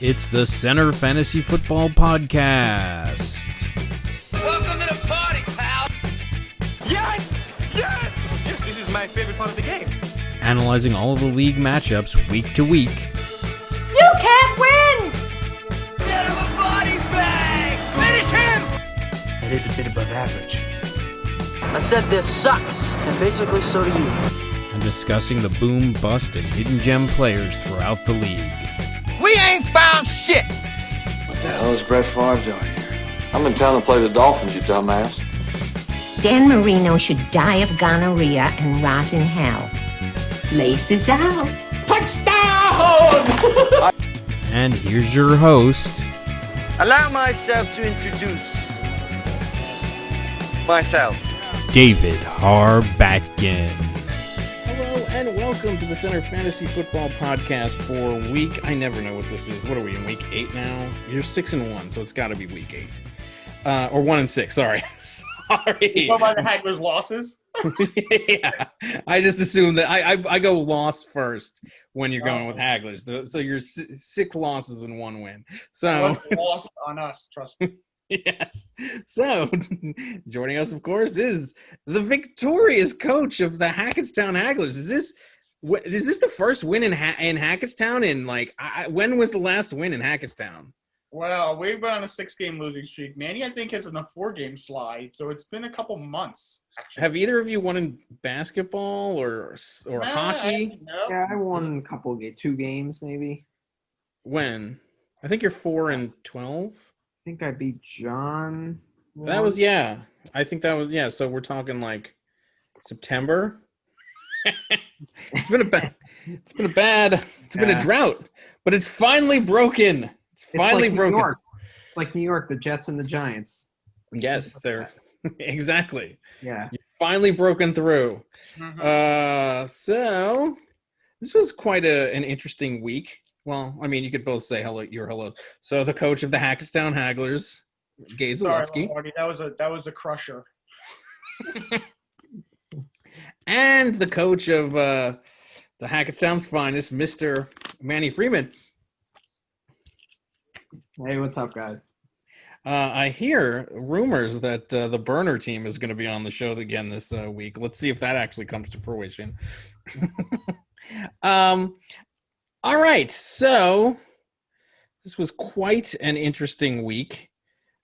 It's the Center Fantasy Football Podcast. Welcome to the party, pal! Yes! Yes! Yes, this is my favorite part of the game. Analyzing all of the league matchups week to week. You can't win! Get him a body bag! Finish him! That is a bit above average. I said this sucks, and basically so do you. And discussing the boom, bust, and hidden gem players throughout the league. We ain't found shit! What the hell is Brett Favre doing here? I'm in town to play the Dolphins, you dumbass. Dan Marino should die of gonorrhea and rot in hell. Laces out. Touchdown! And here's your host, Allow myself to introduce myself. David Harbatkin. Hello and welcome to the Center Fantasy Football Podcast for I never know what this is. What are we in week 8 now? You're 6-1, so it's got to be week 8. Or 1-6, sorry. Sorry. Go by the Hagler's losses. Yeah, I just assume that I go loss first when you're going with Hagler's. So you're 6 losses and 1 win. So Loss on us, trust me. yes. So joining us, of course, is the victorious coach of the Hackettstown Hagglers. Is this the first win in Hackettstown? When was the last win in Hackettstown? Well, we've been on a 6-game losing streak. Manny, I think, is in a 4-game slide, so it's been a couple months, actually. Have either of you won in basketball or hockey? No. Yeah, I won a couple of 2 games maybe. When? I think you're 4-12. I think I beat John. That was I think that was So we're talking like September. It's been a drought, but it's finally broken. It's finally broken. New York. It's like New York, the Jets and the Giants. Yes, they're exactly. Yeah. You've finally broken through. Mhm. So this was quite an interesting week. Well, I mean, you could both say hello. So the coach of the Hackettstown Hagglers, Gay Sorry, Zalewski, Lombardi, that was a crusher. and the coach of the Hackettstown's finest, Mr. Manny Freeman. Hey, what's up, guys? I hear rumors that the burner team is going to be on the show again this week. Let's see if that actually comes to fruition. All right, so this was quite an interesting week.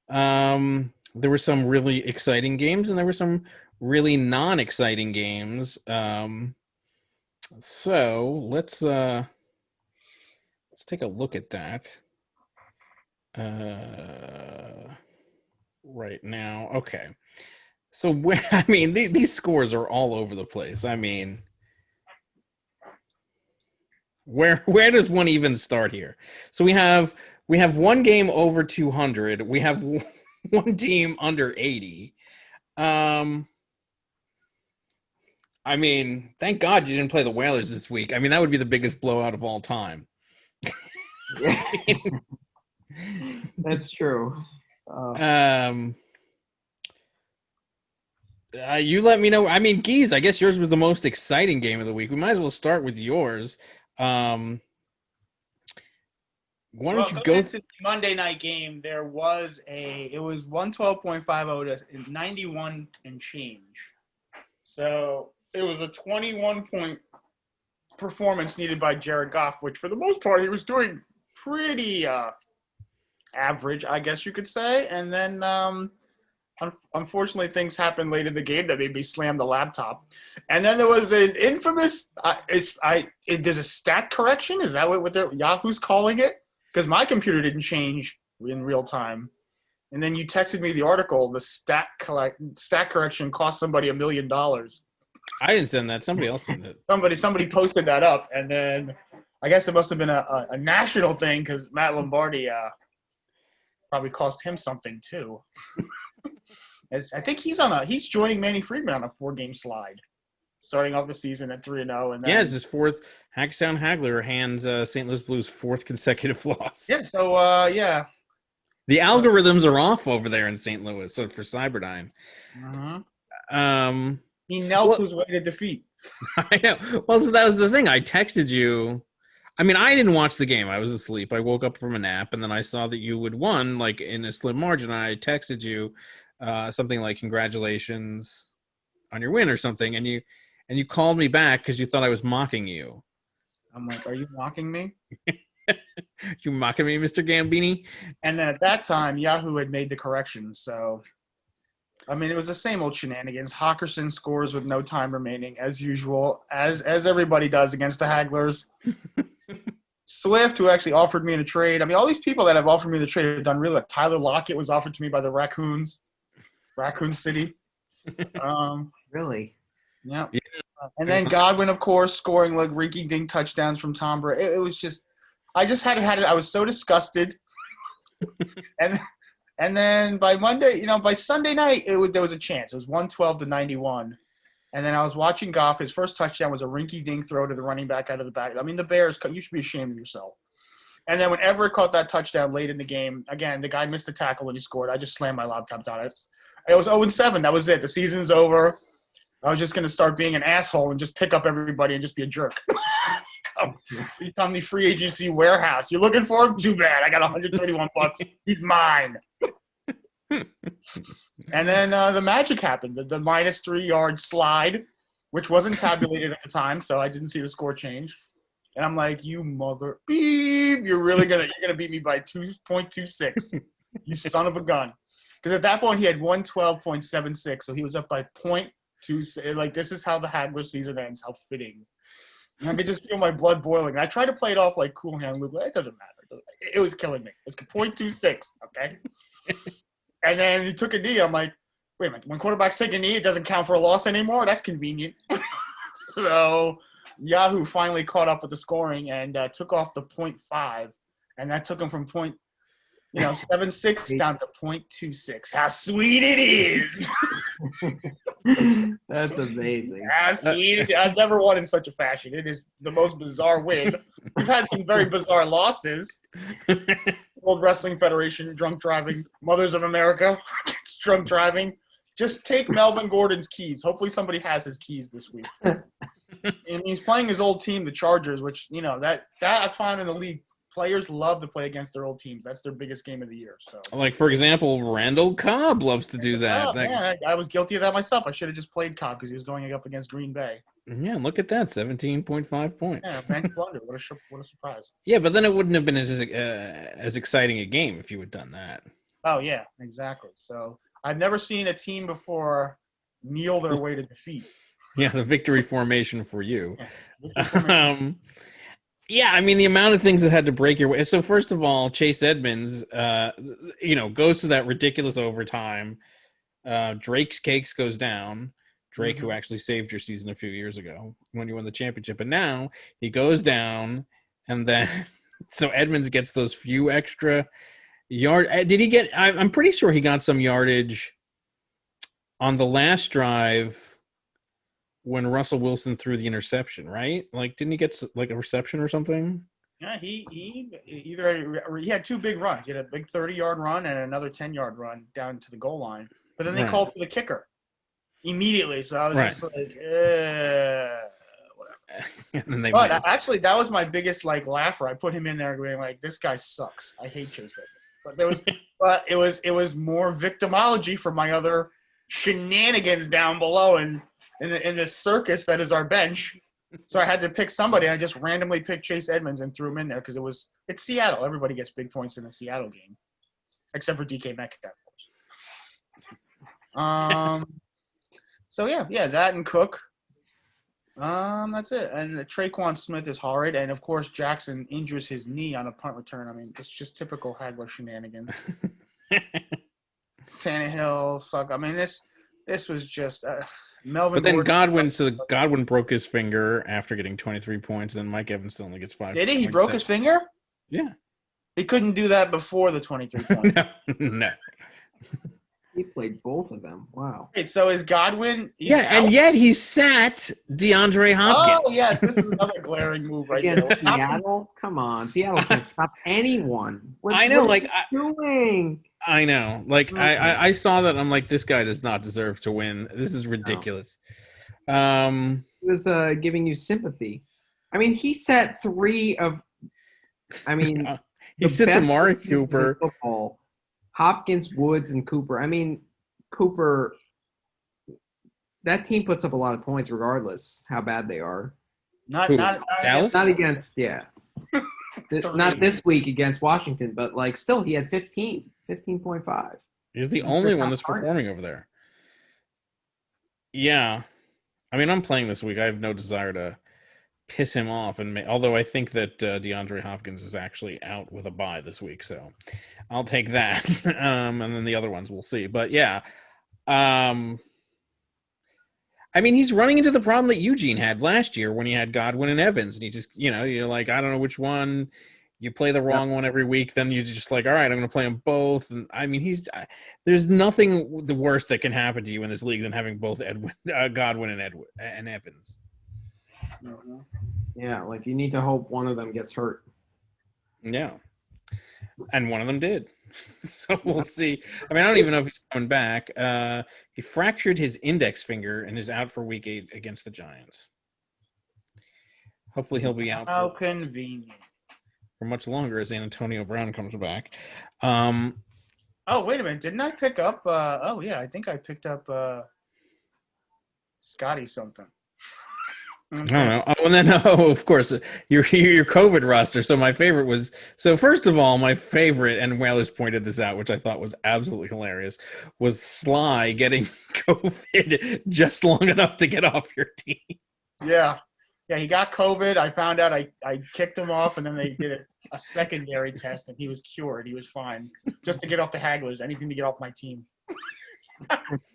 There were some really exciting games, and there were some really non-exciting games. So let's take a look at that. Right now. Okay. So these scores are all over the place. I mean, where does one even start here? So we have one game over 200. We have one team under 80. I mean, thank God you didn't play the Whalers this week. I mean, that would be the biggest blowout of all time. That's true. You let me know. I mean, Geese, I guess yours was the most exciting game of the week. We might as well start with yours. Why don't you go through the Monday night game? It was 112.50 to 91 and change. So it was a 21-point performance needed by Jared Goff, which for the most part he was doing pretty average, I guess you could say. And then unfortunately things happened late in the game that made me slam the laptop. And then there was an infamous there's a stat correction. Is that what Yahoo's calling it? Because my computer didn't change in real time. And then you texted me the article, the stat correction cost somebody $1 million. I didn't send that. Somebody else sent it. Somebody posted that up, and then I guess it must have been a national thing because Matt Lombardi probably cost him something too. I think he's joining Manny Freeman on a 4-game slide, starting off the season at 3-0, and then it's his 4th. Hackettstown Haggler hands St. Louis Blues 4th consecutive loss. Yeah. So the algorithms are off over there in St. Louis. So for Cyberdyne, he knelt his way to defeat. I know. Well, so that was the thing. I texted you. I mean, I didn't watch the game. I was asleep. I woke up from a nap, and then I saw that you had won, like, in a slim margin. I texted you something like, congratulations on your win or something, and you called me back because you thought I was mocking you. I'm like, are you mocking me? You mocking me, Mr. Gambini? And then at that time, Yahoo had made the corrections. So, I mean, it was the same old shenanigans. Hawkerson scores with no time remaining, as usual, as everybody does against the Hagglers. Swift, who actually offered me in a trade. I mean, all these people that have offered me the trade have done really well. Tyler Lockett was offered to me by the Raccoon City. Really? Yeah. And then Godwin, of course, scoring like rinky-dink touchdowns from Tom Brady. It was just – I just had it. I was so disgusted. And then by Monday, by Sunday night, there was a chance. It was 112-91. And then I was watching Goff. His first touchdown was a rinky-dink throw to the running back out of the back. I mean, the Bears, you should be ashamed of yourself. And then when Everett caught that touchdown late in the game, again, the guy missed the tackle when he scored. I just slammed my laptop down. It was 0-7. That was it. The season's over. I was just going to start being an asshole and just pick up everybody and just be a jerk. Become the free agency warehouse. You're looking for him? Too bad. I got $131. He's mine. And then the magic happened. The minus 3-yard slide, which wasn't tabulated at the time, so I didn't see the score change. And I'm like, you mother beep, you're gonna beat me by 2.26. You son of a gun. Because at that point he had 112.76, so he was up by 0.2. Like, this is how the Hagler season ends. How fitting. And I could just feel my blood boiling. And I tried to play it off like cool hand Luke. It doesn't matter. It was killing me. It was 0.26, okay? And then he took a knee. I'm like, wait a minute. When quarterbacks take a knee, it doesn't count for a loss anymore? That's convenient. So Yahoo finally caught up with the scoring and took off the 0.5. And that took him from 0.76 down to 0.26. How sweet it is. That's amazing. How sweet it is. I've never won in such a fashion. It is the most bizarre win. We've had some very bizarre losses. World Wrestling Federation, drunk driving. Mothers of America, drunk driving. Just take Melvin Gordon's keys. Hopefully somebody has his keys this week. And he's playing his old team, the Chargers, which, that I find in the league, players love to play against their old teams. That's their biggest game of the year. So, like, for example, Randall Cobb loves to do that. Yeah, I was guilty of that myself. I should have just played Cobb because he was going up against Green Bay. Yeah, look at that, 17.5 points. Yeah, bench blunder. What a surprise. Yeah, but then it wouldn't have been as exciting a game if you had done that. Oh, yeah, exactly. So I've never seen a team before kneel their way to defeat. Yeah, the victory formation for you. Yeah, I mean, the amount of things that had to break your way. So first of all, Chase Edmonds, goes to that ridiculous overtime. Drake's cakes goes down. Drake, who actually saved your season a few years ago when you won the championship. But now he goes down, and then so Edmonds gets those few extra yard. Did he get – I'm pretty sure he got some yardage on the last drive when Russell Wilson threw the interception, right? Like, didn't he get like a reception or something? Yeah, he had two big runs. He had a big 30-yard run and another 10-yard run down to the goal line. But then they called for the kicker immediately. So I was just like, whatever. But actually, that was my biggest laugher. I put him in there going like, this guy sucks. I hate Chase Edmonds. But it was more victimology for my other shenanigans down below and in this circus that is our bench. So I had to pick somebody, and I just randomly picked Chase Edmonds and threw him in there because it's Seattle. Everybody gets big points in a Seattle game, except for DK Metcalf, of course. So yeah, that and Cook. That's it. And Traquan Smith is horrid, and of course Jackson injures his knee on a punt return. I mean, it's just typical Hagler shenanigans. Tannehill suck. I mean, this was just. Melvin but then Gordon, Godwin broke his finger after getting 23 points, and then Mike Evans only gets 5. Did he? He broke his finger? Yeah. He couldn't do that before the 23 points. No. He played both of them. Wow. Wait, so is Godwin? And yet he sat DeAndre Hopkins. Oh, yes. This is another glaring move right Against there. Seattle? Come on. Seattle can't stop anyone. What are you doing? I know. Like, I saw that. I'm like, this guy does not deserve to win. This is ridiculous. He was giving you sympathy. I mean, he set 3 of I mean, he sits Amari Cooper. Football, Hopkins, Woods, and Cooper. I mean, Cooper. That team puts up a lot of points regardless how bad they are. Not Dallas? Not against, not this week against Washington, but like still he had 15.5. He's the only one that's performing over there. Yeah. I mean, I'm playing this week. I have no desire to piss him off. Although I think that DeAndre Hopkins is actually out with a bye this week, so I'll take that. And then the other ones we'll see. But yeah. I mean, he's running into the problem that Eugene had last year when he had Godwin and Evans. And he just, you're like, I don't know which one. You play the wrong one every week. Then you're just like, all right, I'm going to play them both. And I mean, there's nothing the worst that can happen to you in this league than having both Godwin and Evans. Yeah, like you need to hope one of them gets hurt. Yeah. And one of them did. So we'll see. I mean, I don't even know if he's coming back. He fractured his index finger and is out for week 8 against the Giants. Hopefully he'll be out convenient. For much longer as Antonio Brown comes back. Oh, wait a minute. Didn't I pick up I think I picked up Scotty something. I don't know. Oh, and then of course your COVID roster. So my favorite was first of all, my favorite, and Whalers pointed this out, which I thought was absolutely hilarious, was Sly getting COVID just long enough to get off your team. Yeah, he got COVID. I found out I kicked him off, and then they did a secondary test, and he was cured. He was fine, just to get off the Hagglers. Anything to get off my team.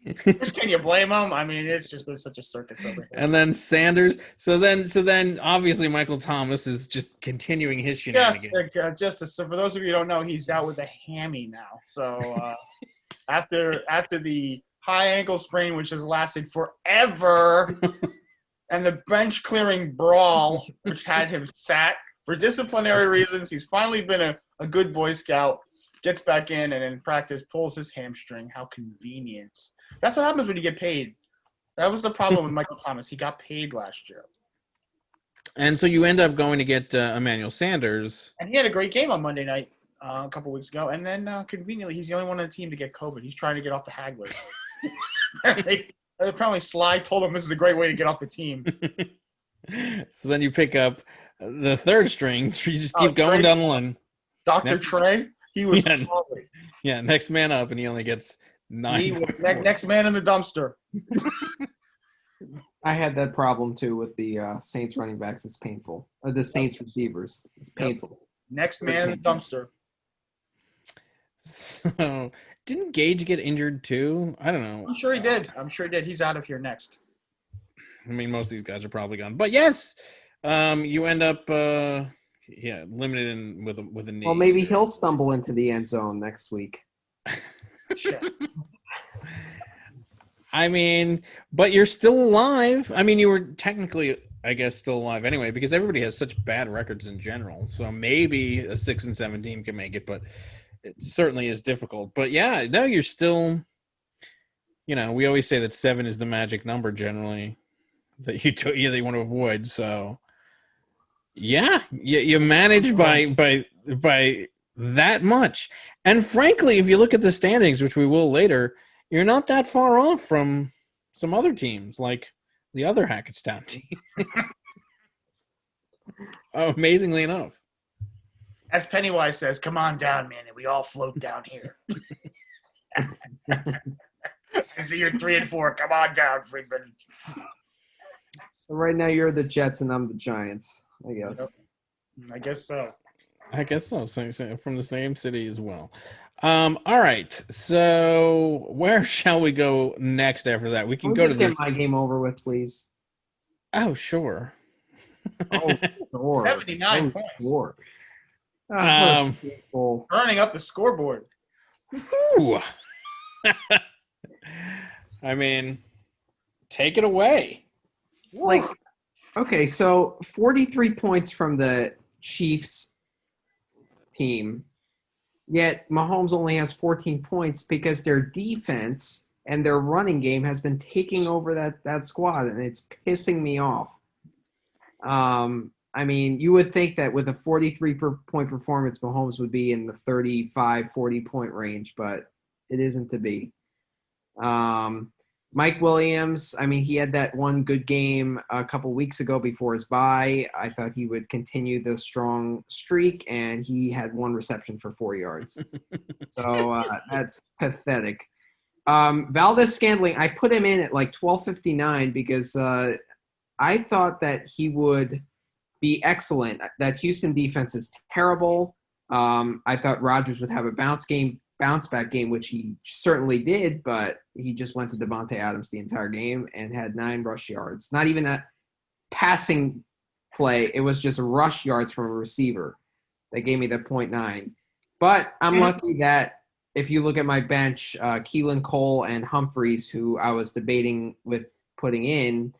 Which can you blame him? I mean, it's just been such a circus over here. And then Sanders. So then, obviously, Michael Thomas is just continuing his shenanigans. Yeah, so for those of you who don't know, he's out with a hammy now. So after the high ankle sprain, which has lasted forever, and the bench clearing brawl, which had him sat for disciplinary reasons, he's finally been a good Boy Scout. Gets back in and in practice pulls his hamstring. How convenient. That's what happens when you get paid. That was the problem with Michael Thomas. He got paid last year. And so you end up going to get Emmanuel Sanders. And he had a great game on Monday night a couple weeks ago. And then conveniently, he's the only one on the team to get COVID. He's trying to get off the Hagglers. Apparently Sly told him this is a great way to get off the team. So then you pick up the third string. You just keep going down the line. Dr. Trey. He was next man up, and he only gets 9. Next man in the dumpster. I had that problem too with the Saints running backs. It's painful. Or the Saints receivers. It's painful. Next man in the dumpster. So, didn't Gage get injured too? I don't know. I'm sure he did. He's out of here next. I mean, most of these guys are probably gone. But yes, you end up limited in with a knee. Well, maybe he'll stumble into the end zone next week. I mean, but you're still alive. I mean, you were technically, I guess, still alive anyway, because everybody has such bad records in general. So maybe a 6-7 team can make it, but it certainly is difficult. But yeah, no, you're still, we always say that 7 is the magic number generally that you want to avoid. So yeah, you manage by that much. And frankly, if you look at the standings, which we will later, you're not that far off from some other teams, like the other Hackettstown team. Amazingly enough. As Pennywise says, come on down, man, and we all float down here. I see you're 3 and 4. Come on down, Friedman. So right now you're the Jets and I'm the Giants, I guess. I guess so. So from the same city as well. All right. So where shall we go next after that? We can go to get my game over with, please. Oh, sure. Oh, sure. 79 points. Sure. Burning up the scoreboard. I mean, take it away. Like, okay, so 43 points from the Chiefs team, yet Mahomes only has 14 points because their defense and their running game has been taking over that squad, and it's pissing me off. I mean, you would think that with a 43-point performance, Mahomes would be in the 35, 40-point range, but it isn't to be. Mike Williams, I mean, he had that one good game a couple weeks ago before his bye. I thought he would continue the strong streak, and he had one reception for 4 yards. So that's pathetic. Valdez-Scantling, I put him in at like 12.59 because I thought that he would be excellent. That Houston defense is terrible. I thought Rodgers would have a bounce back game, which he certainly did, but he just went to Devontae Adams the entire game and had 9 rush yards. Not even a passing play. It was just rush yards from a receiver. That gave me the 0.9. But I'm lucky that if you look at my bench, Keelan Cole and Humphreys, who I was debating with putting in,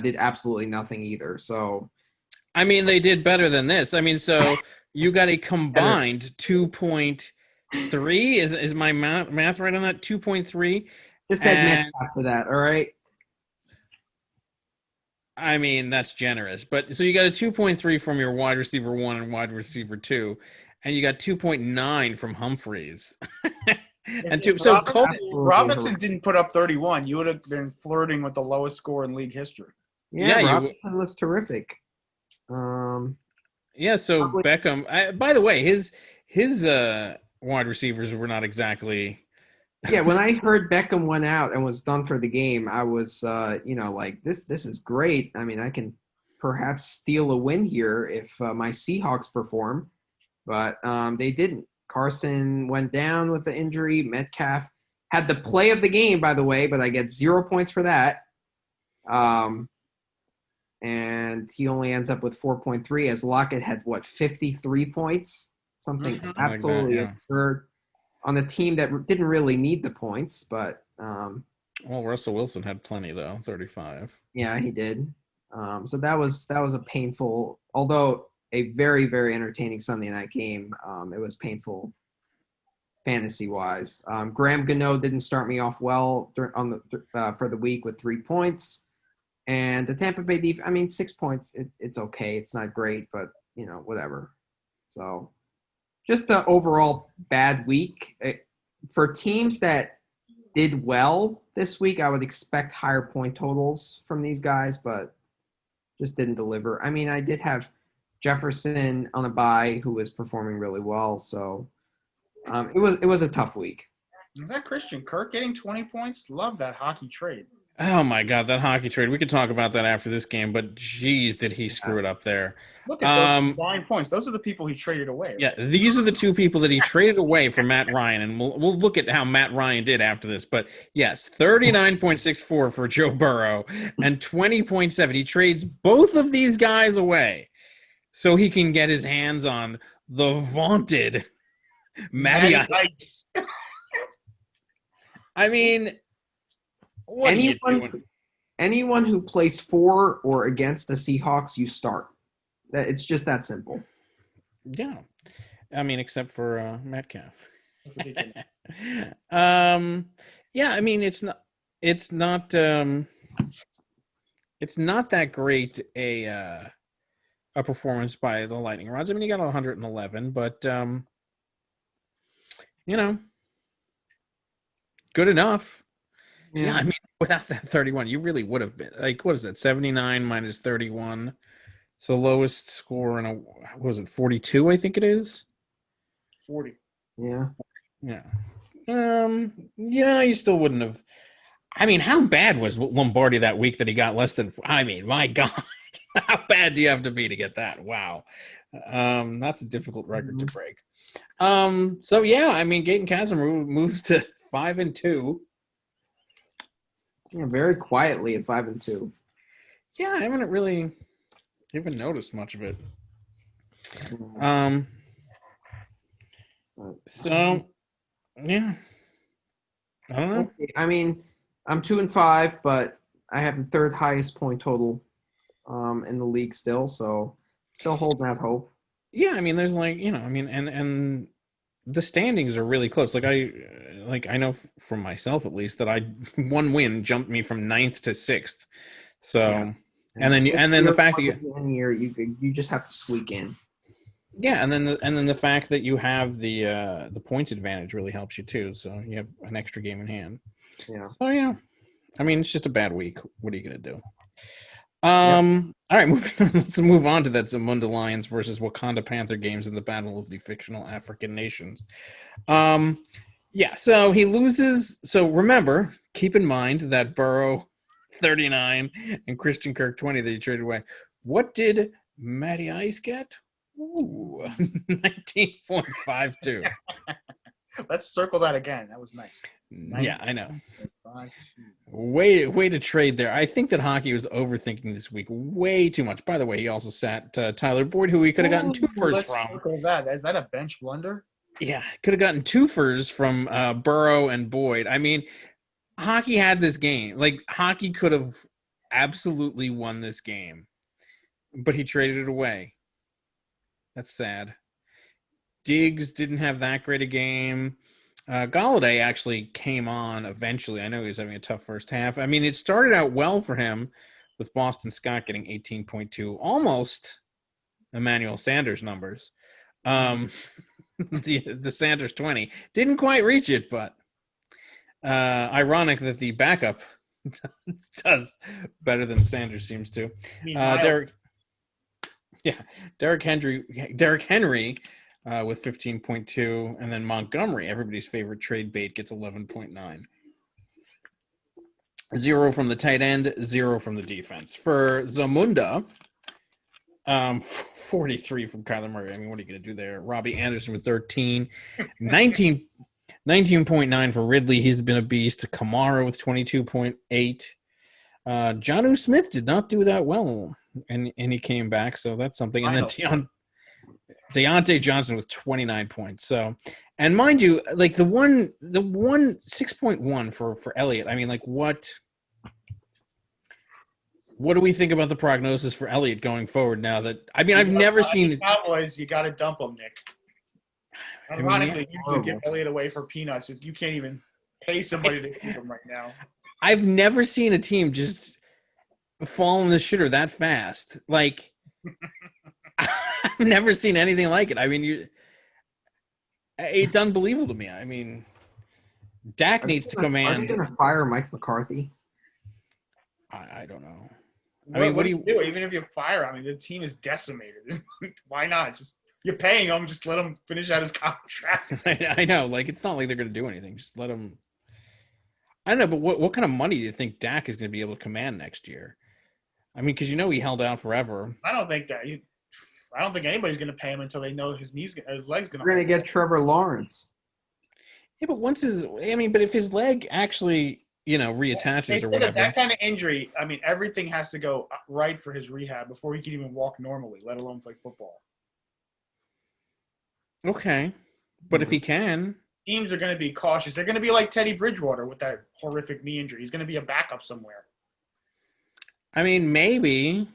did absolutely nothing either. So, I mean, they did better than this. I mean, so you got a combined 2.3. Is my math right on that? 2.3. Just admit after that, all right? I mean, that's generous. But so you got a 2.3 from your wide receiver 1 and wide receiver 2, and you got 2.9 from Humphreys. And Robinson didn't put up 31. You would have been flirting with the lowest score in league history. Yeah, Robinson was terrific. Yeah, so Beckham. By the way, his wide receivers were not exactly. Yeah, when I heard Beckham went out and was done for the game, I was, like this is great. I mean, I can perhaps steal a win here if my Seahawks perform, but they didn't. Carson went down with the injury. Metcalf had the play of the game, by the way, but I get 0 points for that. And he only ends up with 4.3 as Lockett had, 53 points? Something absolutely absurd on a team that didn't really need the points. But well, Russell Wilson had plenty, though, 35. Yeah, he did. So that was a painful, although a very, very entertaining Sunday night game. It was painful fantasy-wise. Graham Gano didn't start me off well for the week with 3 points. And the Tampa Bay defense, I mean, 6 points, it's okay. It's not great, but, whatever. So just an overall bad week. For teams that did well this week, I would expect higher point totals from these guys, but just didn't deliver. I mean, I did have Jefferson on a bye who was performing really well. So it was a tough week. Is that Christian Kirk getting 20 points? Love that hockey trade. Oh, my God, that hockey trade. We could talk about that after this game, but, geez, did he screw it up there. Look at those 9 points. Those are the people he traded away. Yeah, these are the 2 people that he traded away for Matt Ryan, and we'll look at how Matt Ryan did after this. But, yes, 39.64 for Joe Burrow and 20.7. He trades both of these guys away so he can get his hands on the vaunted Matty Ice. I mean... Anyone who plays for or against the Seahawks, you start. It's just that simple. Yeah, I mean, except for Metcalf. Yeah, I mean, it's not that great a performance by the Lightning Rods. I mean, he got 111, but good enough. Yeah, I mean, without that 31, you really would have been like, what is that? 79 minus 31. So lowest score in what was it? 42, I think it is. 40. Yeah. Yeah. You still wouldn't have. I mean, how bad was Lombardi that week that he got less than? I mean, my God, how bad do you have to be to get that? Wow. That's a difficult record to break. So yeah, I mean, Gaten Casimir moves to 5-2. Yeah, very quietly at 5-2. Yeah, I haven't really even noticed much of it. So, yeah. I don't know. I mean, I'm 2-5, but I have the third highest point total in the league still, so still holding out hope. Yeah, I mean, there's and the standings are really close. I know from myself at least that one win jumped me from 9th to 6th. So And then the fact that you just have to squeak in. Yeah, and then the fact that you have the points advantage really helps you too. So you have an extra game in hand. Yeah. So yeah, I mean it's just a bad week. What are you gonna do? Yep. All right, let's move on to that Zamunda Lions versus Wakanda Panther games in the Battle of the Fictional African Nations. Yeah, so he loses. So remember, keep in mind that Burrow 39 and Christian Kirk 20 that he traded away. What did Matty Ice get? Ooh, 19.52. Let's circle that again. That was nice. Yeah, I know. Way to trade there. I think that hockey was overthinking this week way too much. By the way, he also sat Tyler Boyd, who he could have gotten two firsts from. Is that a bench blunder? Yeah, could have gotten two firsts from Burrow and Boyd. I mean, hockey had this game. Like, hockey could have absolutely won this game, but he traded it away. That's sad. Diggs didn't have that great a game. Galladay actually came on eventually. I know he was having a tough first half. I mean, it started out well for him with Boston Scott getting 18.2, almost Emmanuel Sanders numbers. The Sanders 20 didn't quite reach it, but ironic that the backup does better than Sanders seems to. Derrick Henry with 15.2, and then Montgomery, everybody's favorite trade bait, gets 11.9. 0 from the tight end, 0 from the defense. For Zamunda, 43 from Kyler Murray. I mean, what are you going to do there? Robbie Anderson with 13. 19.9 for Ridley. He's been a beast. Kamara with 22.8. Jonnu Smith did not do that well, and he came back, so that's something. And then Deontay Johnson with 29 points. So, and mind you, like the one 6.1 for Elliott. I mean, like what do we think about the prognosis for Elliott going forward now that I've never seen Cowboys, you got to dump them, Nick. Ironically, you can get Elliott away for peanuts. You can't even pay somebody to keep him right now. I've never seen a team just fall in the shitter that fast. Like, I've never seen anything like it. I mean, it's unbelievable to me. I mean, Dak needs to command. Are they going to fire Mike McCarthy? I don't know. What do you do? Even if you fire, I mean, the team is decimated. Why not? Just you're paying him. Just let him finish out his contract. I know. Like, it's not like they're going to do anything. Just let him. I don't know, but what kind of money do you think Dak is going to be able to command next year? I mean, because he held out forever. I don't think anybody's going to pay him until they know his leg's going to. We're going to get Trevor Lawrence. Yeah, but but if his leg actually, reattaches or whatever. That kind of injury, I mean, everything has to go right for his rehab before he can even walk normally, let alone play football. Okay, but if he can. Teams are going to be cautious. They're going to be like Teddy Bridgewater with that horrific knee injury. He's going to be a backup somewhere. I mean, maybe.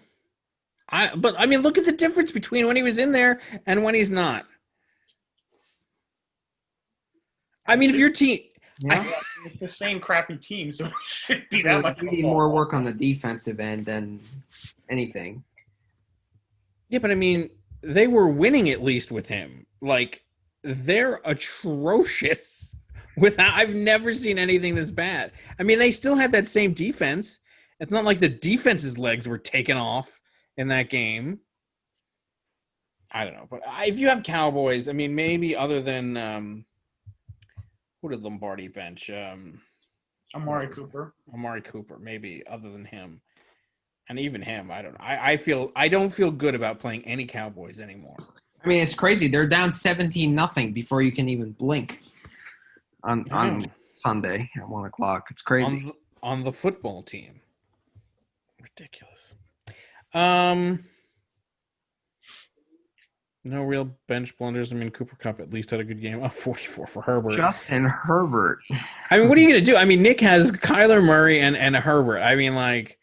But look at the difference between when he was in there and when he's not. I mean, if your team... Yeah. It's the same crappy team, so it should be that much. We need more work on the defensive end than anything. Yeah, but I mean, they were winning at least with him. Like, they're atrocious. I've never seen anything this bad. I mean, they still had that same defense. It's not like the defense's legs were taken off in that game. I don't know. But if you have Cowboys, I mean, maybe other than who did Lombardi bench? Amari Cooper. Amari Cooper, maybe other than him. And even him, I don't know. I don't feel good about playing any Cowboys anymore. I mean, it's crazy. They're down 17-0 before you can even blink on Sunday at 1 o'clock. It's crazy. On the football team. Ridiculous. No real bench blunders. I mean, Cooper Kupp at least had a good game. 44 for Herbert. Justin Herbert. I mean, what are you going to do? I mean, Nick has Kyler Murray and Herbert. I mean, like,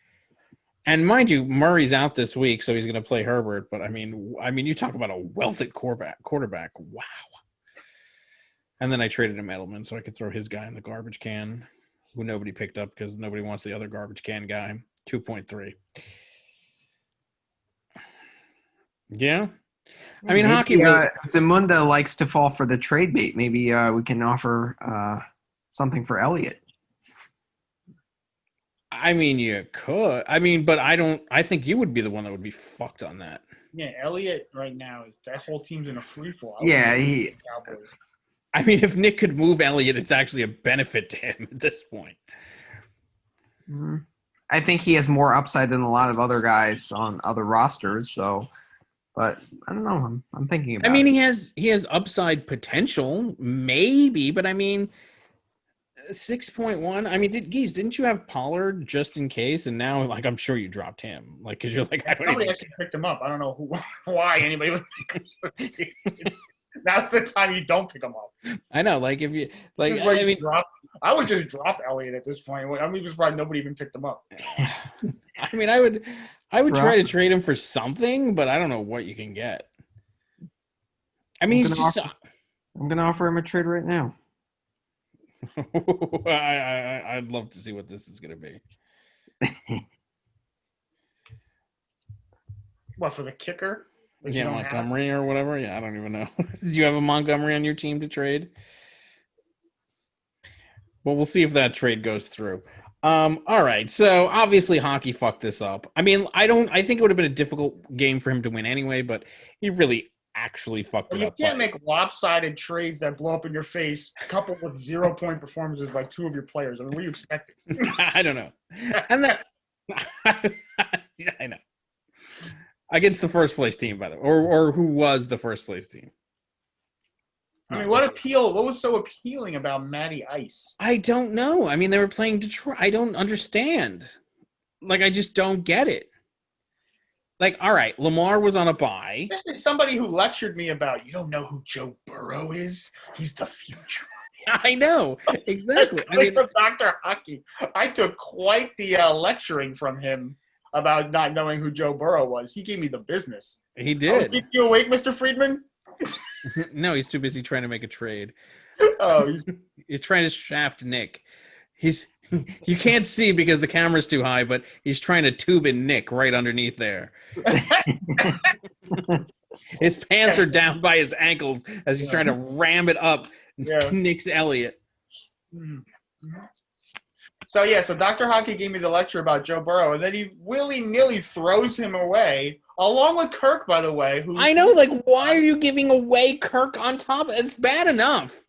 and mind you, Murray's out this week, so he's going to play Herbert. But I mean, you talk about a wealthy quarterback. Wow. And then I traded him Edelman so I could throw his guy in the garbage can, who nobody picked up because nobody wants the other garbage can guy. 2.3. Yeah. I mean, hockey really... Zamunda likes to fall for the trade bait. Maybe we can offer something for Elliott. I mean, you could. I mean, but I think you would be the one that would be fucked on that. Yeah, Elliott right now that whole team's in a free fall. Yeah, Cowboys. I mean, if Nick could move Elliott, it's actually a benefit to him at this point. I think he has more upside than a lot of other guys on other rosters. So, but I don't know. I'm thinking about. I mean, it. he has upside potential, maybe, but I mean, 6.1. I mean, didn't you have Pollard just in case? And now, like, I'm sure you dropped him, like, because you're like, Somebody actually picked him up. I don't know why anybody would pick him up. Now's the time you don't pick him up. I know, like, if you like, I would just drop Elliott at this point. I'm even surprised nobody even picked him up. I mean, I would try to trade him for something, but I don't know what you can get. I mean, I'm going to offer him a trade right now. I'd love to see what this is going to be. What, for the kicker? Yeah, Montgomery or whatever. Yeah, I don't even know. Did you have a Montgomery on your team to trade? Well, we'll see if that trade goes through. All right. So obviously hockey fucked this up. I mean, I think it would have been a difficult game for him to win anyway, but he really actually fucked it up. You can't make lopsided trades that blow up in your face, coupled with 0-point performances by two of your players. I mean, what are you expecting? I don't know. And that yeah, I know. Against the first place team, by the way, or who was the first place team? I mean, what was so appealing about Matty Ice? I don't know. I mean, they were playing Detroit. I don't understand. Like, I just don't get it. Like, all right, Lamar was on a bye. There's somebody who lectured me about, you don't know who Joe Burrow is? He's the future. I know. Exactly. I mean, from Dr. Hockey. I took quite the lecturing from him about not knowing who Joe Burrow was. He gave me the business. He did. Keep you awake, Mr. Friedman? No, he's too busy trying to make a trade. Oh, he's trying to shaft Nick. You can't see because the camera's too high, but he's trying to tube in Nick right underneath there. His pants are down by his ankles as he's trying to ram it up Nick's Elliott. So Dr. Hockey gave me the lecture about Joe Burrow, and then he willy-nilly throws him away, along with Kirk, by the way. I know, like, why are you giving away Kirk on top? It's bad enough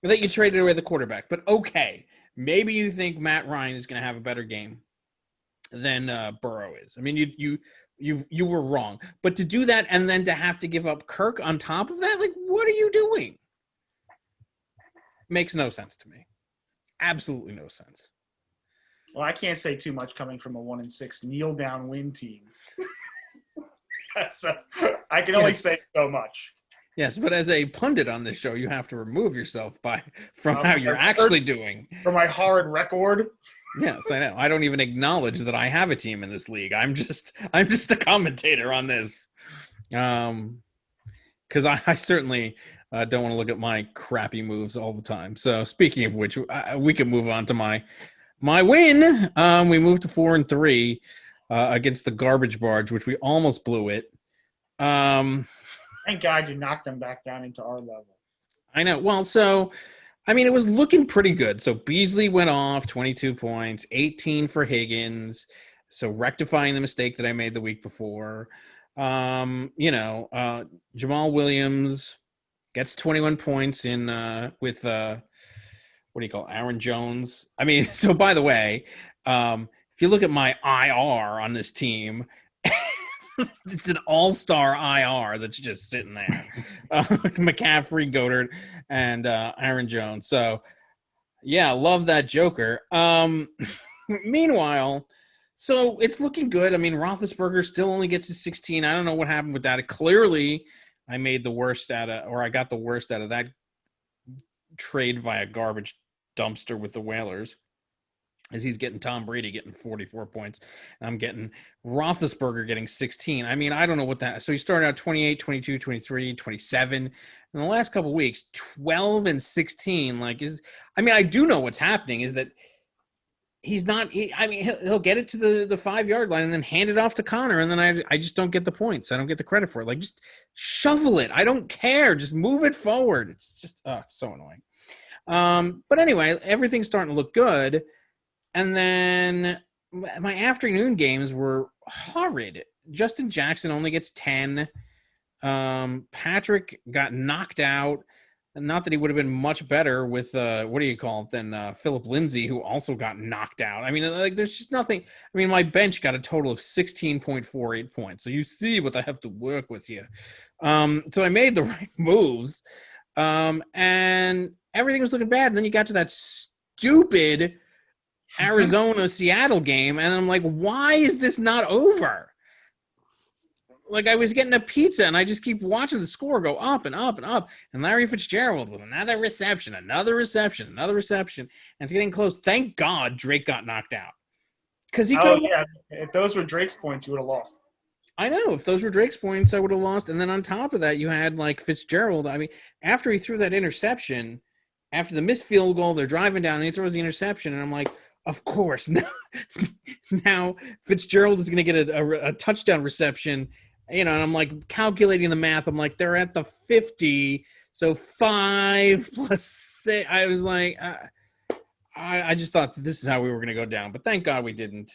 that you traded away the quarterback, but okay. Maybe you think Matt Ryan is going to have a better game than Burrow is. I mean, you were wrong, but to do that and then to have to give up Kirk on top of that, like, what are you doing? Makes no sense to me. Absolutely no sense. Well, I can't say too much coming from a 1-6 kneel down win team. So I can only say so much. Yes, but as a pundit on this show, you have to remove yourself from how you're actually doing. For my horrid record. Yes, I know. I don't even acknowledge that I have a team in this league. I'm just a commentator on this. Because I certainly don't want to look at my crappy moves all the time. So speaking of which, we can move on to my win. We moved to 4-3 against the Garbage Barge, which we almost blew it. Thank God you knocked them back down into our level. I know. Well, so, I mean, it was looking pretty good. So Beasley went off 22 points, 18 for Higgins. So rectifying the mistake that I made the week before. Jamal Williams gets 21 points in with what do you call it? Aaron Jones. I mean, so by the way, if you look at my IR on this team, it's an all-star IR that's just sitting there. McCaffrey, Goddard, and Aaron Jones. So, yeah, love that Joker. Meanwhile, so it's looking good. I mean, Roethlisberger still only gets to 16. I don't know what happened with that. Clearly, I got the worst out of that trade via garbage dumpster with the Whalers. As he's getting Tom Brady getting 44 points. And I'm getting Roethlisberger getting 16. I mean, I don't know what that – so he started out 28, 22, 23, 27. In the last couple of weeks, 12 and 16. I do know what's happening is that he's not. He'll get it to the 5-yard line and then hand it off to Connor, and then I just don't get the points. I don't get the credit for it. Like, just shovel it. I don't care. Just move it forward. It's just it's so annoying. But anyway, everything's starting to look good, and then my afternoon games were horrid. Justin Jackson only gets 10. Patrick got knocked out. Not that he would have been much better with than Philip Lindsay, who also got knocked out. I mean, like, there's just nothing. I mean, my bench got a total of 16.48 points. So you see what I have to work with here. So I made the right moves, and everything was looking bad. And then you got to that stupid Arizona-Seattle game, and I'm like, why is this not over? Like, I was getting a pizza, and I just keep watching the score go up and up and up. And Larry Fitzgerald with another reception, and it's getting close. Thank God Drake got knocked out. Because he could have. Yeah. If those were Drake's points, you would have lost. I know. If those were Drake's points, I would have lost. And then on top of that, you had, like, Fitzgerald. I mean, after he threw that interception, after the missed field goal, they're driving down, and he throws the interception, and I'm like, of course. Now Fitzgerald is going to get a touchdown reception. And I'm like calculating the math. I'm like, they're at the 50, so 5 plus 6. I was like, I just thought that this is how we were going to go down. But thank God we didn't.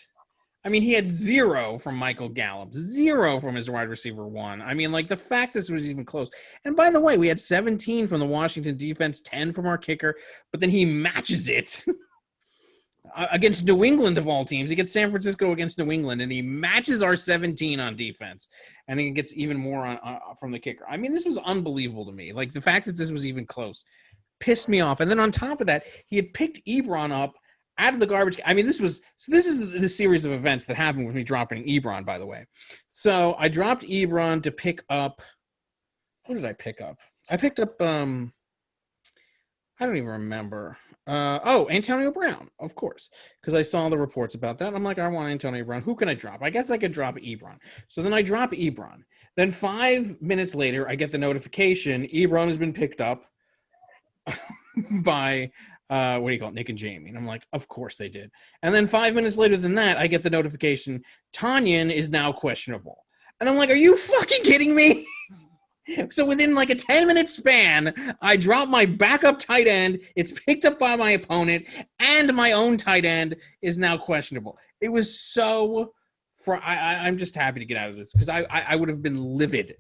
I mean, he had 0 from Michael Gallup, 0 from his wide receiver 1. I mean, like, the fact this was even close. And by the way, we had 17 from the Washington defense, 10 from our kicker, but then he matches it. Against New England, of all teams. He gets San Francisco against New England, and he matches our 17 on defense, and he gets even more on from the kicker. I mean, this was unbelievable to me. Like, the fact that this was even close pissed me off. And then on top of that, he had picked Ebron up out of the garbage. I mean, this is the series of events that happened with me dropping Ebron, by the way. So I dropped Ebron to pick up – what did I pick up? I picked up I don't even remember. Antonio Brown, of course, because I saw the reports about that. I'm like, I want Antonio Brown. Who can I drop? I guess I could drop Ebron. So then I drop Ebron. Then 5 minutes later, I get the notification Ebron has been picked up by Nick and Jamie. And I'm like, of course they did. And then 5 minutes later than that, I get the notification Tanyan is now questionable. And I'm like, are you fucking kidding me? So within like a 10-minute span, I drop my backup tight end. It's picked up by my opponent, and my own tight end is now questionable. It was so I'm just happy to get out of this because I would have been livid.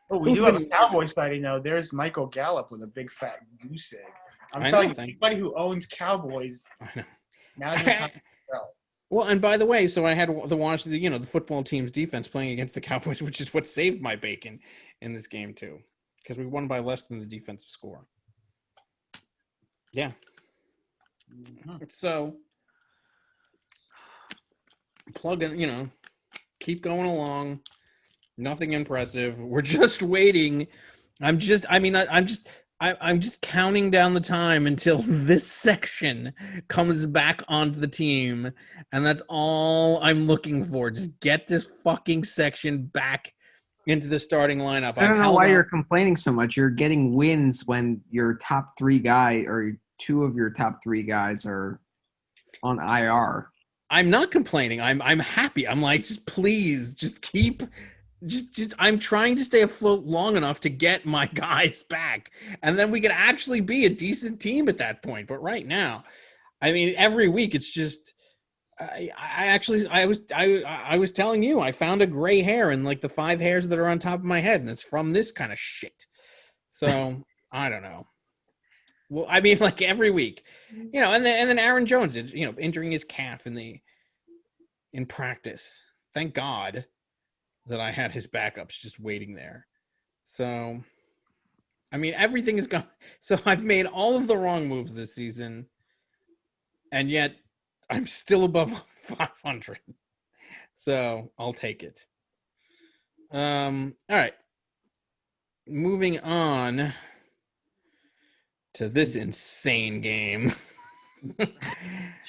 Oh, we do have a Cowboys sighting, though. There's Michael Gallup with a big fat goose egg. I'm telling you, anybody who owns Cowboys, now's your time to sell. Well, and by the way, so I had the Washington, the football team's defense playing against the Cowboys, which is what saved my bacon in this game too, because we won by less than the defensive score. Yeah. So plug in, keep going along. Nothing impressive. We're just waiting. I'm just counting down the time until this section comes back onto the team, and that's all I'm looking for. Just get this fucking section back into the starting lineup. I don't know why you're complaining so much. You're getting wins when your top 3 guy or 2 of your top 3 guys are on IR. I'm not complaining. I'm happy. I'm like, just please, just keep. Just I'm trying to stay afloat long enough to get my guys back, and then we could actually be a decent team at that point. But right now, I mean, every week it's just I was telling you I found a gray hair in like the 5 hairs that are on top of my head, and it's from this kind of shit. So I don't know. Well, I mean, like every week, and then Aaron Jones is injuring his calf in practice. Thank God that I had his backups just waiting there. So, I mean, everything is gone. So I've made all of the wrong moves this season, and yet I'm still above 500. So I'll take it. All right. Moving on to this insane game.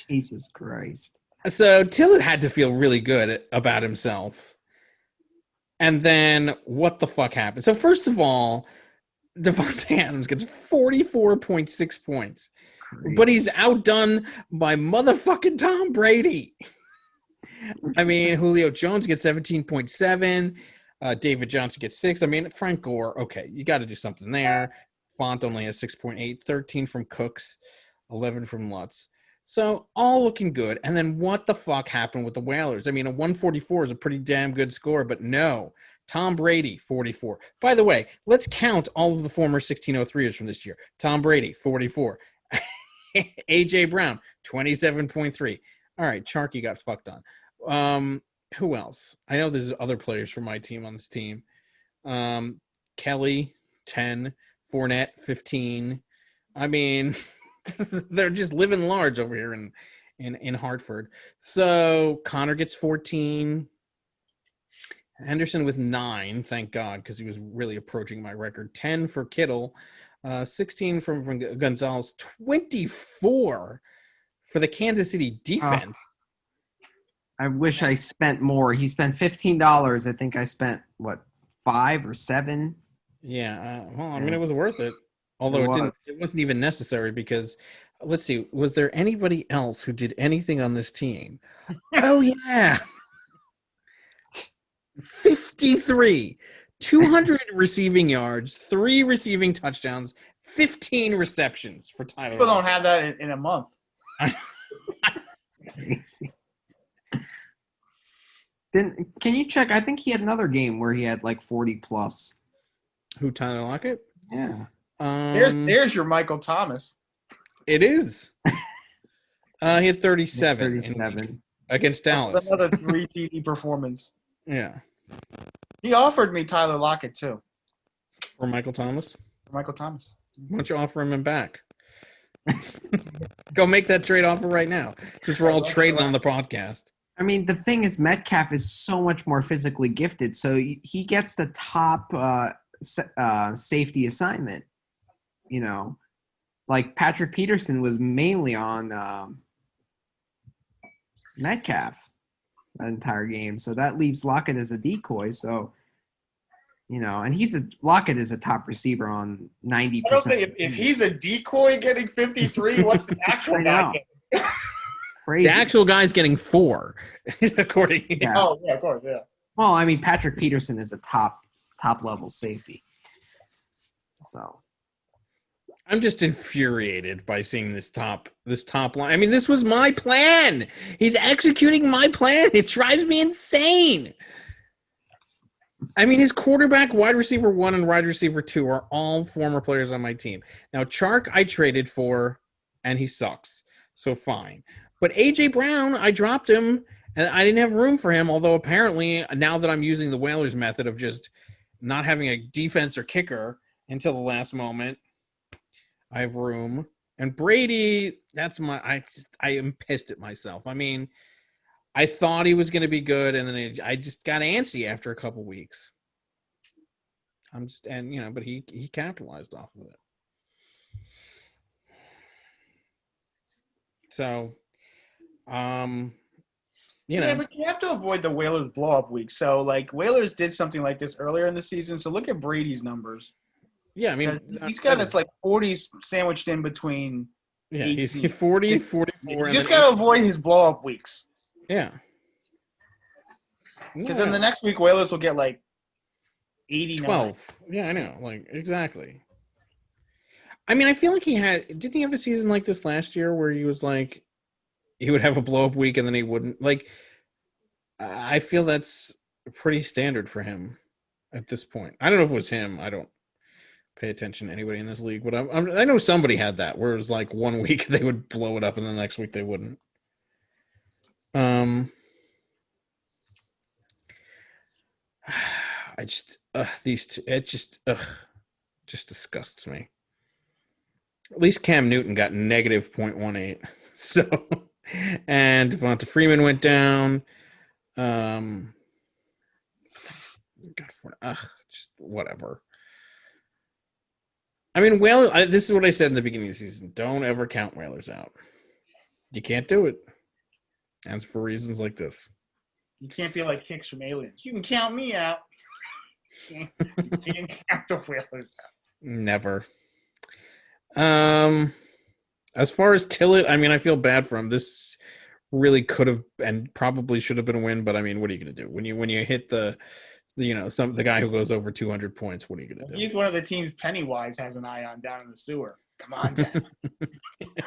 Jesus Christ. So Tillett had to feel really good about himself. And then what the fuck happened? So first of all, Devontae Adams gets 44.6 points. Crazy. But he's outdone by motherfucking Tom Brady. I mean, Julio Jones gets 17.7. David Johnson gets 6. I mean, Frank Gore, okay, you got to do something there. Font only has 6.8, 13 from Cooks, 11 from Lutz. So all looking good. And then what the fuck happened with the Whalers? I mean, a 144 is a pretty damn good score, but no. Tom Brady, 44. By the way, let's count all of the former 1603ers from this year. Tom Brady, 44. A.J. Brown, 27.3. All right, Charky got fucked on. Who else? I know there's other players from my team on this team. Kelly, 10. Fournette, 15. I mean, they're just living large over here in Hartford. So Connor gets 14. Henderson with 9, thank God, because he was really approaching my record. 10 for Kittle. 16 from Gonzalez. 24 for the Kansas City defense. I wish I spent more. He spent $15. I think I spent, 5 or 7? Yeah. Well, I mean, it was worth it. Although it wasn't even necessary because, let's see, was there anybody else who did anything on this team? Oh, yeah. 53. 200 receiving yards, 3 receiving touchdowns, 15 receptions for Tyler. People don't have that in a month. Crazy. Then can you check? I think he had another game where he had like 40 plus. Who, Tyler Lockett? Yeah. There's your Michael Thomas. It is. He had 37, 37. Against Dallas. Another 3 TD performance. Yeah. He offered me Tyler Lockett too. For Michael Thomas? Why don't you offer him back? Go make that trade offer right now, since we're all trading on the podcast. I mean, the thing is, Metcalf is so much more physically gifted, so he gets the top safety assignment. You know, like Patrick Peterson was mainly on Metcalf that entire game, so that leaves Lockett as a decoy. So, you know, and Lockett is a top receiver on 90%. I don't think if he's a decoy getting 53, what's the actual guy getting? Crazy. The actual guy's getting 4, according. Yeah. Oh yeah, of course, yeah. Well, I mean, Patrick Peterson is a top level safety. So I'm just infuriated by seeing this top line. I mean, this was my plan. He's executing my plan. It drives me insane. I mean, his quarterback, wide receiver 1, and wide receiver 2 are all former players on my team. Now, Chark I traded for, and he sucks. So fine. But A.J. Brown, I dropped him, and I didn't have room for him, although apparently now that I'm using the Whalers method of just not having a defense or kicker until the last moment, I have room. And Brady, I am pissed at myself. I mean, I thought he was going to be good, and then I just got antsy after a couple weeks. But he capitalized off of it. So, Yeah, but you have to avoid the Whalers blow-up week. So, like, Whalers did something like this earlier in the season. So look at Brady's numbers. Yeah, I mean, he's got us like 40s sandwiched in between. Yeah, he's 40, 44. You just got to avoid his blow-up weeks. Yeah. Because then the next week, Whalers will get like 89. 12. Yeah, I know. Like, exactly. I mean, I feel like didn't he have a season like this last year where he was like, he would have a blow-up week and then he wouldn't? Like, I feel that's pretty standard for him at this point. I don't know if it was him. I don't pay attention to anybody in this league, but I know somebody had that where it was like 1 week they would blow it up and the next week they wouldn't. I just these two, it just disgusts me. At least Cam Newton got negative 0.18. So, and Devonta Freeman went down. Just whatever. I mean, this is what I said in the beginning of the season. Don't ever count Whalers out. You can't do it. And it's for reasons like this. You can't be like Hicks from Aliens. You can count me out. You can't count the Whalers out. Never. As far as Tillett, I mean, I feel bad for him. This really could have and probably should have been a win, but I mean, what are you going to do when you hit the guy who goes over 200 points? What are you going to do? He's one of the teams Pennywise has an eye on down in the sewer. Come on down.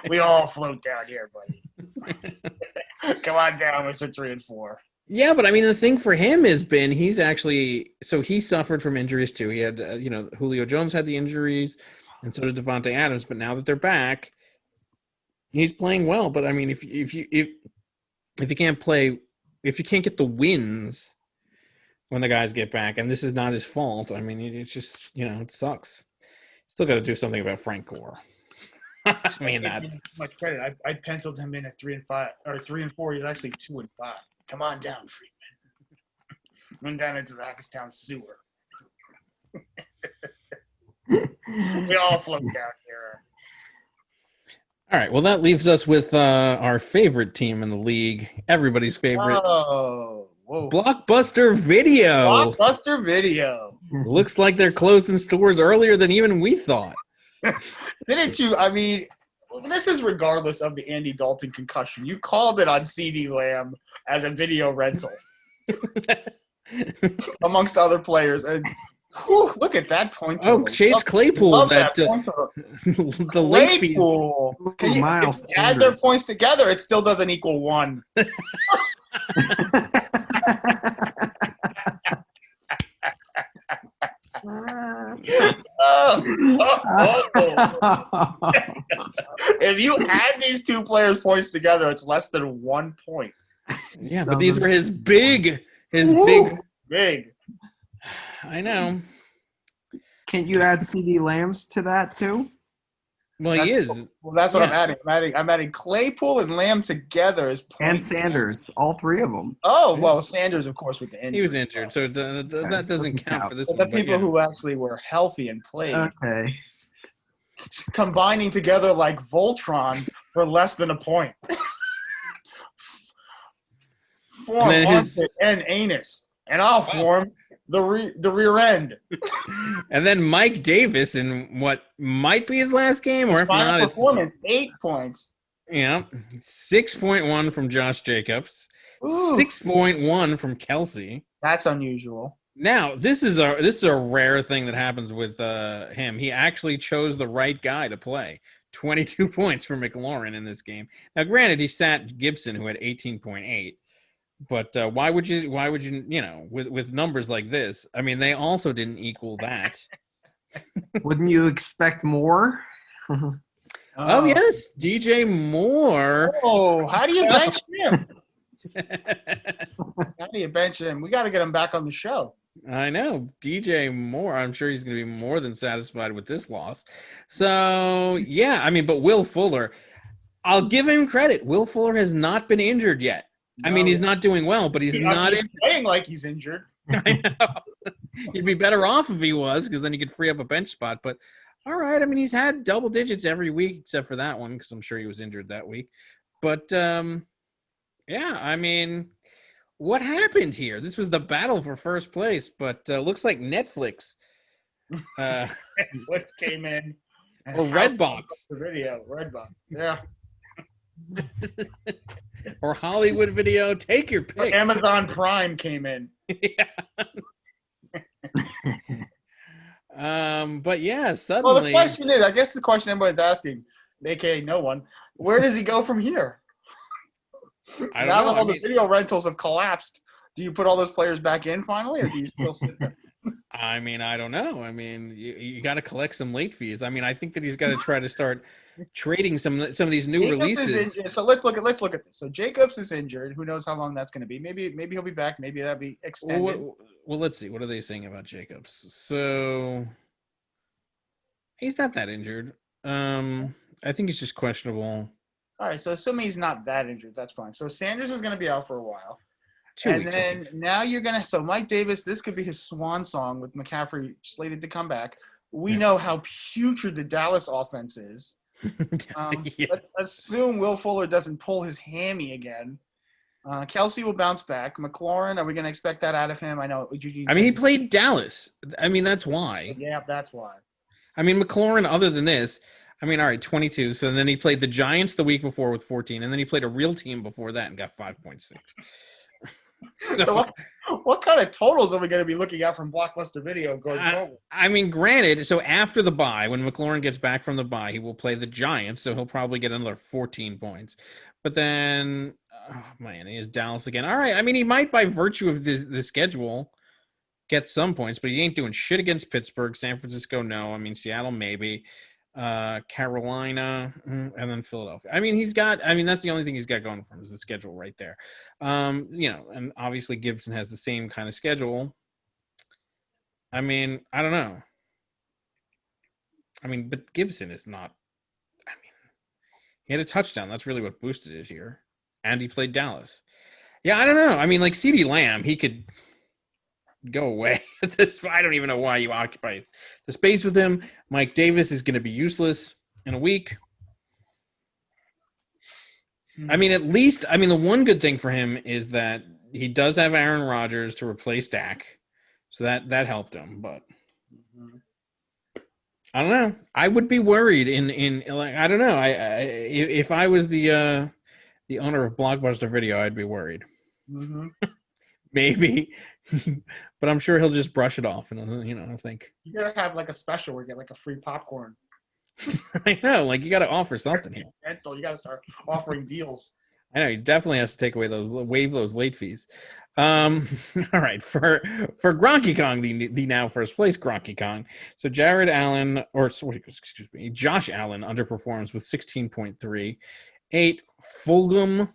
We all float down here, buddy. Come on down with the 3 and 4. Yeah, but I mean, the thing for him has been he suffered from injuries too. He had, Julio Jones had the injuries, and so did Devontae Adams. But now that they're back, he's playing well. But I mean, if you can't play, if you can't get the wins when the guys get back, and this is not his fault, I mean, it's just it sucks. Still got to do something about Frank Gore. I mean, that much credit. I penciled him in at 3 and 5 or 3 and 4. He's actually 2 and 5. Come on down, Freeman. Run down into the Hackettstown sewer. We all float down here. All right. Well, that leaves us with our favorite team in the league, everybody's favorite. Oh, whoa. Blockbuster Video. Blockbuster Video. Looks like they're closing stores earlier than even we thought. Didn't you? I mean, this is regardless of the Andy Dalton concussion. You called it on CeeDee Lamb as a video rental, amongst other players. And look at that point total. Oh, Chase Claypool. The late fees. Can you add their points together? It still doesn't equal 1. If you add these 2 players' points together, it's less than 1 point. Yeah, but these were his big. I know. Can't you add CeeDee Lambs to that too? Well, he is. Well, that's what I'm adding. I'm adding Claypool and Lamb together as points. And Sanders, all 3 of them. Oh, well, Sanders, of course, with the injury. He was injured, so that doesn't count for this but one. The people who actually were healthy and played. Okay. Combining together like Voltron for less than a point. Form armpit and anus, and I'll form the rear end. And then Mike Davis in what might be his last game, or if Final not, performance, 8 points. Yeah, 6.1 from Josh Jacobs, 6.1 from Kelsey. That's unusual. Now, this is a rare thing that happens with him. He actually chose the right guy to play. 22 points for McLaurin in this game. Now, granted, he sat Gibson, who had 18.8. But why would you, with numbers like this? I mean, they also didn't equal that. Wouldn't you expect more? Oh, yes, DJ Moore. Oh, how do you bench him? How do you bench him? We got to get him back on the show. I know. DJ Moore, I'm sure he's going to be more than satisfied with this loss. So, yeah, I mean, but Will Fuller, I'll give him credit. Will Fuller has not been injured yet. No. I mean, he's not doing well, but he's not playing like he's injured. I know. He'd be better off if he was, because then he could free up a bench spot. But all right, I mean, he's had double digits every week except for that one, because I'm sure he was injured that week. But yeah, I mean, what happened here? This was the battle for first place, but looks like Netflix. What came in? Or Redbox. The video, Redbox. Yeah. Or Hollywood Video, take your pick. Or Amazon Prime came in. But yeah, suddenly. Well, the question is, I guess the question everybody's asking, aka no one, where does he go from here? I don't now know. that all the video rentals have collapsed, do you put all those players back in finally, or do you still sit there? I mean, I don't know. I mean, you got to collect some late fees. I mean, I think that he's got to try to start trading some of these new releases. So let's look at this. So Jacobs is injured. Who knows how long that's going to be? Maybe he'll be back. Maybe that'll be extended. Well, let's see. What are they saying about Jacobs? So he's not that injured. I think he's just questionable. All right. So assuming he's not that injured, that's fine. So Sanders is going to be out for a while. 2 weeks. And then now you're going to – so Mike Davis, this could be his swan song with McCaffrey slated to come back. We know how putrid the Dallas offense is. Let's assume Will Fuller doesn't pull his hammy again. Kelsey will bounce back. McLaurin, are we going to expect that out of him? I know. He played Dallas. I mean, that's why. Yeah, that's why. I mean, McLaurin, other than this, I mean, all right, 22. So then he played the Giants the week before with 14, and then he played a real team before that and got 5.6. So what kind of totals are we going to be looking at from Blockbuster Video going forward? I mean, granted, so after the bye, when McLaurin gets back from the bye, he will play the Giants, so he'll probably get another 14 points. But then, oh man, he has Dallas again. All right, I mean, he might, by virtue of the schedule, get some points, but he ain't doing shit against Pittsburgh. San Francisco, no. I mean, Seattle, maybe. Carolina, and then Philadelphia. I mean, that's the only thing he's got going for him is the schedule right there. And obviously Gibson has the same kind of schedule. I mean, I don't know. I mean, but Gibson is not, I mean, he had a touchdown. That's really what boosted it here. And he played Dallas. Yeah, I don't know. I mean, like CeeDee Lamb, he could go away. I don't even know why you occupy the space with him. Mike Davis is going to be useless in a week. I mean, at least, the one good thing for him is that he does have Aaron Rodgers to replace Dak. So that helped him, but I don't know. I would be worried in like, I don't know. If I was the owner of Blockbuster Video, I'd be worried. Mm-hmm. Maybe, but I'm sure he'll just brush it off, and I think you gotta have like a special where you get like a free popcorn. I know, like you got to offer something here. You gotta start offering deals. I know he definitely has to waive those late fees. All right, for Gronky Kong, the now first place Gronky Kong. So Josh Allen underperforms with 16.3. 8 Fulgham.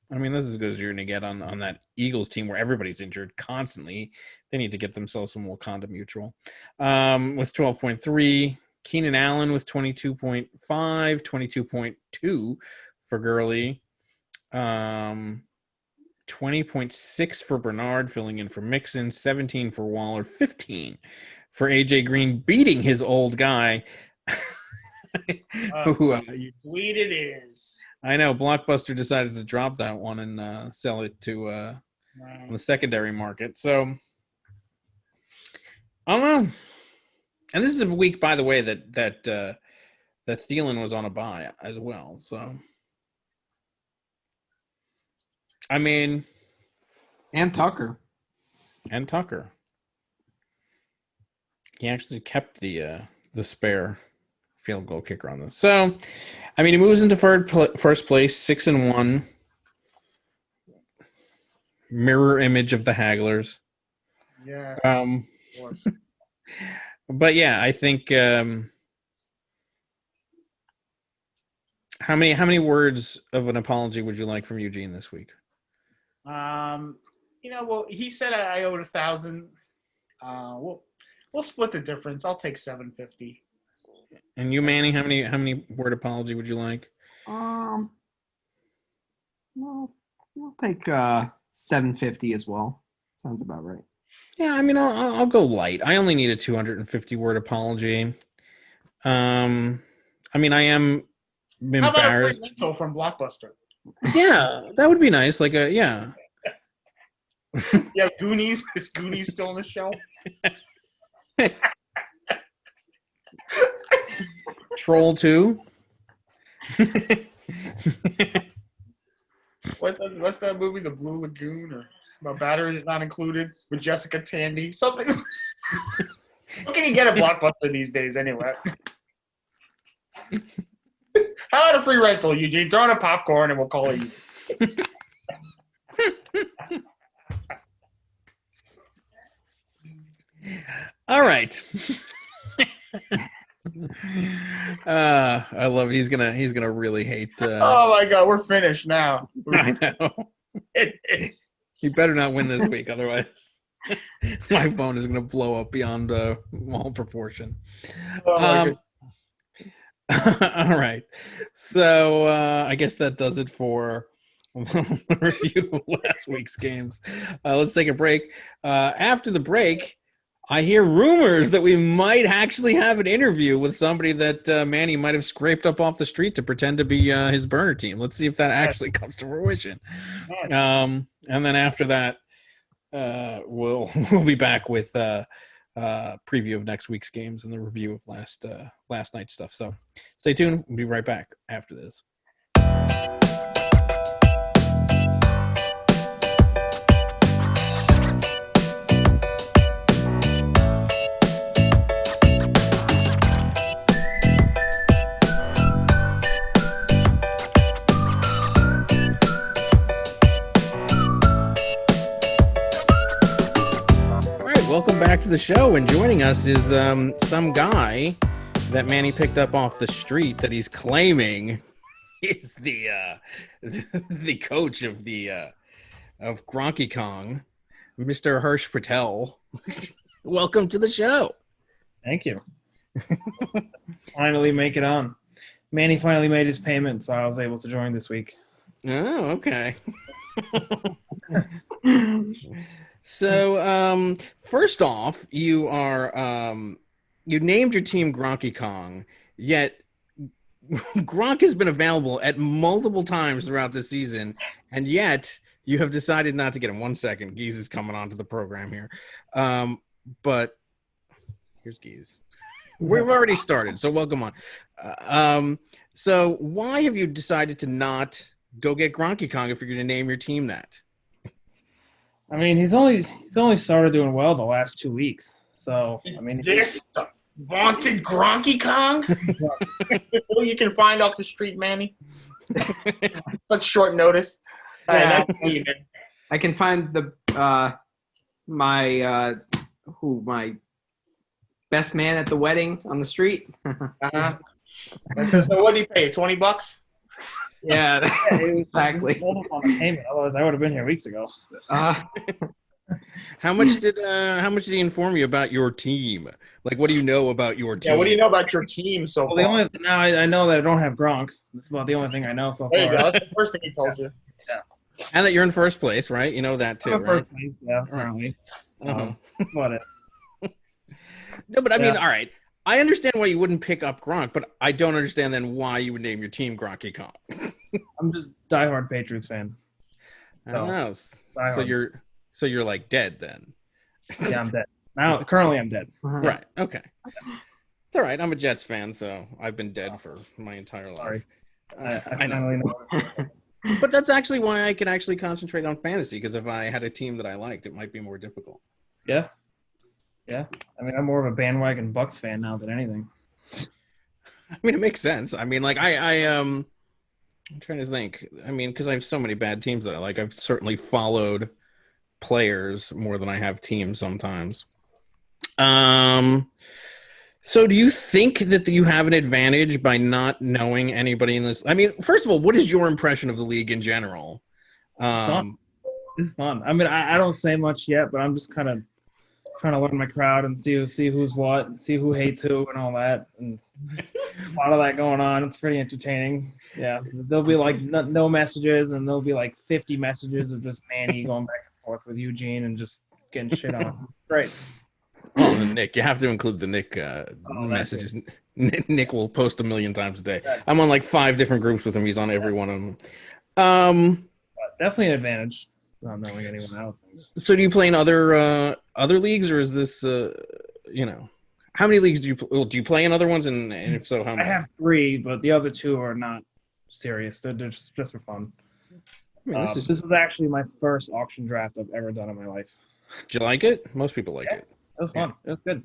I mean, this is as good as you're going to get on that Eagles team where everybody's injured constantly. They need to get themselves some Wakanda Mutual. With 12.3. Keenan Allen with 22.5. 22.2 for Gurley. 20.6 for Bernard, filling in for Mixon. 17 for Waller. 15 for AJ Green, beating his old guy. Sweet it is. I know Blockbuster decided to drop that one and sell it to on the secondary market. So I don't know. And this is a week, by the way, that Thielen was on a bye as well. So I mean, and Tucker. He actually kept the spare field goal kicker on this. So, I mean, he moves into first place, 6-1. Mirror image of the Hagglers. Yes. But yeah, I think how many words of an apology would you like from Eugene this week? Well, he said I owed 1,000. We'll split the difference. I'll take $750. And you, Manny, how many word apology would you like? Well, I'll take $750 as well. Sounds about right. Yeah, I mean, I'll go light. I only need a 250 word apology. I mean, I am embarrassed. How about a free rental from Blockbuster? Yeah, that would be nice. Like yeah. Yeah, Goonies. Is Goonies still on the shelf? Troll 2. What's that movie? The Blue Lagoon, or about batteries not included with Jessica Tandy? Something. What can you get at Blockbuster these days, anyway? How about a free rental, Eugene? Throw in a popcorn and we'll call it. All right. I love it. He's gonna really hate. Oh my God, we're finished now. I know. You better not win this week, otherwise my phone is gonna blow up beyond all proportion. All right. So I guess that does it for a review of last week's games. Let's take a break. After the break, I hear rumors that we might actually have an interview with somebody that Manny might have scraped up off the street to pretend to be his burner team. Let's see if that actually comes to fruition. And then after that, we'll be back with preview of next week's games and the review of last night's stuff. So stay tuned. We'll be right back after this. Welcome back to the show, and joining us is some guy that Manny picked up off the street that he's claiming is the coach of Gronky Kong, Mr. Harsh Patel. Welcome to the show. Thank you. Finally make it on. Manny finally made his payment, so I was able to join this week. Oh, okay. So, first off, you named your team Gronky Kong, yet Gronk has been available at multiple times throughout the season, and yet you have decided not to get him. 1 second, Geese is coming onto the program here. But here's Geese. We've already started, so welcome on. So why have you decided to not go get Gronky Kong if you're going to name your team that? I mean, he's only started doing well the last 2 weeks. So, I mean, This the vaunted Gronky Kong? Who you can find off the street, Manny? Such short notice. Yeah, I can find my best man at the wedding on the street. So what do you pay? $20? Yeah, exactly. on the payment. Otherwise, I would have been here weeks ago. How much did he inform you about your team? Like, what do you know about your team? Yeah, what do you know about your team so far? Now I know that I don't have Gronk. That's about the only thing I know so far. There you go. That's the first thing he told you. Yeah. And that you're in first place, right? You know that too, right? First place, yeah, apparently. Whatever. No, but I mean, all right. I understand why you wouldn't pick up Gronk, but I don't understand then why you would name your team Gronky Kong. I'm just diehard Patriots fan. So you're like dead then. Yeah, I'm dead. Now, currently, I'm dead. Right. Okay. It's all right. I'm a Jets fan, so I've been dead for my entire life. I finally know. But that's actually why I can actually concentrate on fantasy, because if I had a team that I liked, it might be more difficult. Yeah. Yeah. I mean, I'm more of a bandwagon Bucks fan now than anything. I mean, it makes sense. I mean, like I'm trying to think. I mean, because I have so many bad teams that I like. I've certainly followed players more than I have teams sometimes. So do you think that you have an advantage by not knowing anybody in this? I mean, first of all, what is your impression of the league in general? It's fun. It's fun. I mean, I don't say much yet, but I'm just kind of trying to learn my crowd and see who's what, and see who hates who and all that. And a lot of that going on. It's pretty entertaining. Yeah. There'll be like no messages, and there'll be like 50 messages of just Manny going back and forth with Eugene and just getting shit on. Great. Oh, the Nick. You have to include the Nick messages. Nick will post 1 million times a day. I'm on like 5 different groups with him. He's on every one of them. Definitely an advantage. Not knowing anyone else. So do you play in other leagues, or is this how many leagues do you play in other ones, and if so, how many? I have 3, but the other 2 are not serious. They're just for fun. I mean, this was actually my first auction draft I've ever done in my life. Did you like it? Most people like it. It was fun. It was good.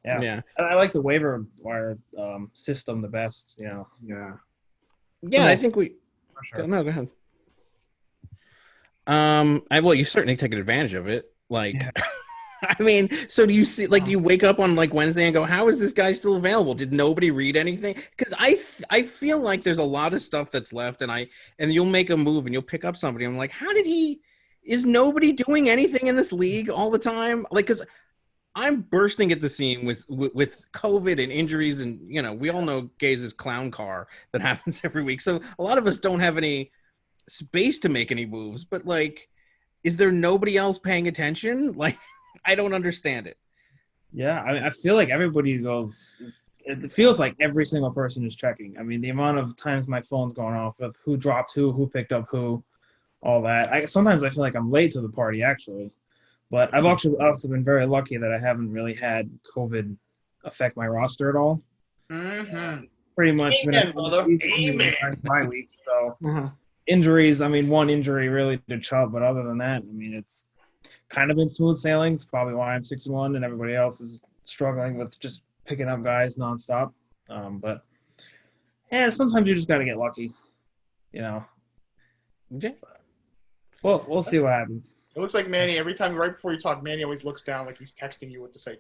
Yeah. I like the waiver wire system the best. Yeah. I think we. For sure. No, go ahead. You've certainly taken advantage of it. Like, yeah. I mean, so do you see? Like, do you wake up on like Wednesday and go, "How is this guy still available? Did nobody read anything?" Because I feel like there's a lot of stuff that's left, and you'll make a move and you'll pick up somebody. I'm like, how did he? Is nobody doing anything in this league all the time? Like, because I'm bursting at the seam with COVID and injuries, and we all know Gaze's clown car that happens every week. So a lot of us don't have any space to make any moves, but like, is there nobody else paying attention? Like, I don't understand it. Yeah, I mean, I feel like everybody it feels like every single person is checking. I mean, the amount of times my phone's going off with who dropped who picked up who, all that. Sometimes I feel like I'm late to the party, actually. But I've actually also been very lucky that I haven't really had COVID affect my roster at all. Mm-hmm. Pretty much Amen, brother. Amen. bye weeks. So Uh-huh. injuries, I mean, one injury really to Chubb, but other than that, I mean, it's kind of been smooth sailing. It's probably why I'm 6-1 and everybody else is struggling with just picking up guys nonstop. But yeah, sometimes you just got to get lucky, you know. Okay. Well, we'll see what happens. It looks like Manny, every time right before you talk, Manny always looks down like he's texting you what to say.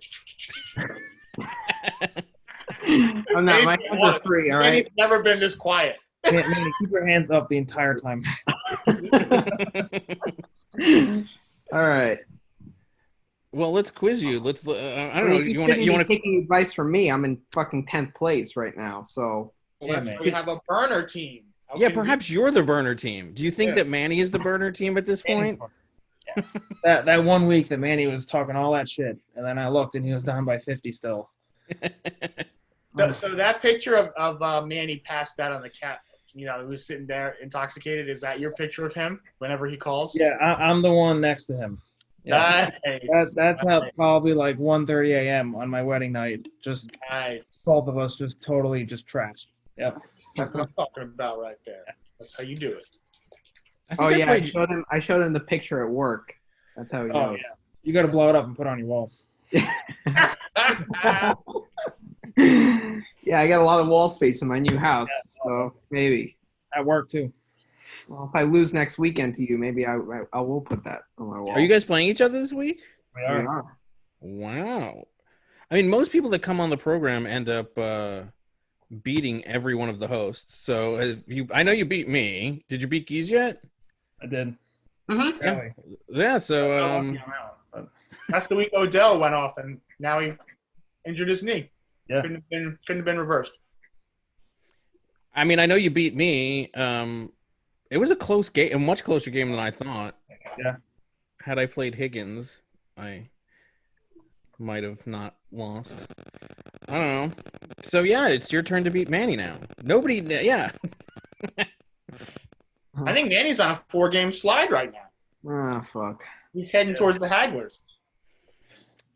I'm not. My hands are free. All right. Manny's never been this quiet. Man, keep your hands up the entire time. All right. Well, let's quiz you. Let's. I don't know. You You want to? taking advice from me? I'm in fucking 10th place right now. So Well, that's why we have a burner team. How Yeah, can perhaps you're the burner team. Do you think Yeah. that Manny is the burner team at this point? Yeah. That 1 week that Manny was talking all that shit, and then I looked and he was down by 50 still. So that picture of Manny passed that on the cat, he was sitting there intoxicated. Is that your picture of him whenever he calls? Yeah, I'm the one next to him. Yeah. Nice. That's at probably like 1:30 a.m. on my wedding night. Just Nice. both of us just totally just trashed. Yep. That's what I'm talking about right there. That's how you do it. Oh yeah, I showed him the picture at work. That's how he Oh knows. yeah. You got to blow it up and put it on your wall. Yeah, I got a lot of wall space in my new house, so maybe. At work too. Well, if I lose next weekend to you, maybe I will put that on my wall. Are you guys playing each other this week? We We are. are. Wow. I mean, most people that come on the program end up beating every one of the hosts. So I know you beat me. Did you beat Keys yet? I did. Mm-hmm. Really. Yeah. So I'm out, but That's the week Odell went off, and now he injured his knee. Yeah. Couldn't have been reversed. I mean, I know you beat me. It was a close game, a much closer game than I thought. Yeah. Had I played Higgins, I might have not lost. I don't know. So yeah, it's your turn to beat Manny now. Nobody. Yeah. I think Manny's on a 4-game slide right now. Ah, fuck. He's heading towards the Hagglers.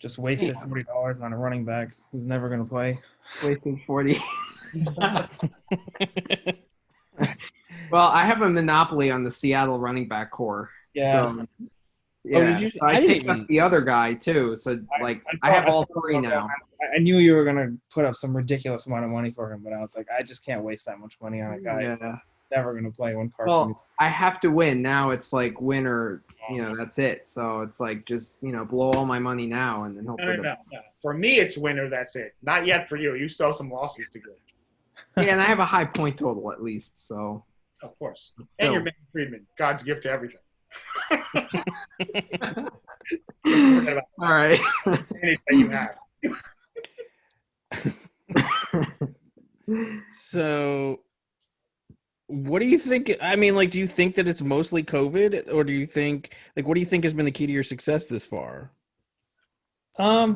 just wasted $40 on a running back who's never going to play. Wasting 40. Well, I have a monopoly on the Seattle running back core. Yeah. So, yeah. did you? So I didn't picked even. up the other guy too. So I have all three now. I knew you were going to put up some ridiculous amount of money for him, but I was like, I just can't waste that much money on a guy Yeah. never going to play one card. Well, I have to win now. It's like win or that's it. So it's like just blow all my money now and then hope for the best. No. For me, it's winner. That's it. Not yet for you. You still have some losses to go. Yeah, and I have a high point total at least. So Of course. Still. And you're Ben Friedman. God's gift to everything. all right. Anything you have. So, what do you think? I mean, like, do you think that it's mostly COVID, or do you think, what do you think has been the key to your success this far? I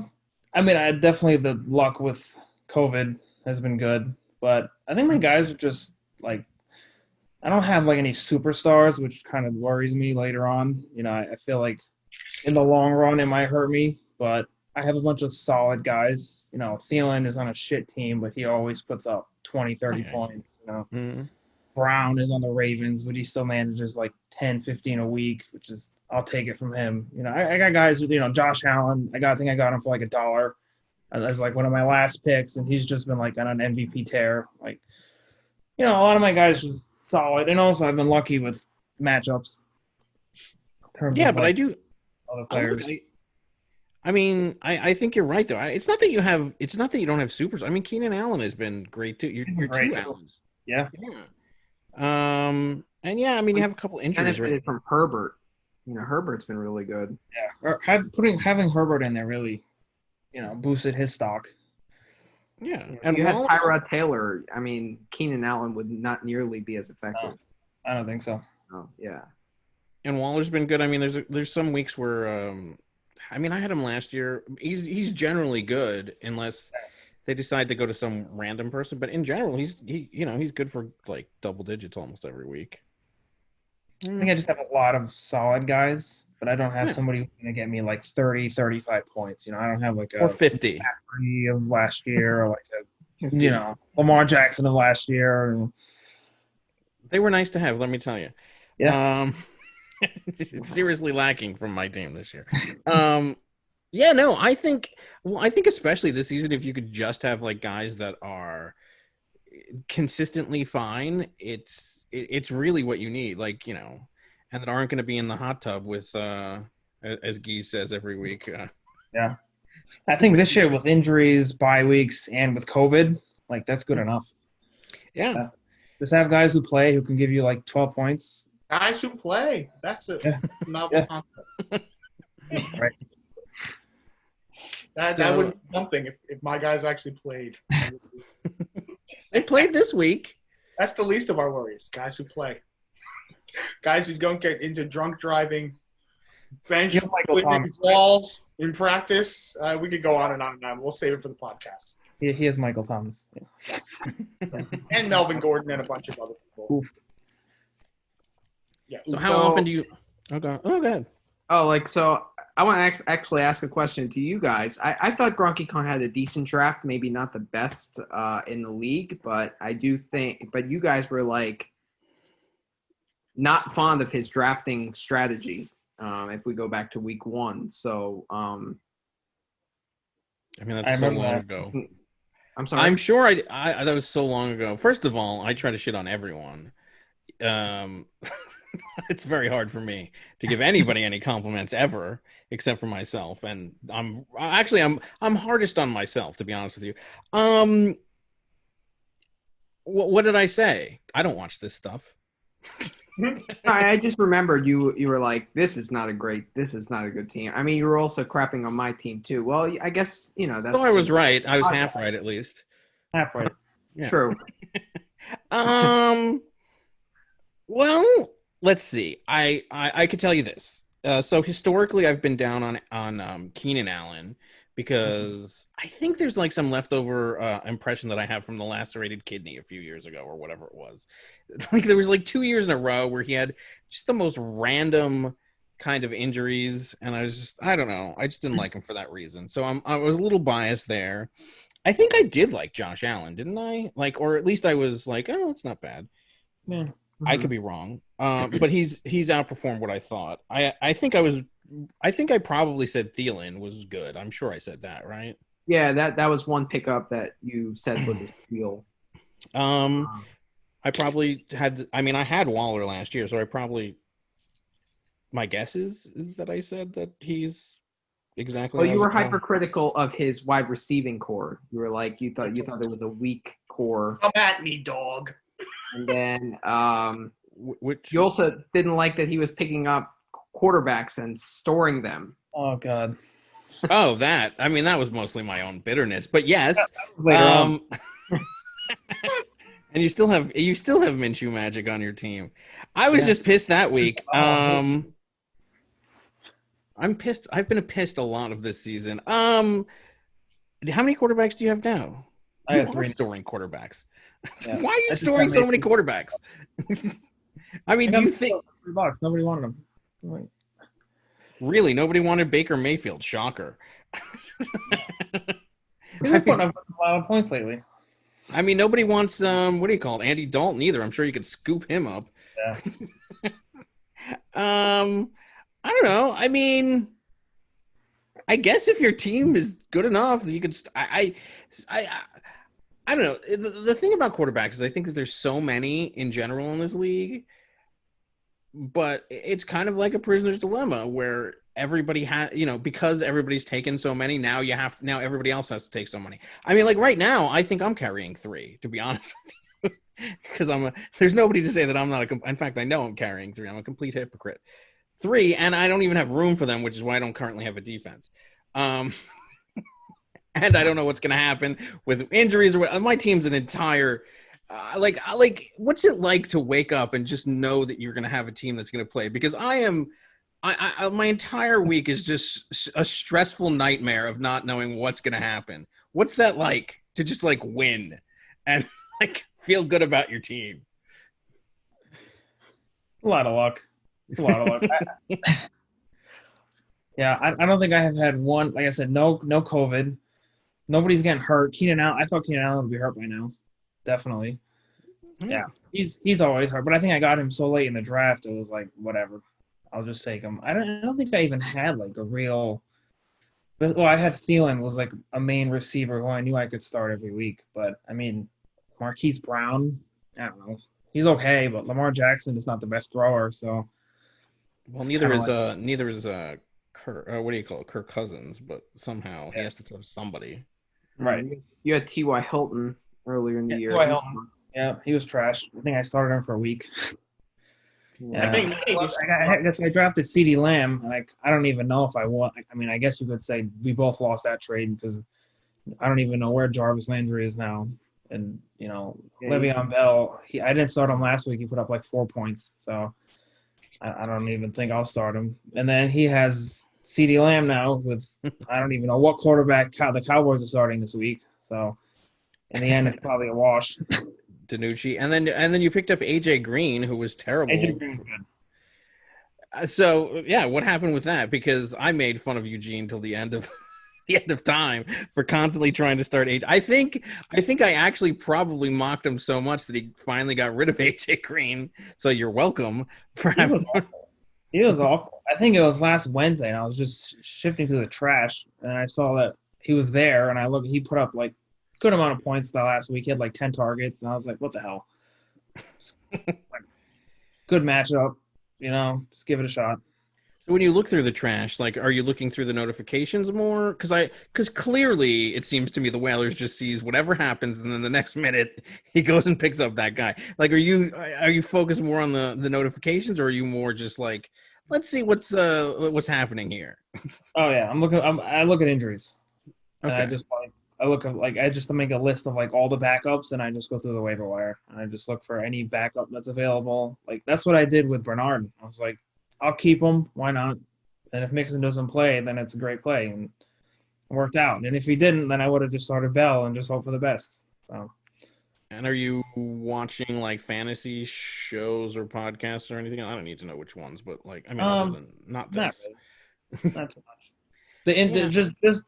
mean, I definitely the luck with COVID has been good, but I think my guys are just like, I don't have like any superstars, which kind of worries me later on. I feel like in the long run it might hurt me, but I have a bunch of solid guys. Thielen is on a shit team, but he always puts up 20, 30 points. Mm-hmm. Brown is on the Ravens, but he still manages like 10, 15 a week, which is, I'll take it from him. I got guys with, Josh Allen. I think I got him for like $1 as like one of my last picks, and he's just been like on an MVP tear. Like, a lot of my guys are solid, and also I've been lucky with matchups. Yeah, but I do. Other players. I think you're right though. It's not that you don't have supers. I mean, Keenan Allen has been great too. You're Great, two too. Allens. Yeah. And yeah, I mean, you have a couple injuries. Benefited Right? from Herbert. Herbert's been really good. Yeah. Having Herbert in there really, boosted his stock. Yeah, And you had Tyrod Taylor. I mean, Keenan Allen would not nearly be as effective. I don't think so. Oh, yeah. And Waller's been good. I mean, there's some weeks where, I had him last year. He's generally good unless they decide to go to some random person. But in general, he's good for like double digits almost every week. I think I just have a lot of solid guys, but I don't have Yeah. somebody who's going to get me like 30, 35 points. I don't have like a Or 50. McCaffrey of last year or like a, Lamar Jackson of last year. They were nice to have, let me tell you. Yeah. It's seriously lacking from my team this year. Yeah, no, I think especially this season, if you could just have like guys that are consistently fine, it's really what you need, like, and that aren't going to be in the hot tub with, as Geese says every week. Yeah. I think this year with injuries, bye weeks, and with COVID, like that's good enough. Yeah. Just have guys who play who can give you like 12 points. Guys who play. That's a novel concept. Right. That would be something if my guys actually played. They played this week. That's the least of our worries. Guys who play. Guys who don't get into drunk driving, bench walls in practice. We could go on and on and on. We'll save it for the podcast. He is Michael Thomas. Yeah. And Melvin Gordon and a bunch of other people. Oof. Yeah. So how often do you – go ahead. So I want to actually ask a question to you guys. I thought Gronky Khan had a decent draft, maybe not the best in the league, but I do think – but you guys were like not fond of his drafting strategy if we go back to week 1. So I mean, that's so long ago. I'm sorry. I'm sure I that was so long ago. First of all, I try to shit on everyone. It's very hard for me to give anybody any compliments ever, except for myself. And I'm hardest on myself, to be honest with you. What did I say? I don't watch this stuff. I just remembered you were like, this is not a good team. I mean, you were also crapping on my team too. Well, I guess, that's. I was right. I was half right, at least. Half right. Yeah. True. Well, let's see. I could tell you this. So historically, I've been down on Keenan Allen because I think there's like some leftover impression that I have from the lacerated kidney a few years ago or whatever it was. Like there was like 2 years in a row where he had just the most random kind of injuries, and I don't know. I just didn't like him for that reason. So I was a little biased there. I think I did like Josh Allen, didn't I? Like, or at least I was like, oh, it's not bad. Yeah. I could be wrong, but he's outperformed what I thought. I think I probably said Thielen was good. I'm sure I said that, right? Yeah, that was one pickup that you said was a steal. I probably had. I mean, I had Waller last year, so I probably. My guess is that I said that he's exactly. Well, you were hypercritical of his wide receiving core. You were like, you thought there was a weak core. Come at me, dog. And then you also didn't like that he was picking up quarterbacks and storing them. Oh, God. Oh, that. I mean, that was mostly my own bitterness. But yes. Later on. And you still have Minshew Magic on your team. I was just pissed that week. I'm pissed. I've been pissed a lot of this season. How many quarterbacks do you have now? I have 3. Storing quarterbacks. Yeah. Why are you storing so many quarterbacks? I mean, do you think $3? Nobody wanted them. Right. Really? Nobody wanted Baker Mayfield. Shocker. He's been putting up a lot of points lately. I mean, nobody wants what do you call it, Andy Dalton either. I'm sure you could scoop him up. Yeah. I don't know. I mean, I guess if your team is good enough, you could. I don't know. The thing about quarterbacks is I think that there's so many in general in this league, but it's kind of like a prisoner's dilemma where everybody has, because everybody's taken so many, now everybody else has to take so many. I mean, like right now, I think I'm carrying 3, to be honest with you, because there's nobody to say that I'm not in fact, I know I'm carrying 3. I'm a complete hypocrite. 3, and I don't even have room for them, which is why I don't currently have a defense. And I don't know what's going to happen with injuries. Or my team's an entire what's it like to wake up and just know that you're going to have a team that's going to play? Because my entire week is just a stressful nightmare of not knowing what's going to happen. What's that like to just like win and like feel good about your team? A lot of luck. It's a lot of luck. Yeah, I don't think I have had one. Like I said, no COVID. Nobody's getting hurt. I thought Keenan Allen would be hurt by now. Definitely. Yeah, he's always hurt. But I think I got him so late in the draft, it was like, whatever. I'll just take him. I don't think I even had like a real. Well, I had Thielen was like a main receiver who I knew I could start every week. But I mean, Marquise Brown, I don't know. He's okay, but Lamar Jackson is not the best thrower. So. Well, neither is Kirk, what do you call it? Kirk Cousins, but somehow he has to throw to somebody. Right. You had T.Y. Hilton earlier in the year. T.Y. Hilton. Yeah, he was trash. I think I started him for a week. Yeah. I guess I drafted CeeDee Lamb. I don't even know if I want. I mean, I guess you could say we both lost that trade because I don't even know where Jarvis Landry is now. And, Le'Veon Bell, I didn't start him last week. He put up like 4 points. So I don't even think I'll start him. And then he has CeeDee Lamb now with I don't even know what quarterback the Cowboys are starting this week. So in the end, it's probably a wash. DiNucci, and then you picked up AJ Green, who was terrible. AJ Green's good. So yeah, what happened with that? Because I made fun of Eugene till the end of time for constantly trying to start AJ. I think I actually probably mocked him so much that he finally got rid of AJ Green. So you're welcome for having. He was awful. I think it was last Wednesday, and I was just shifting through the trash, and I saw that he was there, and he put up like good amount of points that last week. He had like 10 targets, and I was like, what the hell? Good matchup, just give it a shot. When you look through the trash, like, are you looking through the notifications more? Because clearly it seems to me the Whalers just sees whatever happens, and then the next minute he goes and picks up that guy. Like, are you focused more on the notifications, or are you more just like, let's see what's happening here? Oh yeah, I look at injuries. Okay. And I just make a list of like all the backups, and I just go through the waiver wire, and I just look for any backup that's available. Like that's what I did with Bernard. I was like, I'll keep him. Why not? And if Mixon doesn't play, then it's a great play, and it worked out. And if he didn't, then I would have just started Bell and just hope for the best. So. And are you watching like fantasy shows or podcasts or anything? I don't need to know which ones, but like, I mean, other than not this. Not too much.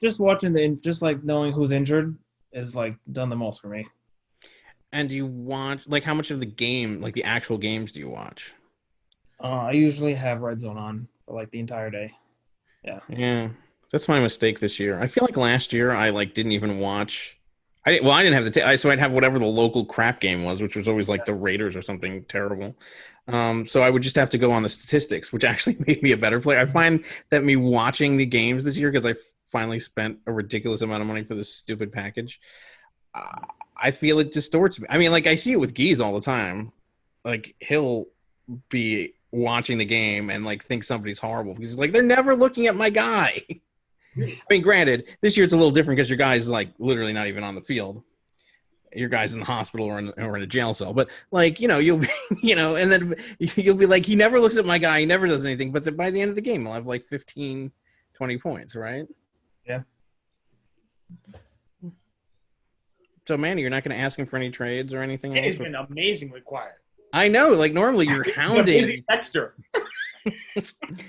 Just watching just like knowing who's injured is like done the most for me. And do you watch like how much of the game, like the actual games, do you watch? I usually have Red Zone on for like the entire day. Yeah. Yeah, that's my mistake this year. I feel like last year I like didn't even watch. I didn't have so I'd have whatever the local crap game was, which was always like the Raiders or something terrible. So I would just have to go on the statistics, which actually made me a better player. I find that me watching the games this year, because I finally spent a ridiculous amount of money for this stupid package, I feel it distorts me. I mean, like I see it with Geese all the time. Like he'll be watching the game and like think somebody's horrible because he's like, they're never looking at my guy. I mean, granted, this year it's a little different because your guy's like literally not even on the field. Your guy's in the hospital or in a jail cell. But like, you'll be, and then you'll be like, he never looks at my guy. He never does anything. But by the end of the game, he'll have like 15, 20 points, right? Yeah. So, Manny, you're not going to ask him for any trades or anything else? He's been amazingly quiet. I know. Like, normally you're hounding. Dexter.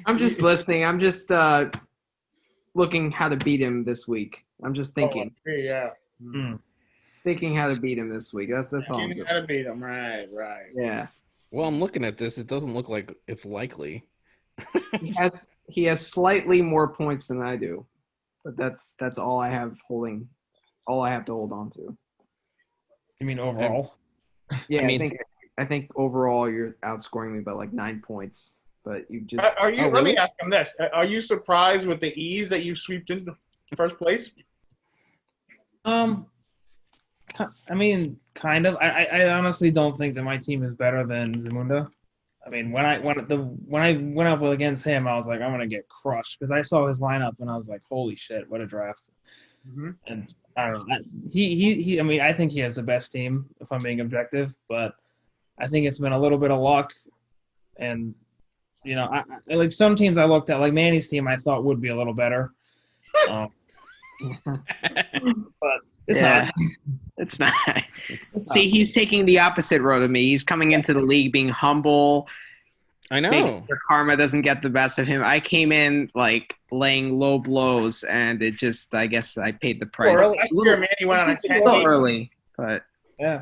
I'm just listening. I'm just looking how to beat him this week. I'm just thinking. Oh, yeah. Thinking how to beat him this week. That's all I'm doing. How to beat him. Right. Yeah. Well, I'm looking at this. It doesn't look like it's likely. He has slightly more points than I do, but that's all I have all I have to hold on to. You mean overall? Yeah, I think overall you're outscoring me by like 9 points, but you just. Are you? Let me ask him this: are you surprised with the ease that you swept into first place? I mean, kind of. I honestly don't think that my team is better than Zamunda. I mean, when I went up against him, I was like, I'm gonna get crushed because I saw his lineup and I was like, holy shit, what a draft! Mm-hmm. And I don't know. He. I mean, I think he has the best team if I'm being objective, but I think it's been a little bit of luck, and I like some teams I looked at, like Manny's team, I thought would be a little better, but it's not. It's not. See, he's taking the opposite road of me. He's coming into the league being humble, I know. Making sure karma doesn't get the best of him. I came in like laying low blows, and it just, I guess, I paid the price. Last year, Manny went on a 10-game early, but Yeah.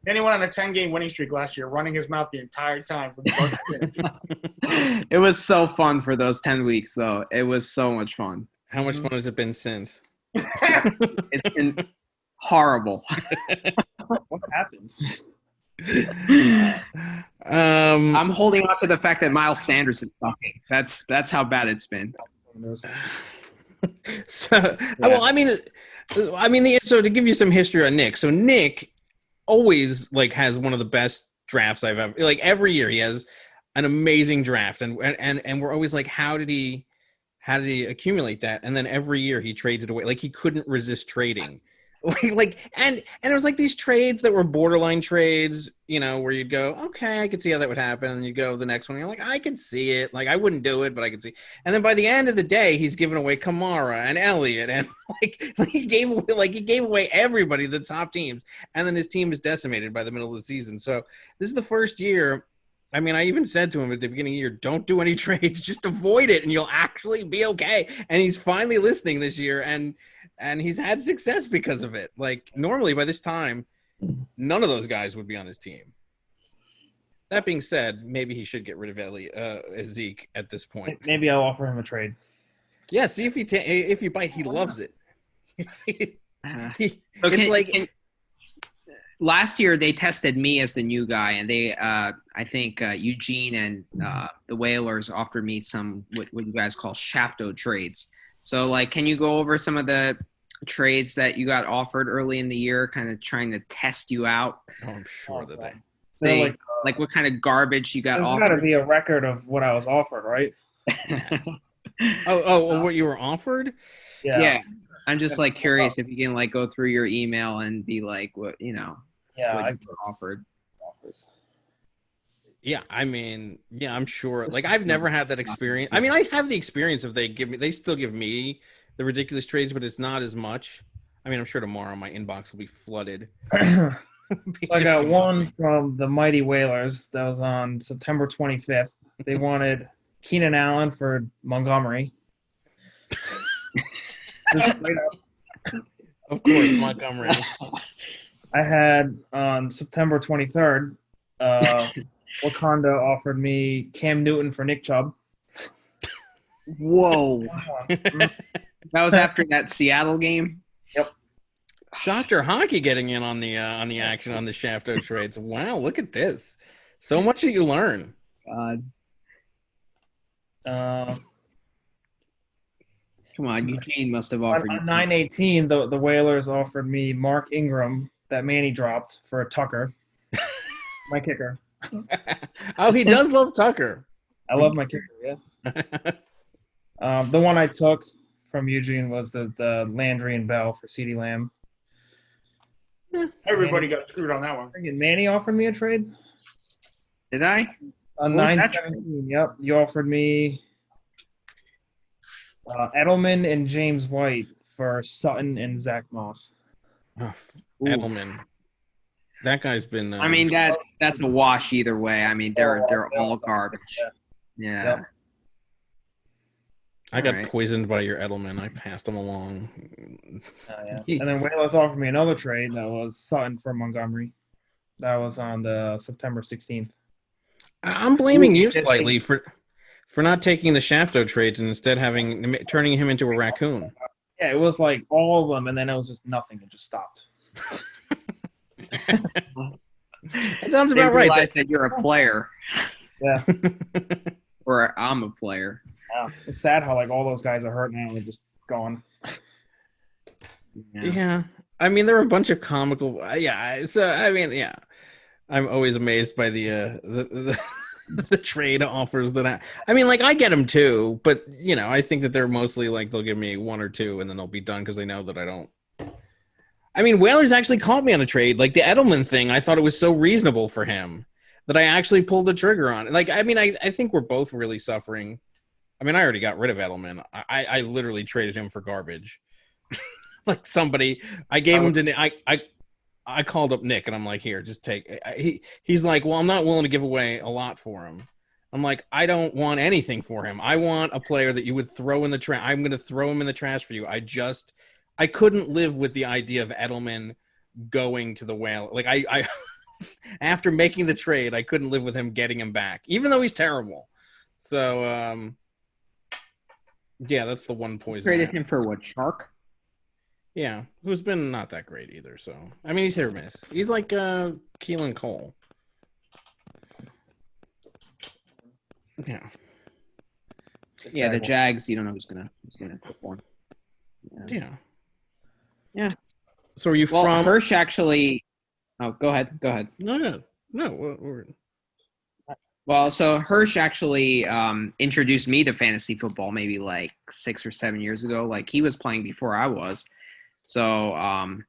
Manny went on a 10-game winning streak last year, running his mouth the entire time. From the it was so fun for those 10 weeks, though. It was so much fun. How much fun has it been since? It's been horrible. What happened? I'm holding on to the fact that Miles Sanders is sucking. That's how bad it's been. So, well, I mean, so to give you some history on Nick. So Nick always like has one of the best drafts I've ever. Like every year, he has an amazing draft, and we're always like, how did he accumulate that? And then every year he trades it away. Like he couldn't resist trading. And it was like these trades that were borderline trades, you know, where you'd go, okay, I could see how that would happen. And you go the next one, you're like, I can see it. Like I wouldn't do it, but I could see. And then by the end of the day, he's giving away Kamara and Elliott, and he gave away everybody, the top teams. And then his team is decimated by the middle of the season. So this is the first year. I mean, I even said to him at the beginning of the year, don't do any trades, just avoid it, and you'll actually be okay. And he's finally listening this year, and he's had success because of it. Like, normally by this time, none of those guys would be on his team. That being said, maybe he should get rid of Zeke at this point. Maybe I'll offer him a trade. Yeah, see if you bite, he loves it. Last year they tested me as the new guy, and they, I think Eugene and the Whalers offered me some what you guys call shafto trades. So, like, can you go over some of the trades that you got offered early in the year, kind of trying to test you out? Oh, I'm sure that they say like what kind of garbage you got offered. There's got to be a record of what I was offered, right? what you were offered? Yeah. I'm just like curious if you can like go through your email and be like, what, you know. Yeah, I offered. Yeah, I mean, yeah, I'm sure. Like, I've never had that experience. I mean, I have the experience of they still give me the ridiculous trades, but it's not as much. I mean, I'm sure tomorrow my inbox will be flooded. So I got one from the Mighty Whalers that was on September 25th. They wanted Keenan Allen for Montgomery. Just straight up. Of course, Montgomery. I had on September 23rd, Wakanda offered me Cam Newton for Nick Chubb. Whoa. That was after that Seattle game? Yep. Dr. Hockey getting in on the action on the Shafto trades. Wow, look at this. So much that you learn. Come on, Eugene must have offered you. On 9/18, the Whalers offered me Mark Ingram that Manny dropped for Tucker, my kicker. Oh, he does love Tucker. I love my kicker, yeah. The one I took from Eugene was the Landry and Bell for CeeDee Lamb. Everybody got screwed on that one. Manny offered me a trade. Did I? On 9/17, yep. You offered me Edelman and James White for Sutton and Zach Moss. Oh, Edelman. That guy's been. I mean, that's a wash either way. I mean, they're all garbage. Yeah. Yep. I got poisoned by your Edelman. I passed him along. Yeah. And then Whalers offered me another trade that was Sutton for Montgomery. That was on the September 16th. I'm blaming you slightly for not taking the Shafto trades and instead turning him into a raccoon. Yeah, it was like all of them, and then it was just nothing. It just stopped. That sounds about right. That you're a player. Yeah. Or I'm a player. Yeah. It's sad how like all those guys are hurt now and they're just gone. Yeah. I mean, there were a bunch of comical. Yeah. So I mean, yeah. I'm always amazed by the trade offers that I mean, like I get them too, but you know, I think that they're mostly like they'll give me one or two and then they'll be done because they know that I don't. I mean, Whalers actually caught me on a trade. Like the Edelman thing, I thought it was so reasonable for him that I actually pulled the trigger on it. Like, I mean, I think we're both really suffering. I mean, I already got rid of Edelman. I literally traded him for garbage. Like somebody, I gave him to I called up Nick and I'm like, here, just take. He's like, well, I'm not willing to give away a lot for him. I'm like, I don't want anything for him. I want a player that you would throw in the trash. I'm going to throw him in the trash for you. I couldn't live with the idea of Edelman going to the Whale. Like I after making the trade, I couldn't live with him getting him back, even though he's terrible. So, yeah, that's the one poison. Traded him for what, Shark? Yeah, who's been not that great either. So, I mean, he's hit or miss. He's like Keelan Cole. Yeah. Yeah, the Jags. You don't know who's gonna perform. Yeah. Yeah. So, are you from Hirsch? Actually, oh, go ahead. No. Well, so Hirsch actually introduced me to fantasy football maybe like 6 or 7 years ago. Like he was playing before I was. So, and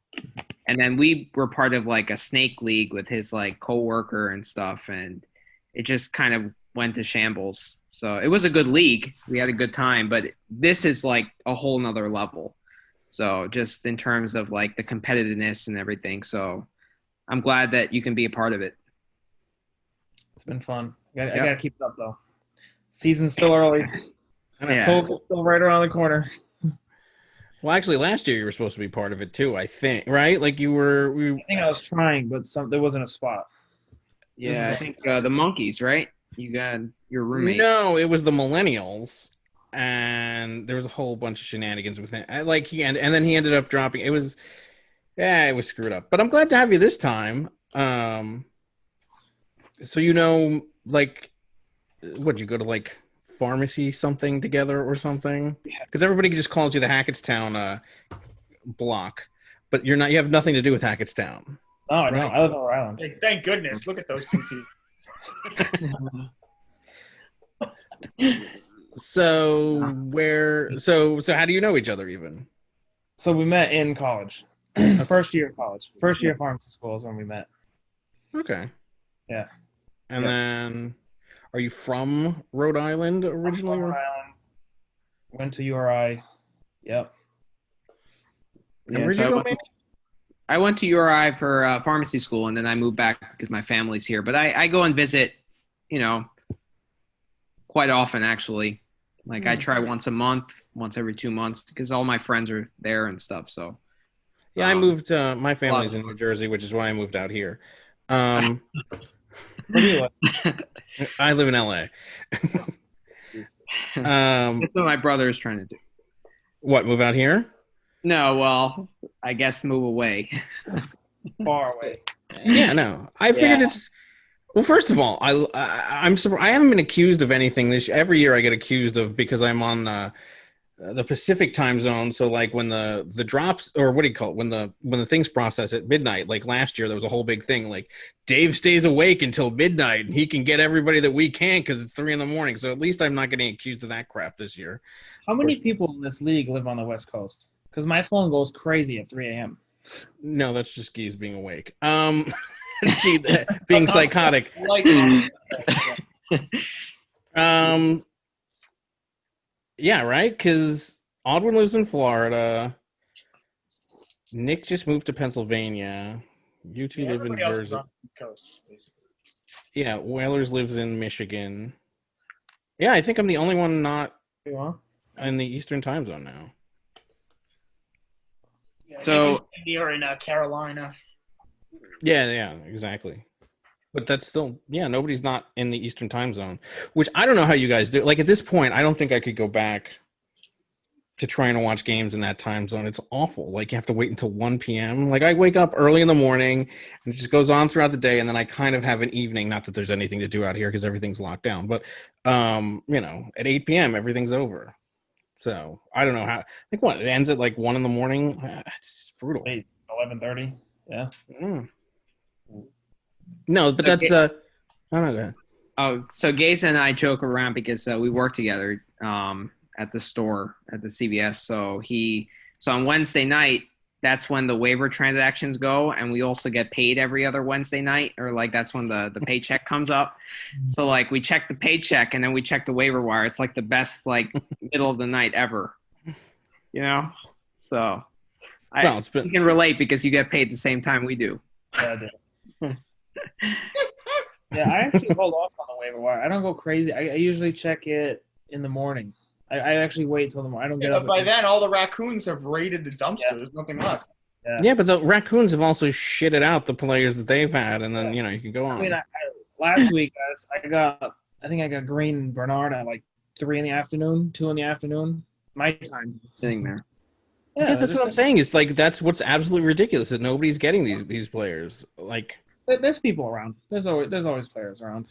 then we were part of like a snake league with his like coworker and stuff, and it just kind of went to shambles. So it was a good league. We had a good time, but this is like a whole nother level. So just in terms of like the competitiveness and everything. So I'm glad that you can be a part of it. It's been fun. I gotta keep it up though. Season's still early. COVID's still right around the corner. Well, actually, last year you were supposed to be part of it too. I think, right? Like you were. I think I was trying, but there wasn't a spot. Yeah, I think the Monkeys, right? You got your roommate. No, it was the Millennials, and there was a whole bunch of shenanigans with him. And then he ended up dropping. It was screwed up. But I'm glad to have you this time. So like, what'd you go to like pharmacy something together or something? Because everybody just calls you the Hackettstown block, but you have nothing to do with Hackettstown. Oh, right? No, I live on Rhode Island. Hey, thank goodness. Look at those two teeth. So how do you know each other even? So we met in college. First year of college. First year of pharmacy school is when we met. Okay. Yeah. And then, are you from Rhode Island originally? Rhode Island. Went to URI. Yep. Yeah, I went to URI for pharmacy school, and then I moved back because my family's here. But I go and visit, quite often actually. Like I try once a month, once every 2 months, because all my friends are there and stuff. So. Yeah, I moved. My family's in New Jersey, which is why I moved out here. Where do you live? I live in LA. That's what my brother is trying to do. What, move out here? No, well, I guess move away. Far away. Yeah, no. I figured it's. Well, first of all, I'm surprised. I haven't been accused of anything this. Every year I get accused of because I'm on the Pacific time zone. So like when the drops, or what do you call it? When the things process at midnight, like last year, there was a whole big thing. Like Dave stays awake until midnight and he can get everybody that we can because it's 3 a.m. So at least I'm not getting accused of that crap this year. How many people in this league live on the West Coast? Because my phone goes crazy at 3 a.m. No, that's just Geese being awake. See, being psychotic. Yeah, right? Because Audwin lives in Florida. Nick just moved to Pennsylvania. You two live in Jersey. Yeah, Whalers lives in Michigan. Yeah, I think I'm the only one not in the Eastern time zone now. So you're in Carolina. Yeah, exactly. But that's still, nobody's not in the Eastern time zone, which I don't know how you guys do. Like at this point, I don't think I could go back to trying to watch games in that time zone. It's awful. Like you have to wait until 1 p.m. Like I wake up early in the morning and it just goes on throughout the day. And then I kind of have an evening, not that there's anything to do out here because everything's locked down, but at 8 p.m. everything's over. So I don't know how, like what, it ends at like 1 in the morning. It's brutal. 11:30. Yeah. No, but that's go ahead. Oh, so Gaze and I joke around because we work together at the store at the CVS. So on Wednesday night, that's when the waiver transactions go, and we also get paid every other Wednesday night, or like that's when the paycheck comes up. So like we check the paycheck and then we check the waiver wire. It's like the best like middle of the night ever, So you can relate because you get paid the same time we do. Yeah, I do. Yeah, I actually hold off on the waiver wire. I don't go crazy. I usually check it in the morning. I actually wait till the morning. I don't get Yeah, up. but by then, all the raccoons have raided the dumpster. There's nothing left. Yeah, but the raccoons have also shitted out the players that they've had, and then you can go on. I mean, last week I think I got Green and Bernard at like 3 in the afternoon, 2 in the afternoon, my time. Sitting there. Yeah, that's what I'm saying. It's like that's what's absolutely ridiculous that nobody's getting these players. Like, there's people around. There's always players around.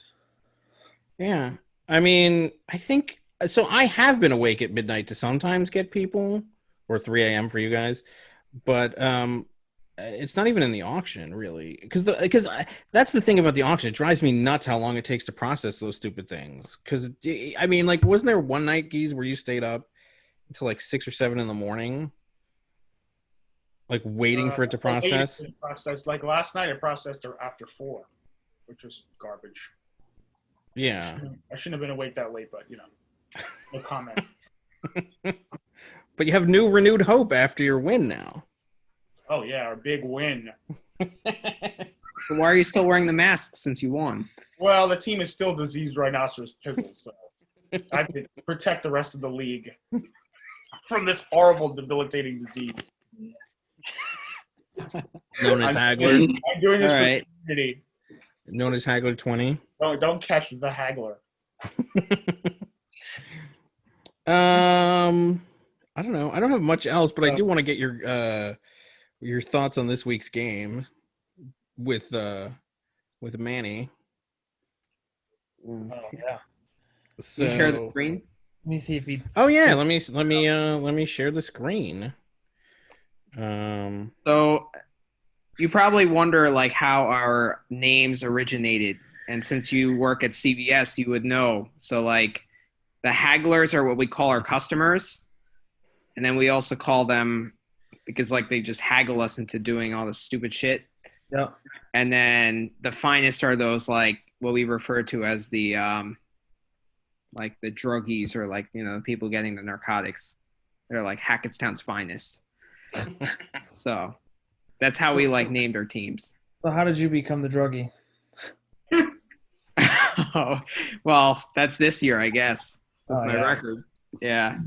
Yeah, I mean, I think so. I have been awake at midnight to sometimes get people, or 3 a.m. for you guys, but it's not even in the auction really, because that's the thing about the auction. It drives me nuts how long it takes to process those stupid things. Because I mean, like, wasn't there one night, Geese, where you stayed up until like 6 or 7 in the morning? Like waiting for it to process. Like last night, it processed after 4, which was garbage. Yeah, I shouldn't have been awake that late, but no comment. But you have renewed hope after your win now. Oh yeah, our big win. So why are you still wearing the mask since you won? Well, the team is still diseased rhinoceros pizzles, so I have to protect the rest of the league from this horrible, debilitating disease. Known as Hagler. I'm doing this for the community. Known as Hagler 20. Don't catch the Hagler. I don't know. I don't have much else, but I do want to get your thoughts on this week's game with Manny. Oh yeah. So, can you share the screen? Let me see if he. Oh yeah, let me share the screen. So you probably wonder like how our names originated, and since you work at CBS, you would know. So like the hagglers are what we call our customers, and then we also call them because like they just haggle us into doing all this stupid shit. Yeah. And then the finest are those like what we refer to as the like the druggies, or like people getting the narcotics. They're like Hackettstown's finest. So that's how we like named our teams. So how did you become the druggie? Oh, well, that's this year, I guess. That's my yeah. record. Yeah.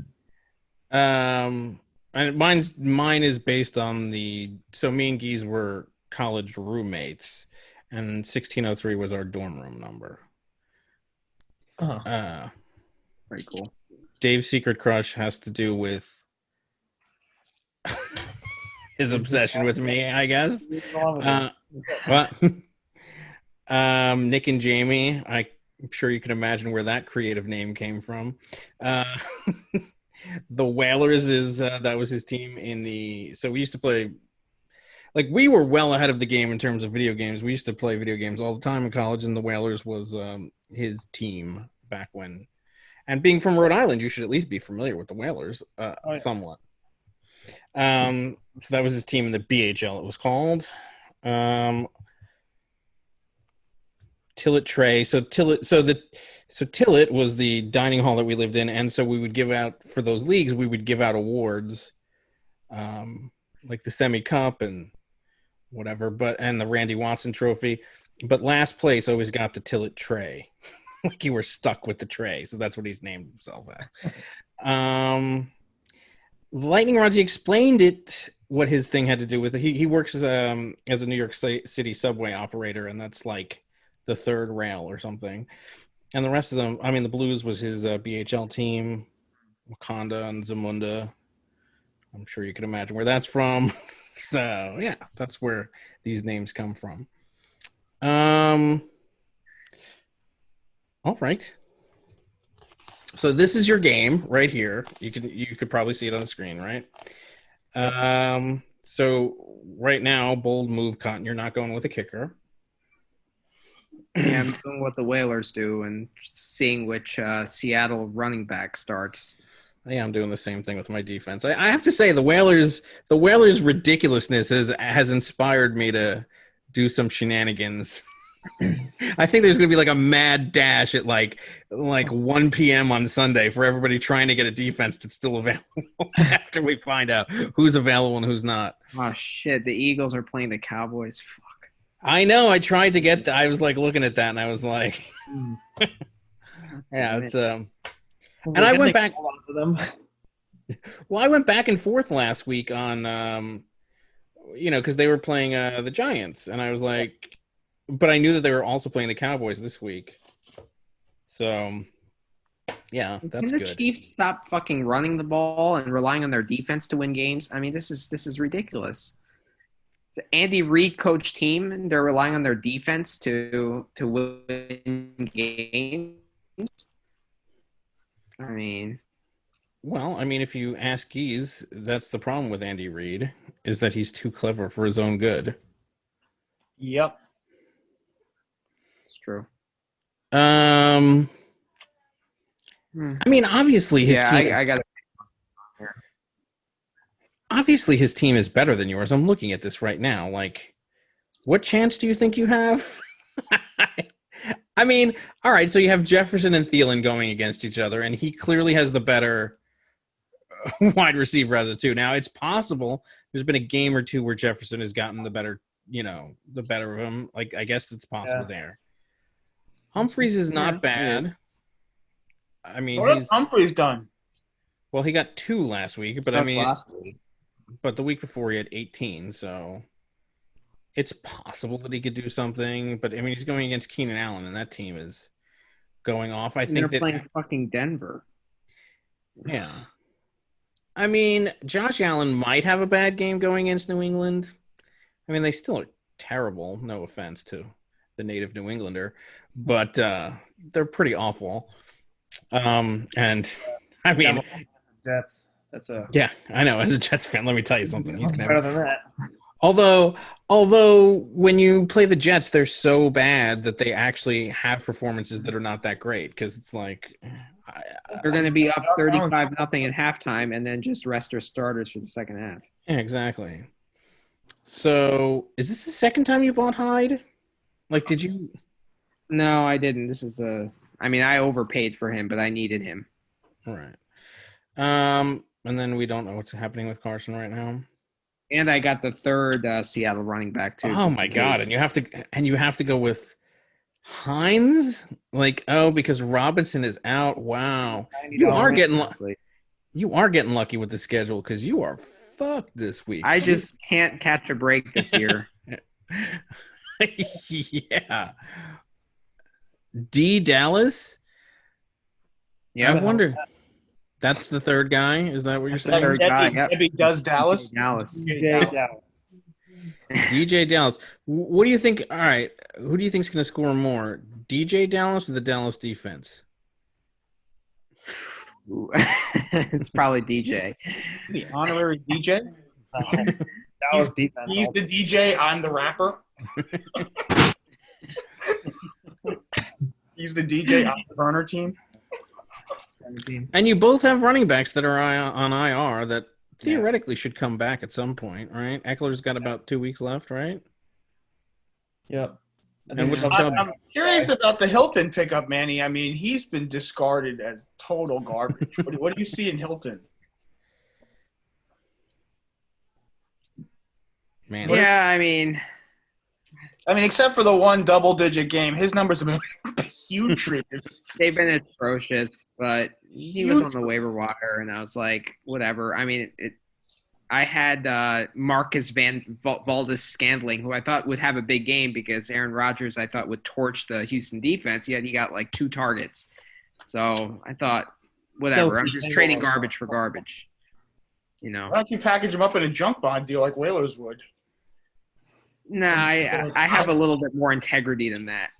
And mine is based on so me and Geese were college roommates, and 1603 was our dorm room number. Very cool. Dave's secret crush has to do with his obsession with me, I guess. Nick and Jamie, I'm sure you can imagine where that creative name came from. The Whalers that was his team so we used to play, like, we were well ahead of the game in terms of video games. We used to play video games all the time in college, and the Whalers was his team back when. And being from Rhode Island, you should at least be familiar with the Whalers somewhat. So that was his team in the BHL, it was called. Tillet Tray. So Tillet was the dining hall that we lived in, and so we would give out, for those leagues, we would give out awards, like the Semi Cup and whatever, and the Randy Watson Trophy. But last place always got the Tillet Tray. Like you were stuck with the tray, so that's what he's named himself as. Lightning Rods, he explained what his thing had to do with it. He works as a New York City subway operator, and that's like the third rail or something. And the rest of them, I mean, the Blues was his BHL team, Wakanda and Zamunda. I'm sure you can imagine where that's from. So, yeah, that's where these names come from. All right. So this is your game right here. You could probably see it on the screen, right? So right now, bold move, Cotton. You're not going with a kicker. Yeah, I'm doing what the Whalers do and seeing which Seattle running back starts. Yeah, I'm doing the same thing with my defense. I have to say the Whalers' ridiculousness has inspired me to do some shenanigans. I think there's going to be like a mad dash at like 1 p.m. on Sunday for everybody trying to get a defense that's still available after we find out who's available and who's not. Oh, shit. The Eagles are playing the Cowboys. Fuck. I know. I tried to get. I was like looking at that, and I was like, yeah, it's And I went back. Them. Well, I went back and forth last week on, because they were playing the Giants, and I was like, but I knew that they were also playing the Cowboys this week. So, yeah, that's Can good. the Chiefs stop fucking running the ball and relying on their defense to win games? I mean, this is ridiculous. It's an Andy Reid coach team, and they're relying on their defense to win games. I mean, Well, I mean, if you ask Geese, that's the problem with Andy Reid, is that he's too clever for his own good. Yep. it's true. I mean, obviously his team. I got. Obviously, his team is better than yours. I'm looking at this right now. Like, what chance do you think you have? I mean, all right. So you have Jefferson and Thielen going against each other, and he clearly has the better wide receiver out of the two. Now, it's possible there's been a game or two where Jefferson has gotten the better of him. Like, I guess it's possible there. Humphreys is not bad. I mean, What has Humphreys done? Well, he got 2 last week, but I mean, but the week before he had 18, so it's possible that he could do something. But I mean, he's going against Keenan Allen, and that team is going off. I think they're playing fucking Denver. Yeah. I mean, Josh Allen might have a bad game going against New England. I mean, they still are terrible. No offense to the native New Englander, but they're pretty awful. And I mean, Jets. That's a I know. As a Jets fan, let me tell you something. He's gonna better than that. Although when you play the Jets, they're so bad that they actually have performances that are not that great because it's like they're going to be up 35-0 at halftime and then just rest their starters for the second half. Yeah, exactly. So, is this the second time you bought Hyde? Like, did you? No, I didn't. This is I overpaid for him, but I needed him. All right. And then we don't know what's happening with Carson right now. And I got the third Seattle running back too. Oh my god! And you have to go with Hines, because Robinson is out. Wow, you are getting lucky with the schedule because you are fucked this week. I just can't catch a break this year. Yeah. D Dallas. Yeah, I wonder. That's the third guy. Is that what you're saying? Third guy. Yep. Maybe does Dallas. DJ Dallas. What do you think? All right, who do you think is going to score more, DJ Dallas or the Dallas defense? It's probably DJ. The honorary DJ. Dallas defense. He's the DJ. I'm the rapper. He's the DJ on the burner team. And you both have running backs that are on IR that theoretically should come back at some point, right? Eckler's got about 2 weeks left, right? Yep. And I'm curious about the Hilton pickup, Manny. I mean, he's been discarded as total garbage. What do you see in Hilton? Man, yeah, I mean, except for the one double-digit game, his numbers have been putrid. They've been atrocious, but he was on the waiver wire, and I was like, whatever. I mean, I had Marcus Valdez-Scantling, who I thought would have a big game because Aaron Rodgers, I thought, would torch the Houston defense, yet he got like 2 targets. So I thought, whatever. I'm just trading garbage for garbage. Why don't you package him up in a junk bond deal like Whalers would? No, I have a little bit more integrity than that.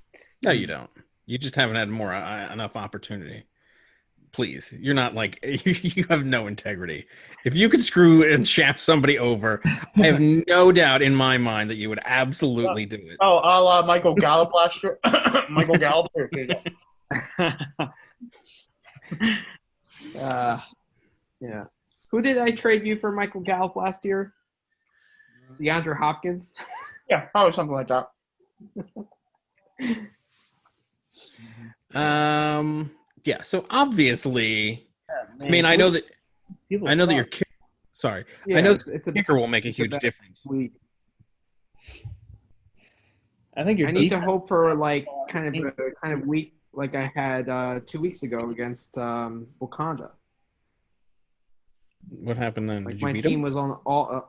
No, you don't. You just haven't had enough opportunity. Please, you're not like you have no integrity. If you could screw and shaft somebody over, I have no doubt in my mind that you would absolutely do it. Oh, a la Michael Gallup last year. Michael Gallup. Yeah. Who did I trade you for Michael Gallup last year? DeAndre Hopkins? Yeah, probably something like that. Yeah, so obviously, I mean, I know that your sorry. Yeah, I know that the kicker will make a huge difference. I think your I need to defense- hope for like kind of week like I had 2 weeks ago against Wakanda. What happened then? Like Did you my beat team him? was on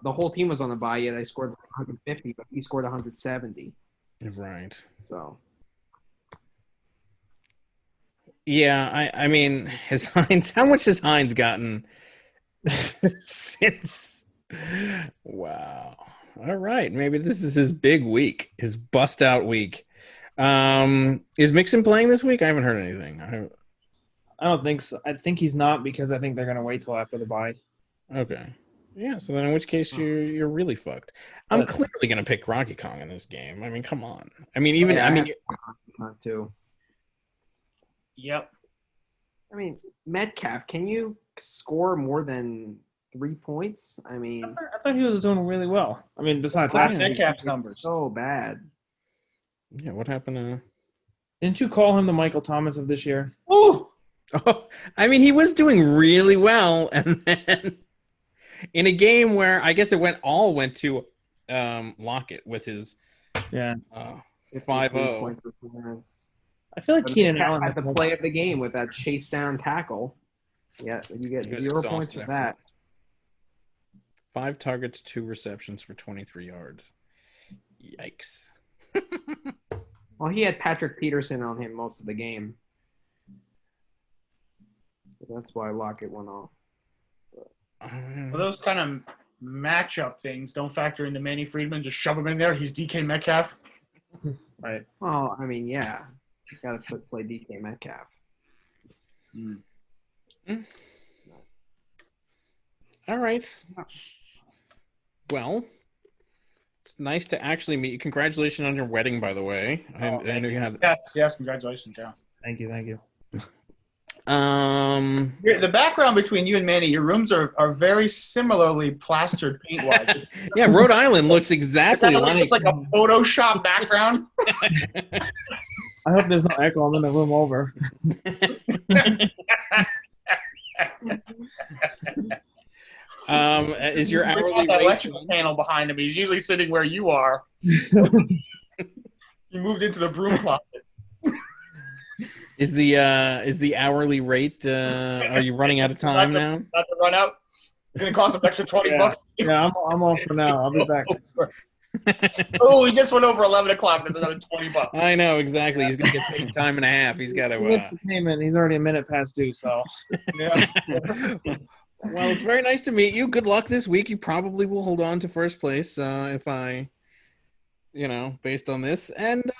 the whole team was on the bye. Yet I scored 150, but he scored 170. Right. So Yeah, I mean, his Hines. How much has Hines gotten since? Wow. All right, maybe this is his big week, his bust out week. Is Mixon playing this week? I haven't heard anything. I don't think so. I think he's not because I think they're going to wait till after the bye. Okay. Yeah, so then in which case you're really fucked. I'm clearly gonna pick Rocky Kong in this game. I mean, come on. I mean, even yeah, I mean, too. Yep. I mean, Metcalf, can you score more than 3 points? I mean, I thought he was doing really well. I mean, besides Class last week. Metcalf numbers. so bad. yeah. What happened to? Didn't you call him the Michael Thomas of this year? Oh, I mean, he was doing really well, and then in a game where I guess it went to Lockett with his Yeah. 5-0. Point performance. I feel like But Keenan Metcalf Allen had the play of the game with that chase down tackle. Yeah, you get He was 0 points exhausted for after that. 5 targets, 2 receptions for 23 yards. Yikes. Well, he had Patrick Peterson on him most of the game. So that's why Lockett went off. Well, those kind of matchup things don't factor into Manny Friedman. Just shove him in there. He's DK Metcalf. Right. Well, I mean, yeah. You got to play DK Metcalf. All right. Well, it's nice to actually meet you. Congratulations on your wedding, by the way. I know you had. Yes, congratulations, yeah. Thank you. The background between you and Manny, your rooms are very similarly plastered paint-wise. Yeah, Rhode Island looks exactly It's like a Photoshop background. I hope there's no echo. I'm in the room over. Is your hourly that rate? electrical panel behind him? He's usually sitting where you are. He moved into the broom closet. Is the hourly rate? Are you running out of time now? Not to run out. It's gonna cost him an extra $20. Yeah, I'm off for now. I'll be back. Oh, we just went over 11 o'clock. That's another $20. I know exactly. He's gonna get paid time and a half. He's got to. He missed the payment. He's already a minute past due. So. Yeah. Well, it's very nice to meet you. Good luck this week. You probably will hold on to first place if I, based on this. And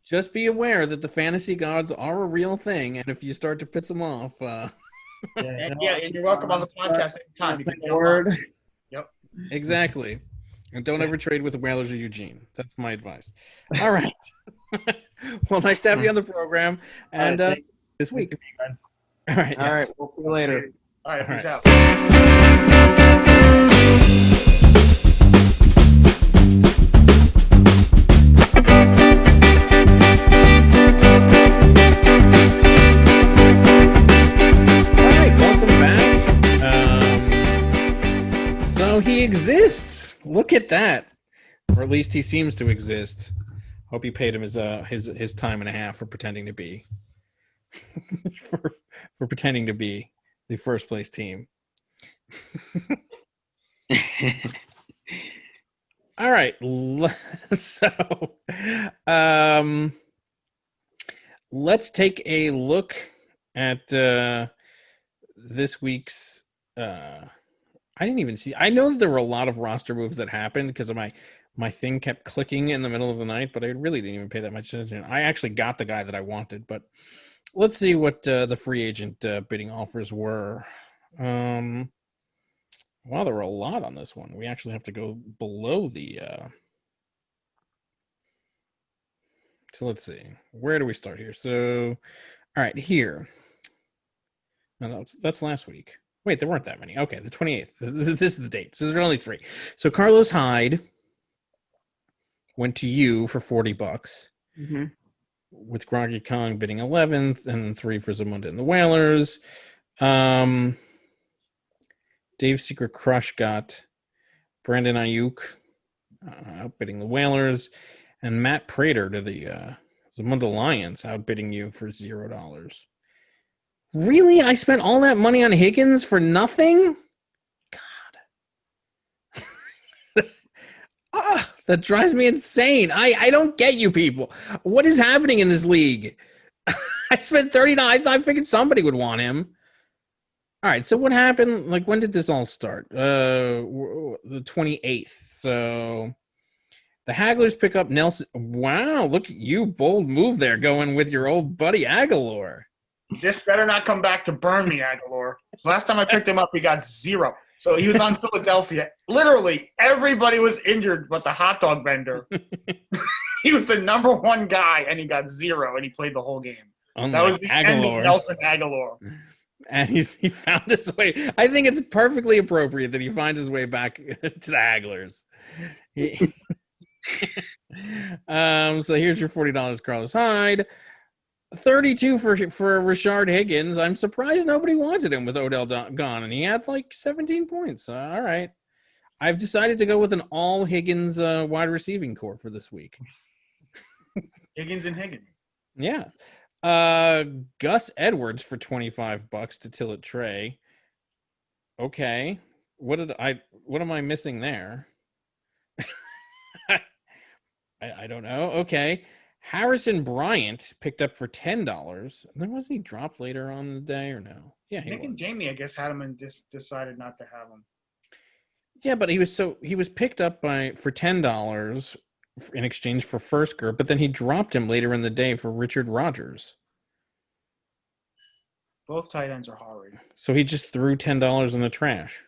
just be aware that the fantasy gods are a real thing, and if you start to piss them off, And you're welcome on the podcast anytime. You can Second word. Yep. Exactly. And don't ever trade with the Whalers or Eugene. That's my advice. All right. Well, nice to have you on the program. And this week. All right. All right. We'll see you later. All right. Peace out. He exists. Look at that, or at least he seems to exist. Hope you paid him his time and a half for pretending to be for pretending to be the first place team. All right, so let's take a look at this week's. I didn't even see. I know that there were a lot of roster moves that happened because of my thing kept clicking in the middle of the night, but I really didn't even pay that much attention. I actually got the guy that I wanted, but let's see what the free agent bidding offers were. Wow, there were a lot on this one. We actually have to go below the. So let's see. Where do we start here? So, all right, here. No, that's last week. Wait, there weren't that many. Okay, the 28th. This is the date. So there's only 3. So Carlos Hyde went to you for $40, with Groggy Kong bidding 11th, and 3 for Zamunda and the Whalers. Dave's Secret Crush got Brandon Ayuk outbidding the Whalers, and Matt Prater to the Zamunda Lions outbidding you for $0. Really? I spent all that money on Higgins for nothing? God. That drives me insane. I don't get you people. What is happening in this league? I spent $30. I figured somebody would want him. All right, so what happened? Like, when did this all start? The 28th. So the Hagglers pick up Nelson. Wow, look at you. Bold move there going with your old buddy Aguilar. This better not come back to burn me, Aguilar. Last time I picked him up, he got 0. So he was on Philadelphia. Literally, everybody was injured but the hot dog vendor. He was the number 1 guy, and he got 0, and he played the whole game. Unlike that was the end of Nelson Aguilar. And he found his way. I think it's perfectly appropriate that he finds his way back to the Hagglers. So here's your $40, Carlos Hyde. 32 for Rashard Higgins. I'm surprised nobody wanted him with Odell gone, and he had like 17 points. All right. I've decided to go with an all Higgins wide receiving core for this week. Higgins and Higgins. Yeah. Gus Edwards for $25 to Tillett Trey. Okay. What am I missing there? I don't know. Okay. Harrison Bryant picked up for $10. Then wasn't he dropped later on in the day or no? Yeah, Nick and Jamie, I guess, had him and decided not to have him. Yeah, but he was picked up for $10 in exchange for Fursker, but then he dropped him later in the day for Richard Rodgers. Both tight ends are horrid. So he just threw $10 in the trash.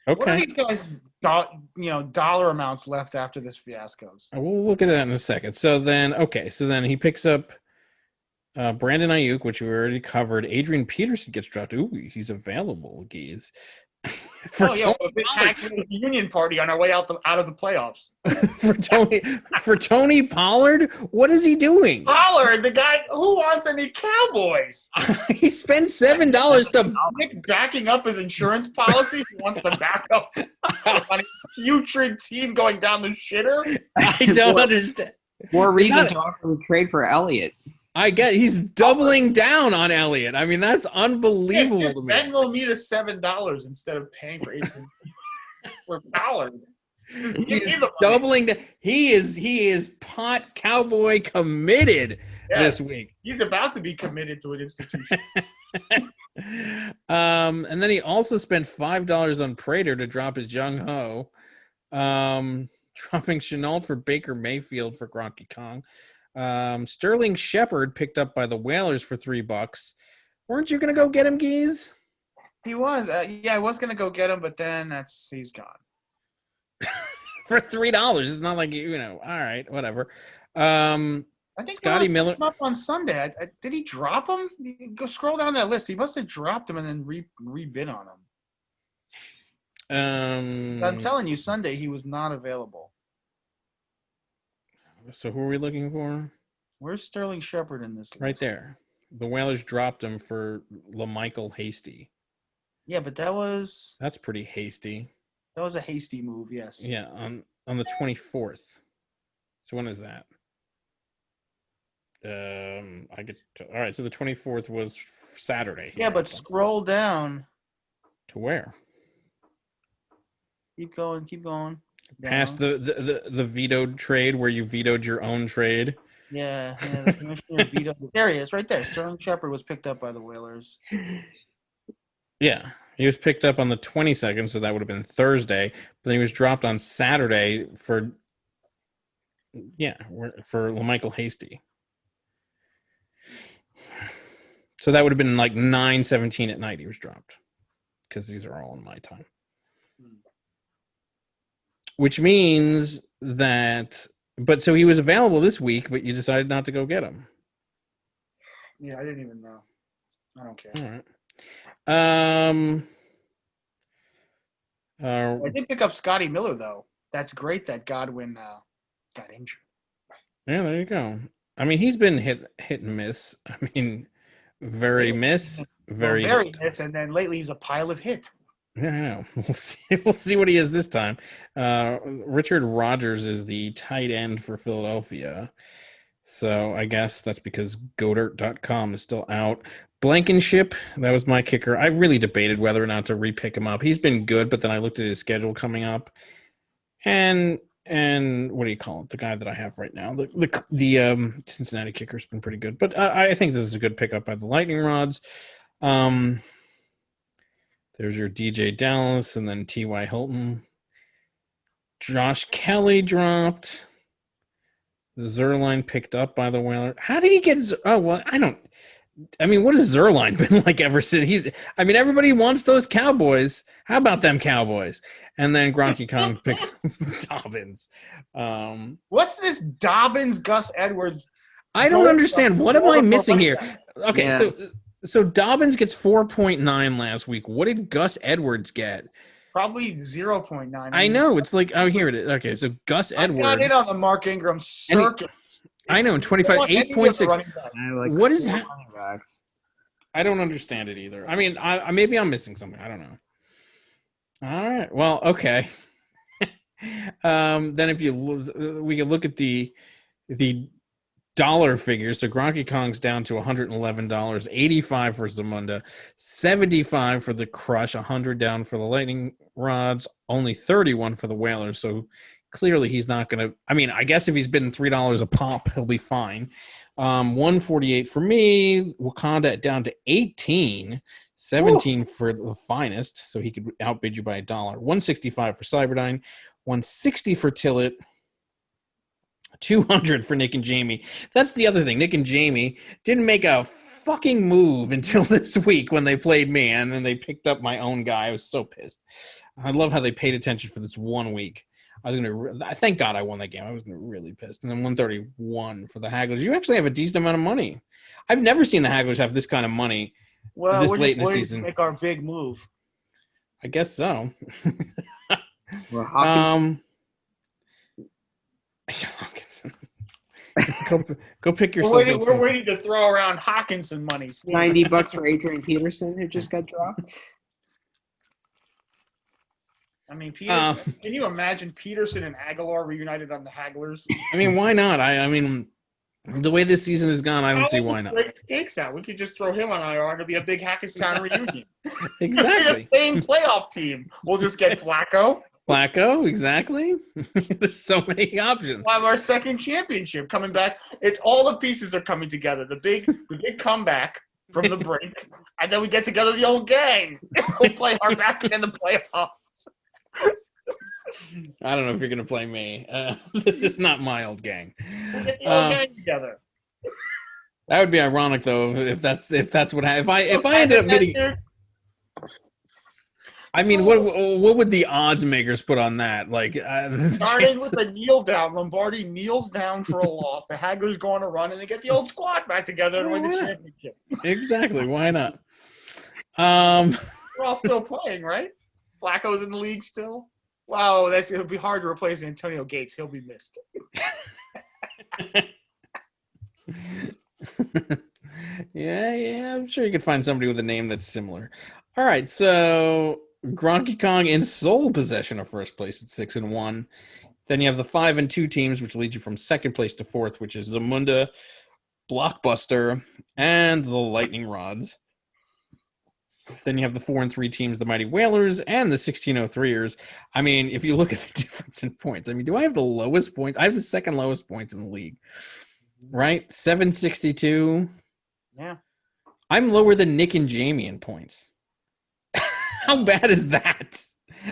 Okay. What are these guys' dollar amounts left after this fiasco? We'll look at that in a second. So then he picks up Brandon Ayuk, which we already covered. Adrian Peterson gets dropped. Ooh, he's available, geez. A big union party on our way out of the playoffs. for Tony Pollard, what is he doing? Pollard, the guy who wants any Cowboys. He spent $7 to backing up his insurance policy. He wants to back up on a putrid team going down the shitter. I don't understand. More reason to offer a trade for Elliott. I get he's doubling down on Elliott. I mean, that's unbelievable to me. Venmo me the $7 instead of paying for Adrian for Pollard. He's doubling. He is pot Cowboy committed this week. He's about to be committed to an institution. And then he also spent $5 on Prater to drop his Jung Ho, dropping Chenault for Baker Mayfield for Gronky Kong. Sterling Shepard picked up by the Whalers for $3. Weren't you going to go get him, Geese? He was. I was going to go get him, but then he's gone. For $3. It's not like, all right, whatever. I think Scotty Miller up on Sunday. Did he drop him? Go scroll down that list. He must have dropped him and then rebid on him. I'm telling you, Sunday he was not available. So who are we looking for? Where's Sterling Shepard in this list? Right there. The Whalers dropped him for LaMichael Hasty. Yeah, but that's pretty hasty. That was a hasty move, yes. Yeah, on the 24th. So when is that? All right, so the 24th was Saturday. Yeah, but scroll down. To where? Keep going. Down. Past the vetoed trade where you vetoed your own trade. Yeah, the commissioner vetoed. There he is, right there. Sterling Shepard was picked up by the Whalers. Yeah, he was picked up on the 22nd, so that would have been Thursday. But then he was dropped on Saturday for LaMichael Hasty. So that would have been like 9:17 at night he was dropped, because these are all in my time. Which means that, but so he was available this week, but you decided not to go get him. Yeah, I didn't even know. I don't care. All right. I did pick up Scotty Miller, though. That's great that Godwin got injured. Yeah, there you go. I mean, he's been hit and miss. I mean, very miss, very hits, and then lately he's a pile of hit. Yeah, we'll see. We'll see what he is this time. Richard Rodgers is the tight end for Philadelphia. So I guess that's because Godert.com is still out. Blankenship, that was my kicker. I really debated whether or not to re-pick him up. He's been good, but then I looked at his schedule coming up, and what do you call it? The guy that I have right now, the Cincinnati kicker's been pretty good. But I think this is a good pickup by the Lightning Rods. There's your DJ Dallas, and then T.Y. Hilton. Josh Kelly dropped. Zerline picked up by the Whalers. How did he get? Oh well, what has Zerline been like ever since? Everybody wants those Cowboys. How about them Cowboys? And then Gronky Kong picks Dobbins. What's this Dobbins, Gus Edwards? I don't understand. What am I missing here? Okay, yeah. So Dobbins gets 4.9 last week. What did Gus Edwards get? Probably 0.9. I know. It's like, oh, here it is. Okay, so Gus Edwards. I got in on the Mark Ingram circus. I know, 25, 8.6. What is that? I don't understand it either. Maybe I'm missing something. I don't know. All right. Well, okay. Then if we can look at the dollar figures. So Gronky Kong's down to $111, 85 for Zamunda, 75 for the Crush, 100 down for the Lightning Rods, only 31 for the Whalers. So clearly he's not going to. I guess if he's been $3 a pop, he'll be fine. 148 for me. Wakanda down to 18, 17 Ooh. For the Finest, so he could outbid you by $1. 165 for Cyberdyne, 160 for Tillett. 200 for Nick and Jamie. That's the other thing. Nick and Jamie didn't make a fucking move until this week when they played me, and then they picked up my own guy. I was so pissed. I love how they paid attention for this 1 week. Thank God I won that game. I was really pissed. And then 131 for the Hagglers. You actually have a decent amount of money. I've never seen the Hagglers have this kind of money this late in the season. Make our big move. I guess so. Hawkinson. Go pick yourself up. We're waiting to throw around Hawkinson money. $90 for Adrian Peterson, who just got dropped. Peterson. Can you imagine Peterson and Aguilar reunited on the Hagglers? Why not? The way this season has gone, I don't see why not. Break the cakes out. We could just throw him on IR. It'll be a big Hackettstown reunion. Exactly. The same playoff team. We'll just get Flacco. Flacco, exactly. There's so many options. We'll have our second championship coming back. It's all the pieces are coming together. The big comeback from the break, and then we get together the old gang. We'll play our back in the playoffs. I don't know if you're going to play me. This is not my old gang. We'll get the old gang together. That would be ironic, though, if that's what happened. If I ended up meeting. What would the odds makers put on that? Starting with a kneel down. Lombardi kneels down for a loss. The Hagglers go on a run, and they get the old squad back together and win the championship. Exactly. Why not? We're all still playing, right? Flacco's in the league still. Wow, it'll be hard to replace Antonio Gates. He'll be missed. Yeah. I'm sure you could find somebody with a name that's similar. All right, so Gronky Kong in sole possession of first place at 6-1. Then you have the 5-2 teams, which lead you from second place to fourth, which is Zamunda, Blockbuster, and the Lightning Rods. Then you have the 4-3 teams, the Mighty Whalers, and the 1603ers. If you look at the difference in points, do I have the lowest points? I have the second lowest points in the league, right? 762. Yeah. I'm lower than Nick and Jamie in points. How bad is that?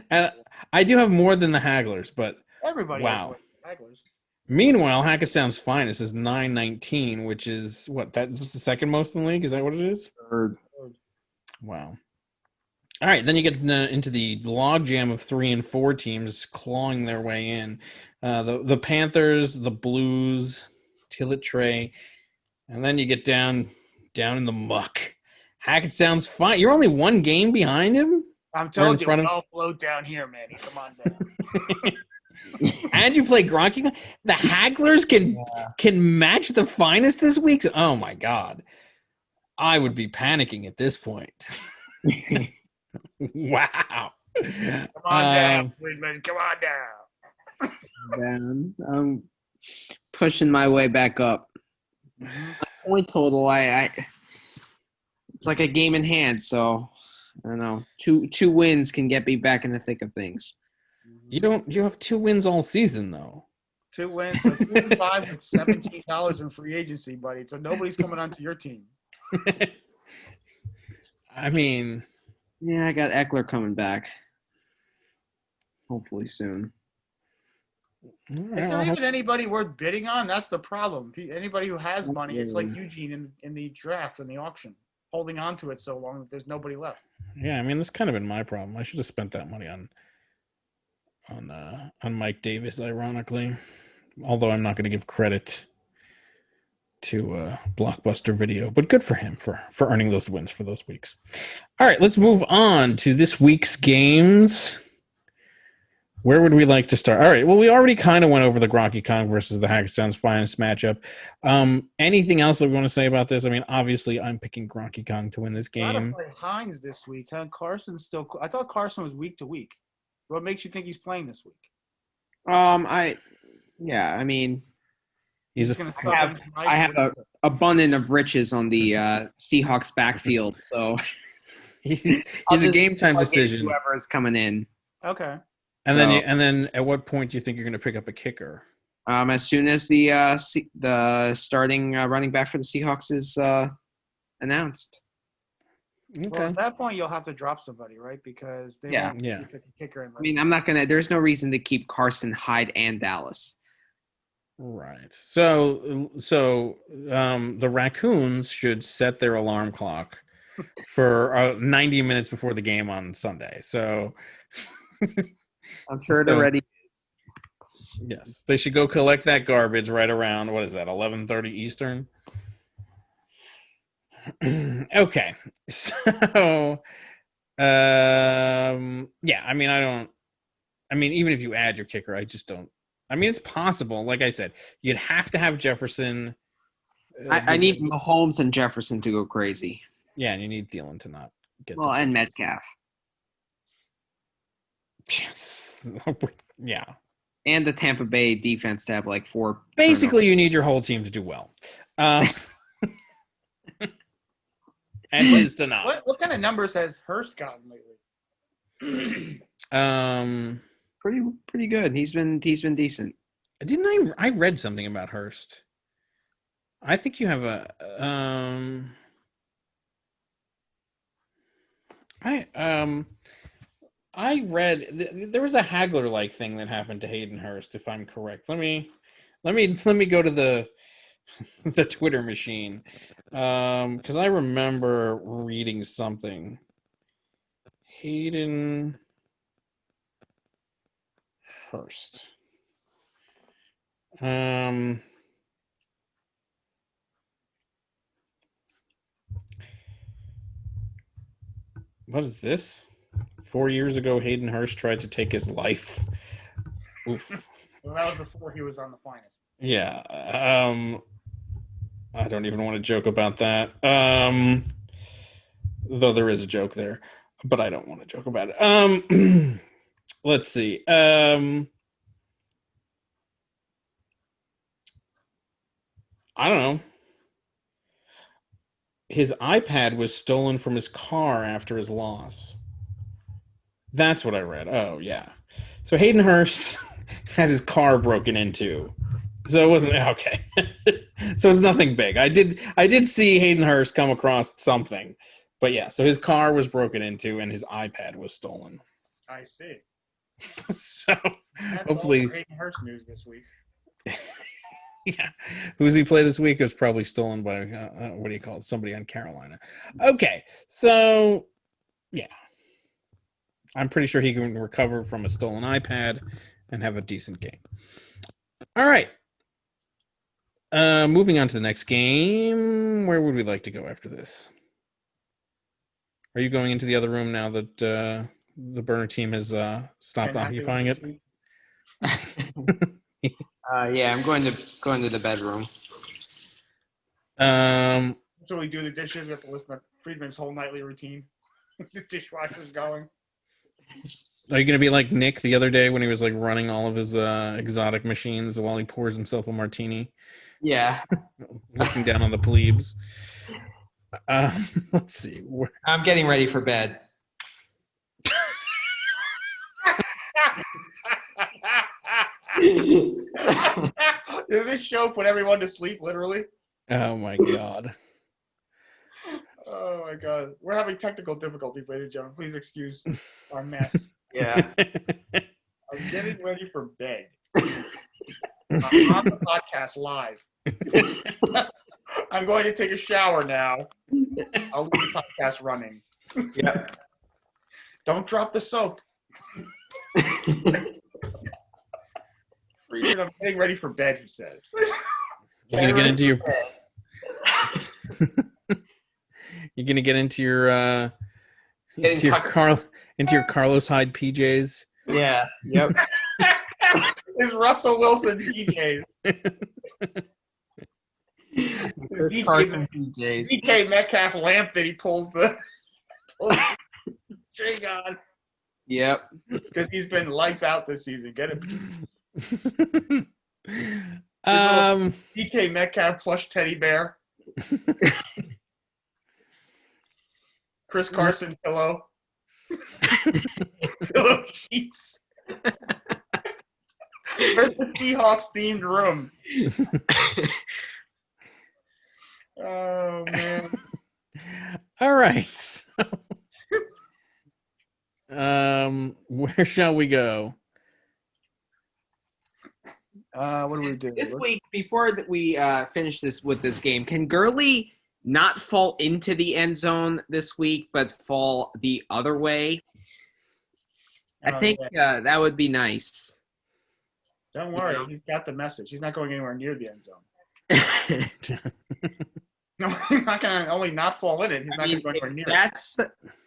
And I do have more than the Hagglers, but everybody. Wow. Has Hagglers. Meanwhile, Hackettstown's finest is 919, which is that's the second most in the league. Is that what it is? Third. Wow. All right, then you get into the logjam of 3 and 4 teams clawing their way in. The Panthers, the Blues, Tillett Trey, and then you get down in the muck. Hackettstown's fine. You're only one game behind him? I'm telling you, we all float down here, Manny. Come on down. And you play Gronky. The Hagglers can match the finest this week? Oh, my God. I would be panicking at this point. Wow. Come on down, Friedman. Come on down. Then I'm pushing my way back up. Point total, I it's like a game in hand. So I don't know. Two wins can get me back in the thick of things. You have 2 wins all season though. 2 wins, so 2-5 with $17 in free agency, buddy. So nobody's coming onto your team. I mean, Yeah, I got Eckler coming back. Hopefully soon. Is there even anybody worth bidding on? That's the problem. Anybody who has money, it's like Eugene in the draft, in the auction, holding on to it so long that there's nobody left. Yeah, I mean, that's kind of been my problem. I should have spent that money on Mike Davis, ironically. Although I'm not going to give credit to Blockbuster Video, but good for him for earning those wins for those weeks. All right, let's move on to this week's games. Where would we like to start? All right, well, we already kind of went over the Gronky Kong versus the Hackerstown's finest matchup. Anything else that we want to say about this? I mean, obviously, I'm picking Gronky Kong to win this game. Got to play Hines this week, huh? Carson's still – I thought Carson was week to week. What makes you think he's playing this week? I mean, I have a abundance of riches on the Seahawks backfield, so he's a game time decision. Whoever is coming in. Okay. And then at what point do you think you're going to pick up a kicker? As soon as the starting running back for the Seahawks is announced. Okay. Well, at that point, you'll have to drop somebody, right? Because they won't pick a kicker. I mean, I'm not gonna. There's no reason to keep Carson, Hyde, and Dallas. Right. So the Raccoons should set their alarm clock for 90 minutes before the game on Sunday. So I'm sure they're ready. Yes, they should go collect that garbage right around, what is that, 11:30 Eastern? Okay. So yeah, I mean, even if you add your kicker, I just don't. I mean, it's possible. Like I said, you'd have to have Jefferson. I need Mahomes and Jefferson to go crazy. Yeah, and you need Thielen to not get. Well, and Metcalf. Yes. Yeah. And the Tampa Bay defense to have like 4. Basically, you need your whole team to do well. And his to not. What kind of numbers has Hurst gotten lately? Pretty good. He's been decent. Didn't I read something about Hurst? I think you have a I read there was a Hagler like thing that happened to Hayden Hurst, if I'm correct. Let me go to the Twitter machine, because I remember reading something. Hayden Hurst. What is this? 4 years ago, Hayden Hurst tried to take his life. Oof. Well, that was before he was on the finest. Yeah. I don't even want to joke about that. Though there is a joke there, but I don't want to joke about it. Let's see. I don't know. His iPad was stolen from his car after his loss. That's what I read. Oh, yeah. So Hayden Hurst had his car broken into. So it wasn't okay. So it's nothing big. I did see Hayden Hurst come across something. But yeah, so his car was broken into and his iPad was stolen. I see. So That's hopefully all for Hayden Hurst news this week. Yeah. Who does he play this week? It was probably stolen by, what do you call it? Somebody on Carolina. Okay. So, yeah. I'm pretty sure he can recover from a stolen iPad and have a decent game. All right. Moving on to the next game. Where would we like to go after this? Are you going into the other room now that the burner team has stopped occupying it? Yeah, I'm going to the bedroom. So we do the dishes. We have to listen to Friedman's whole nightly routine. The dishwasher's going. Are you going to be like Nick the other day when he was like running all of his exotic machines while he pours himself a martini? Yeah. Looking down on the plebes. Let's see. I'm getting ready for bed. Does this show put everyone to sleep, literally? Oh, my God. Oh, my God. We're having technical difficulties, ladies and gentlemen. Please excuse our mess. Yeah. I'm getting ready for bed. On the podcast live. I'm going to take a shower now. I'll leave the podcast running. Yep. Don't drop the soap. Freeman, I'm getting ready for bed, he says. You're gonna get into your. You're gonna get into your Carlos Hyde PJs. Yeah. Yep. It's Russell Wilson PJs. Chris Carson PJs. DK Metcalf lamp that he pulls the string on. Yep. Because he's been lights out this season. Get it? DK Metcalf plush teddy bear. Chris Carson pillow. Pillow sheets. Where's the Seahawks themed room? Oh man. All right. So, where shall we go? What do we do? This week, before we finish this with this game, can Gurley not fall into the end zone this week, but fall the other way? I think that would be nice. Don't worry, he's got the message. He's not going anywhere near the end zone. No, he's not going to only not fall in it. He's not going to go anywhere near it. That's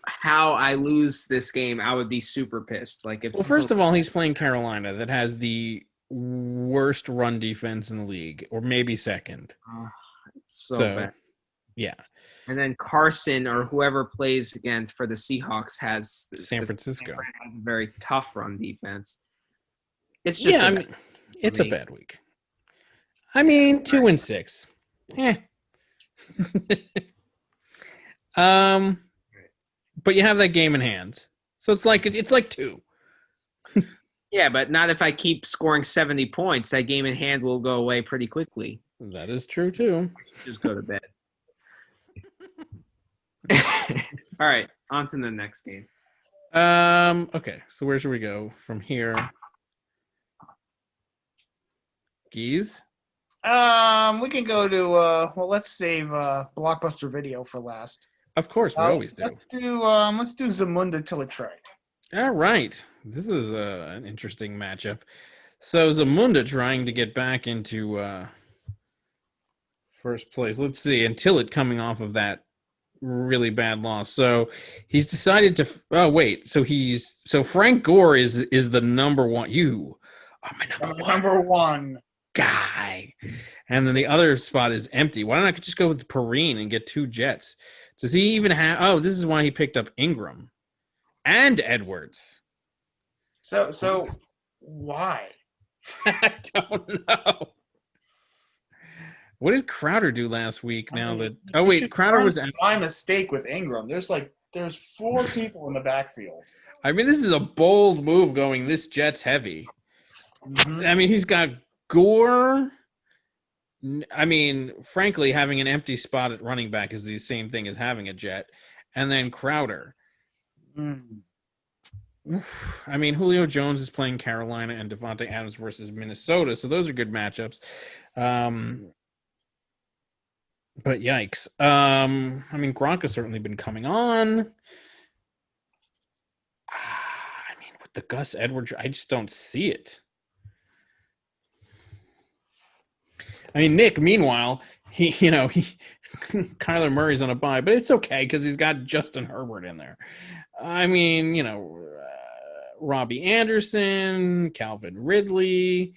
how I lose this game. I would be super pissed. Well, first of all, he's playing Carolina that has the worst run defense in the league, or maybe second. It's so bad. Yeah. And then Carson or whoever plays against for the Seahawks has San Francisco. Has a very tough run defense. It's just it's a bad week. I mean, 2-6. But you have that game in hand, so it's like 2. Yeah, but not if I keep scoring 70 points. That game in hand will go away pretty quickly. That is true too. Just go to bed. All right, on to the next game. Okay, so where should we go from here? Geese? We can go to let's save Blockbuster Video for last. Of course, we always do. Let's do Zamunda Tilitre. All right. This is an interesting matchup. So Zamunda trying to get back into first place. Let's see. Until it coming off of that really bad loss. So he's decided to so Frank Gore is the number one. You are my number one guy. And then the other spot is empty. Why don't I just go with Perrine and get 2 Jets? Does he even have this is why he picked up Ingram and Edwards. So why? I don't know. What did Crowder do last week? Crowder was my mistake with Ingram. There's 4 people in the backfield. I mean, this is a bold move going this Jets heavy. Mm-hmm. I mean, he's got Gore. I mean, frankly, having an empty spot at running back is the same thing as having a Jet. And then Crowder. I mean, Julio Jones is playing Carolina and Devontae Adams versus Minnesota, so those are good matchups. But yikes. I mean, Gronk has certainly been coming on. I mean, with the Gus Edwards, I just don't see it. I mean, Nick, meanwhile, he Kyler Murray's on a bye, but it's okay because he's got Justin Herbert in there. I mean, Robbie Anderson, Calvin Ridley.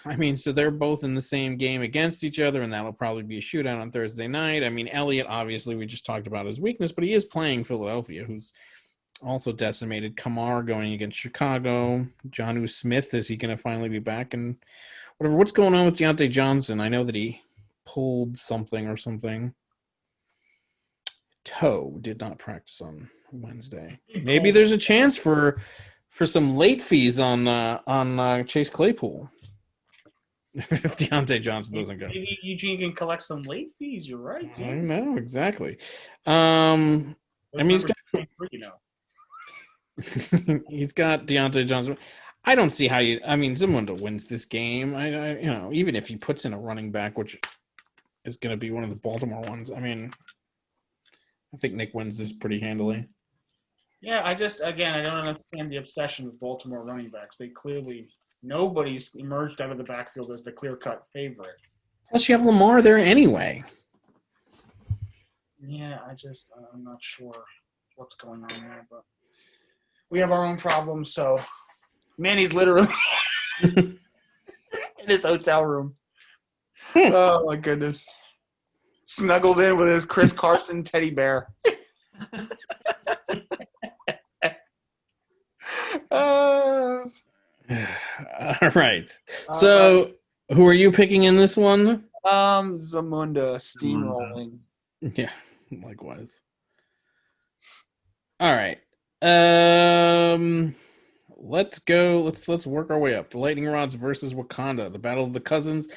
I mean, so they're both in the same game against each other, and that'll probably be a shootout on Thursday night. I mean, Elliott, obviously, we just talked about his weakness, but he is playing Philadelphia, who's also decimated. Kamar going against Chicago. Jonnu Smith, is he going to finally be back? And whatever. What's going on with Deontay Johnson? I know that he pulled something or something. Toe did not practice on Wednesday. Maybe there's a chance for some late fees on Chase Claypool. If Deontay Johnson doesn't go. Maybe Eugene can collect some late fees. You're right. I know, exactly. I mean, he's got he's got Deontay Johnson. I don't see how Zimonda wins this game. I even if he puts in a running back, which is going to be one of the Baltimore ones. I mean, I think Nick wins this pretty handily. Yeah, I don't understand the obsession with Baltimore running backs. They clearly nobody's emerged out of the backfield as the clear-cut favorite. Plus, you have Lamar there anyway. Yeah, I'm not sure what's going on there, but we have our own problems. So, Manny's literally in his hotel room. Oh my goodness, snuggled in with his Chris Carson teddy bear. All right. So, who are you picking in this one? Zamunda steamrolling. Yeah, likewise. All right. Let's go. Let's work our way up. The Lightning Rods versus Wakanda, the Battle of the Cousins,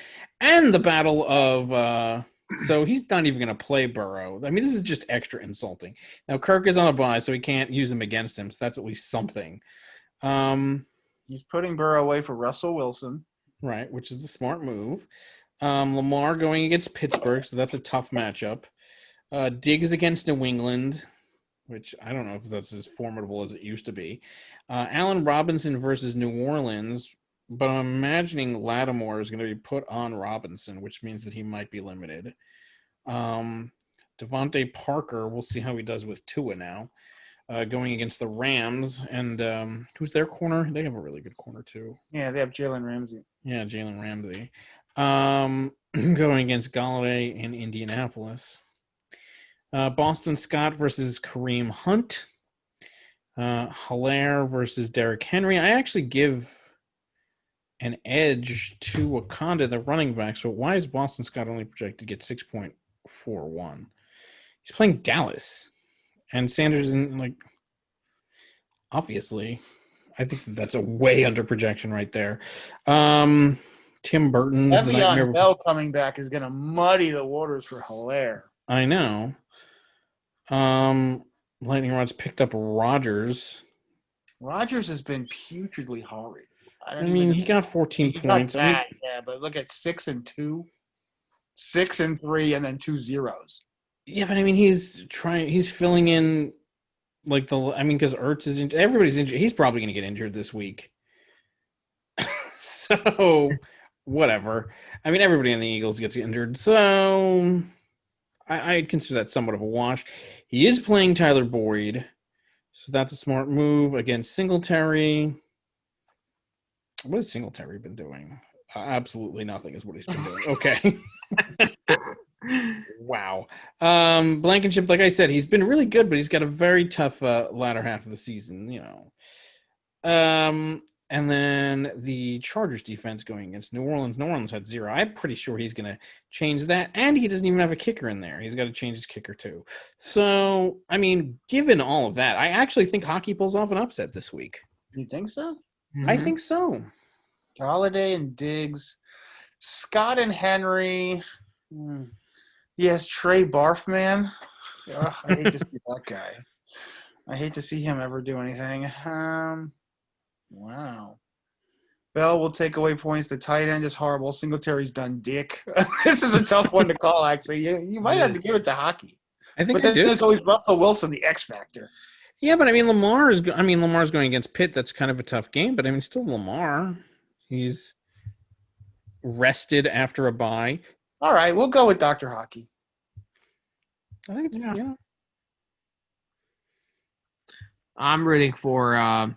and the Battle of. So he's not even going to play Burrow. I mean, this is just extra insulting. Now Kirk is on a bye, so he can't use him against him. So that's at least something. He's putting Burrow away for Russell Wilson. Right, which is the smart move. Lamar going against Pittsburgh, so that's a tough matchup. Diggs against New England, which I don't know if that's as formidable as it used to be. Allen Robinson versus New Orleans, but I'm imagining Lattimore is going to be put on Robinson, which means that he might be limited. Devontae Parker, we'll see how he does with Tua now. Going against the Rams, and who's their corner? They have a really good corner too. Yeah, they have Jalen Ramsey. Yeah, Jalen Ramsey. Going against Galladay in Indianapolis. Boston Scott versus Kareem Hunt. Hilaire versus Derrick Henry. I actually give an edge to Wakanda, the running back. So why is Boston Scott only projected to get 6.41? He's playing Dallas. And Sanders, obviously, I think that's a way under projection right there. Tim Burton's the Nightmare Bell coming back is going to muddy the waters for Hilaire. I know. Lightning Rods picked up Rodgers. Rodgers has been putridly horrid. He got 14 points. Yeah, but look at 6-2, 6-3, and then 2 zeros. Yeah, but he's filling in because Ertz is injured. Everybody's injured. He's probably going to get injured this week. So, whatever. Everybody in the Eagles gets injured. So, I'd consider that somewhat of a wash. He is playing Tyler Boyd. So, that's a smart move against Singletary. What has Singletary been doing? Absolutely nothing is what he's been doing. Okay. Wow. Blankenship, like I said, he's been really good, but he's got a very tough latter half of the season, And then the Chargers defense going against New Orleans. New Orleans had 0. I'm pretty sure he's going to change that. And he doesn't even have a kicker in there. He's got to change his kicker too. So, given all of that, I actually think hockey pulls off an upset this week. You think so? Mm-hmm. I think so. Galladay and Diggs. Scott and Henry. Yes, Trey Barfman. I hate to see that guy. I hate to see him ever do anything. Wow. Bell will take away points. The tight end is horrible. Singletary's done dick. This is a tough one to call, actually. You might have to give it to hockey. I think but there's always Russell Wilson, the X factor. Yeah, but Lamar's going against Pitt. That's kind of a tough game, but still Lamar. He's rested after a bye. All right, we'll go with Dr. Hockey. I think it's I'm rooting for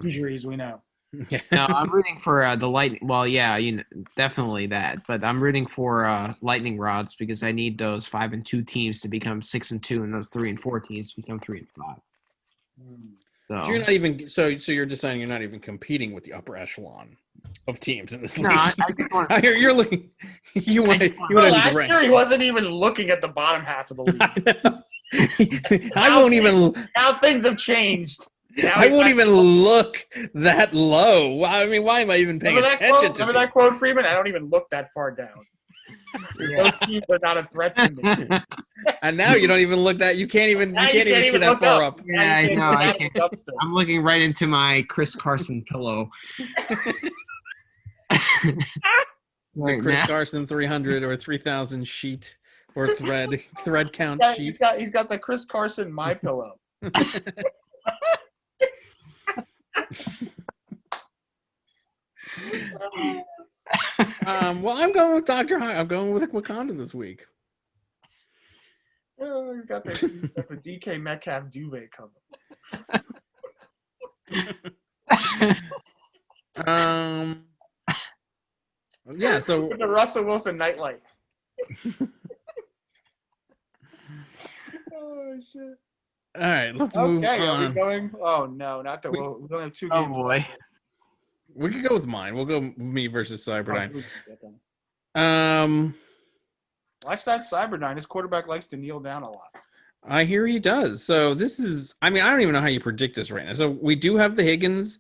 injuries. We know. Yeah. No, I'm rooting for the Lightning. Well, yeah, definitely that. But I'm rooting for Lightning Rods because I need those 5-2 teams to become 6-2, and those 3-4 teams to become 3-5. So So you're not even so you're deciding you're not even competing with the upper echelon of teams in this league. no, I just want You're looking. You want to Last year he wasn't even looking at the bottom half of the league. I won't even. Now things have changed. I won't even look that low. I mean, why am I even paying attention to? Remember that quote, Freeman? I don't even look that far down. Those teams are not a threat to me. And now you don't even look that. You can't even see that far up. Yeah, I know. I can't. I'm looking right into my Chris Carson pillow. The Chris Carson 300 or 3,000 sheet or thread count sheet. He's got the Chris Carson My Pillow. Well, I'm going with Dr. High. I'm going with Wakanda this week. Oh, he's got the DK Metcalf duvet cover. Yeah, so with the Russell Wilson nightlight. Oh shit! All right, let's move on. Are we going? Oh no, not the. We don't have 2 games. Oh boy. We could go with mine. We'll go me versus Cyberdyne. Watch that Cyberdyne. His quarterback likes to kneel down a lot. I hear he does. So this is. I mean, I don't even know how you predict this right now. So we do have the Higgins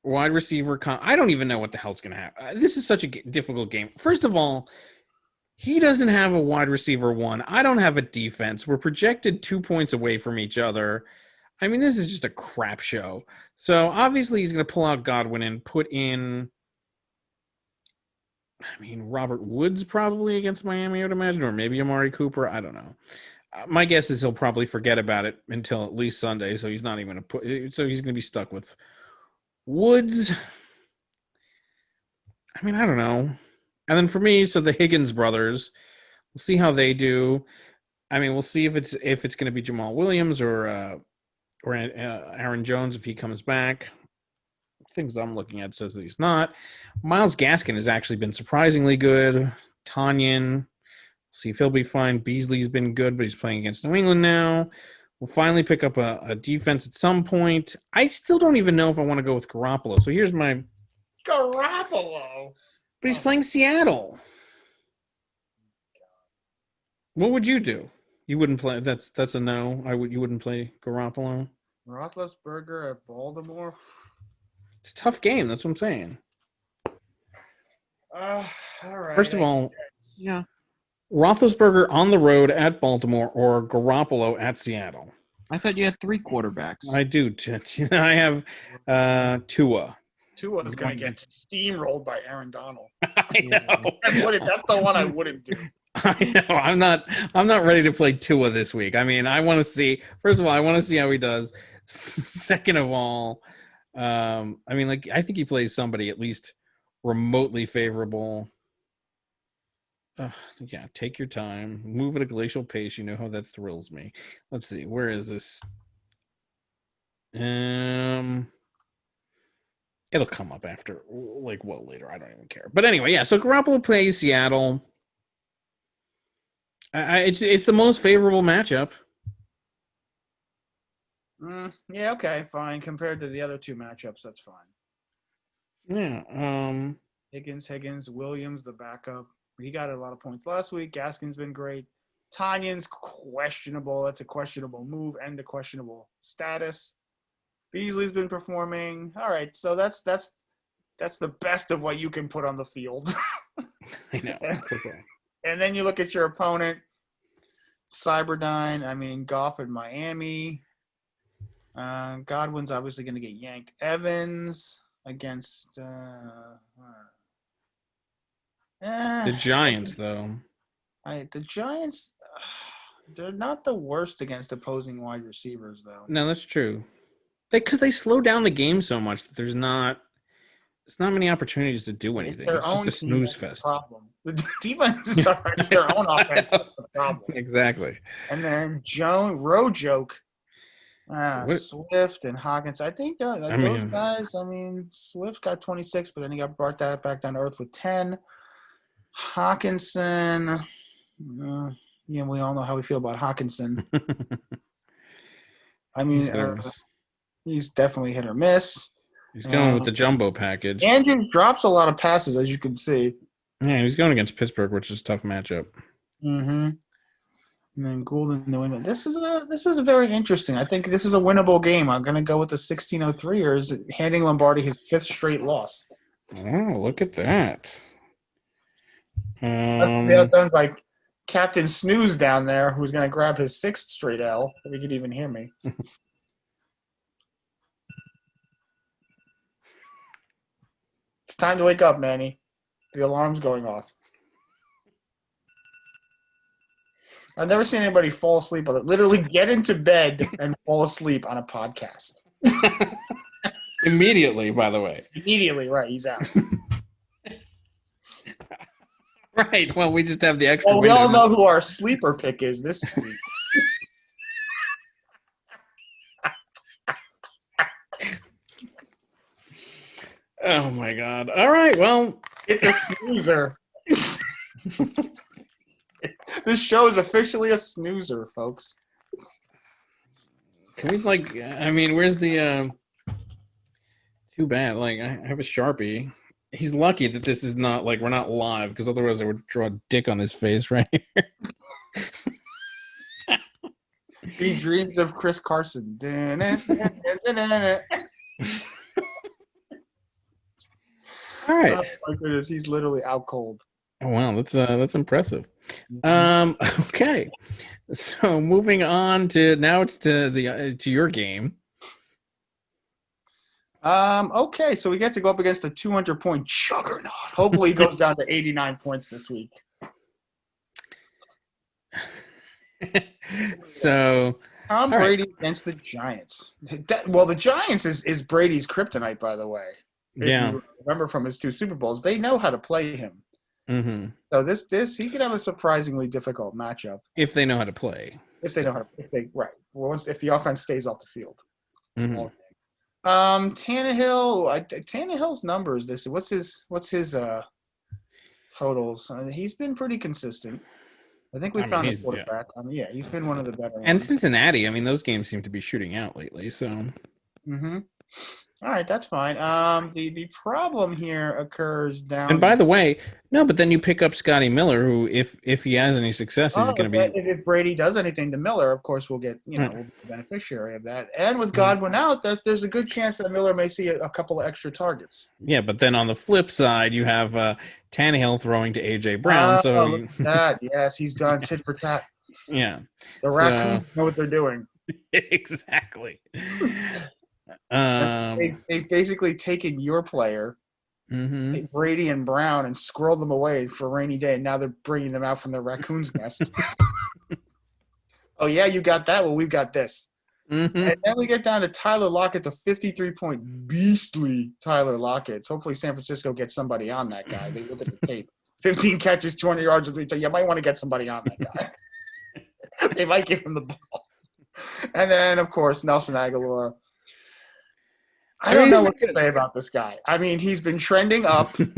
wide receiver. I don't even know what the hell's going to happen. This is such a difficult game. First of all, he doesn't have a wide receiver 1. I don't have a defense. We're projected 2 points away from each other. I mean, this is just a crap show. So obviously he's going to pull out Godwin and put in, I mean, Robert Woods probably against Miami, I would imagine, or maybe Amari Cooper. I don't know. My guess is he'll probably forget about it until at least Sunday. So he's not even going to put. So he's going to be stuck with Woods. I mean, I don't know. And then for me, so the Higgins brothers, we'll see how they do. I mean, we'll see if it's going to be Jamal Williams or Aaron Jones if he comes back. Things I'm looking at says that he's not. Myles Gaskin has actually been surprisingly good. Tanyan, see if he'll be fine. Beasley's been good, but he's playing against New England now. We'll finally pick up a defense at some point. I still don't even know if I want to go with Garoppolo. So here's my Garoppolo. But he's playing Seattle. What would you do? You wouldn't play. That's a no. You wouldn't play Garoppolo. Roethlisberger at Baltimore. It's a tough game. That's what I'm saying. All right. First of all, yeah, Roethlisberger on the road at Baltimore or Garoppolo at Seattle. I thought you had 3 quarterbacks. I do. I have Tua. Tua is going to get steamrolled by Aaron Donald. I know. That's the one I wouldn't do. I know. I'm not ready to play Tua this week. I mean, I want to see. First of all, I want to see how he does. Second of all, I mean, like I think he plays somebody at least remotely favorable. Yeah, take your time. Move at a glacial pace. You know how that thrills me. Let's see. Where is this? It'll come up after, later. I don't even care. But anyway, yeah. So Garoppolo plays Seattle. It's the most favorable matchup. Yeah. Okay. Fine. Compared to the other 2 matchups, that's fine. Yeah. Higgins, Williams, the backup. He got a lot of points last week. Gaskin's been great. Tanyan's questionable. That's a questionable move and a questionable status. Beasley's been performing. All right, so that's the best of what you can put on the field. I know. That's okay. And then you look at your opponent, Cyberdyne. I mean, Goff in Miami. Godwin's obviously going to get yanked. Evans against the Giants, though. The Giants, they're not the worst against opposing wide receivers, though. No, that's true. Because they slow down the game so much that there's not many opportunities to do anything. It's just a snooze fest. Problem. The defenses are their own offense. That's the problem. Exactly. And then Rojo Swift and Hawkins. I think those guys. I mean, Swift got 26, but then he got brought that back down to earth with 10. Hawkinson. Yeah, we all know how we feel about Hawkinson. I mean, he's definitely hit or miss. He's going with the jumbo package. Andrews drops a lot of passes, as you can see. Yeah, he's going against Pittsburgh, which is a tough matchup. Mm-hmm. And then Gould and New England. This is very interesting. I think this is a winnable game. I'm going to go with the 1603ers, handing Lombardi his 5th straight loss. Oh, look at that. That's done by Captain Snooze down there, who's going to grab his 6th straight L, if he could even hear me. It's time to wake up, Manny. The alarm's going off. I've never seen anybody fall asleep on it. Literally get into bed and fall asleep on a podcast. Immediately, by the way. Immediately, right. He's out. Right. Well, we just have the extra we all know who our sleeper pick is this week. Oh, my God. All right. Well, it's a snoozer. This show is officially a snoozer, folks. Can we, where's the too bad. I have a Sharpie. He's lucky that this is not, we're not live, because otherwise I would draw a dick on his face right here. He dreams of Chris Carson. All right. Oh, my goodness. He's literally out cold. Oh, wow, that's impressive. Okay, so moving on to your game. Okay, so we get to go up against the 200-point juggernaut. Hopefully, he goes down to 89 points this week. So Tom Brady against the Giants. The Giants is Brady's kryptonite, by the way. If you remember from his 2 Super Bowls, they know how to play him. Mm-hmm. So this he could have a surprisingly difficult matchup if they know how to play. If the offense stays off the field. Mm-hmm. Tannehill's numbers. What's his totals? He's been pretty consistent. I think we found a quarterback. He's been one of the better. And Cincinnati, those games seem to be shooting out lately. So. Mm-hmm. All right, that's fine. The problem here occurs down. And by the way, no, but then you pick up Scotty Miller, who, if he has any success, is going to be. If Brady does anything to Miller, of course, we'll get we'll be the beneficiary of that. And with Godwin out, there's a good chance that Miller may see a couple of extra targets. Yeah, but then on the flip side, you have Tannehill throwing to AJ Brown. Look at that. Yes, he's done tit for tat. Yeah, the Raccoons know what they're doing. Exactly. They've basically taken your player, Brady and Brown, and squirreled them away for a rainy day, and now they're bringing them out from their raccoon's nest. Oh, yeah, you got that? Well, we've got this. Mm-hmm. And then we get down to Tyler Lockett, the 53-point beastly Tyler Lockett. So hopefully San Francisco gets somebody on that guy. They look at the tape. 15 catches, 200 yards. You might want to get somebody on that guy. They might give him the ball. And then, of course, Nelson Aguilar. I don't know what to say about this guy. He's been trending up. He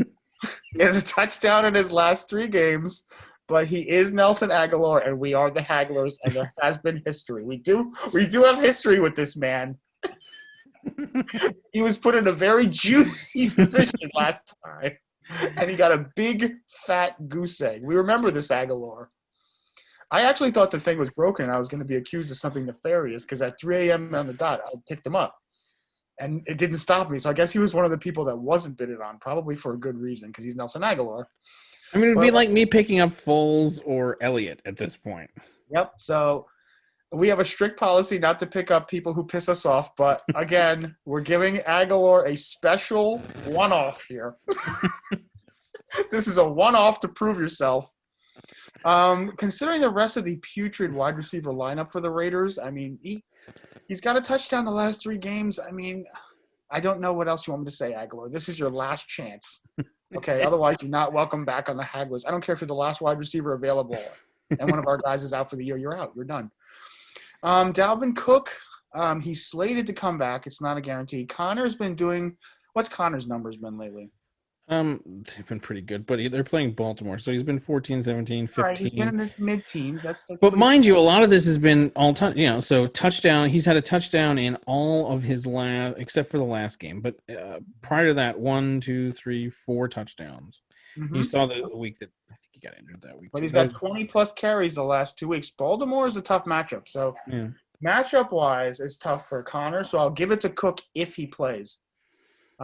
has a touchdown in his last 3 games, but he is Nelson Aguilar, and we are the Hagglers, and there has been history. We do have history with this man. He was put in a very juicy position last time, and he got a big, fat goose egg. We remember this Aguilar. I actually thought the thing was broken, and I was going to be accused of something nefarious because at 3 a.m. on the dot, I picked him up. And it didn't stop me. So I guess he was one of the people that wasn't bidded on, probably for a good reason, because he's Nelson Aguilar. It would be like me picking up Foles or Elliott at this point. Yep. So we have a strict policy not to pick up people who piss us off. But, again, we're giving Aguilar a special one-off here. This is a one-off to prove yourself. Considering the rest of the putrid wide receiver lineup for the Raiders, he's got a touchdown the last 3 games. I don't know what else you want me to say, Aguilar. This is your last chance. Okay, otherwise you're not welcome back on the Hagglers. I don't care if you're the last wide receiver available and one of our guys is out for the year. You're out. You're done. Dalvin Cook, He's slated to come back. It's not a guarantee. Connor's been doing – what's Connor's numbers been lately? They've been pretty good, but they're playing Baltimore, so he's been 14, 17, 15. All right, he's been in the mid-teens. But mind you, a lot of this has been all so touchdown. He's had a touchdown in all of his last, except for the last game. But prior to that, 1, 2, 3, 4 touchdowns. Mm-hmm. You saw the week that I think he got injured that week. But too. he's got 20-plus carries the last 2 weeks. Baltimore is a tough matchup. So matchup-wise, it's tough for Connor. So I'll give it to Cook if he plays.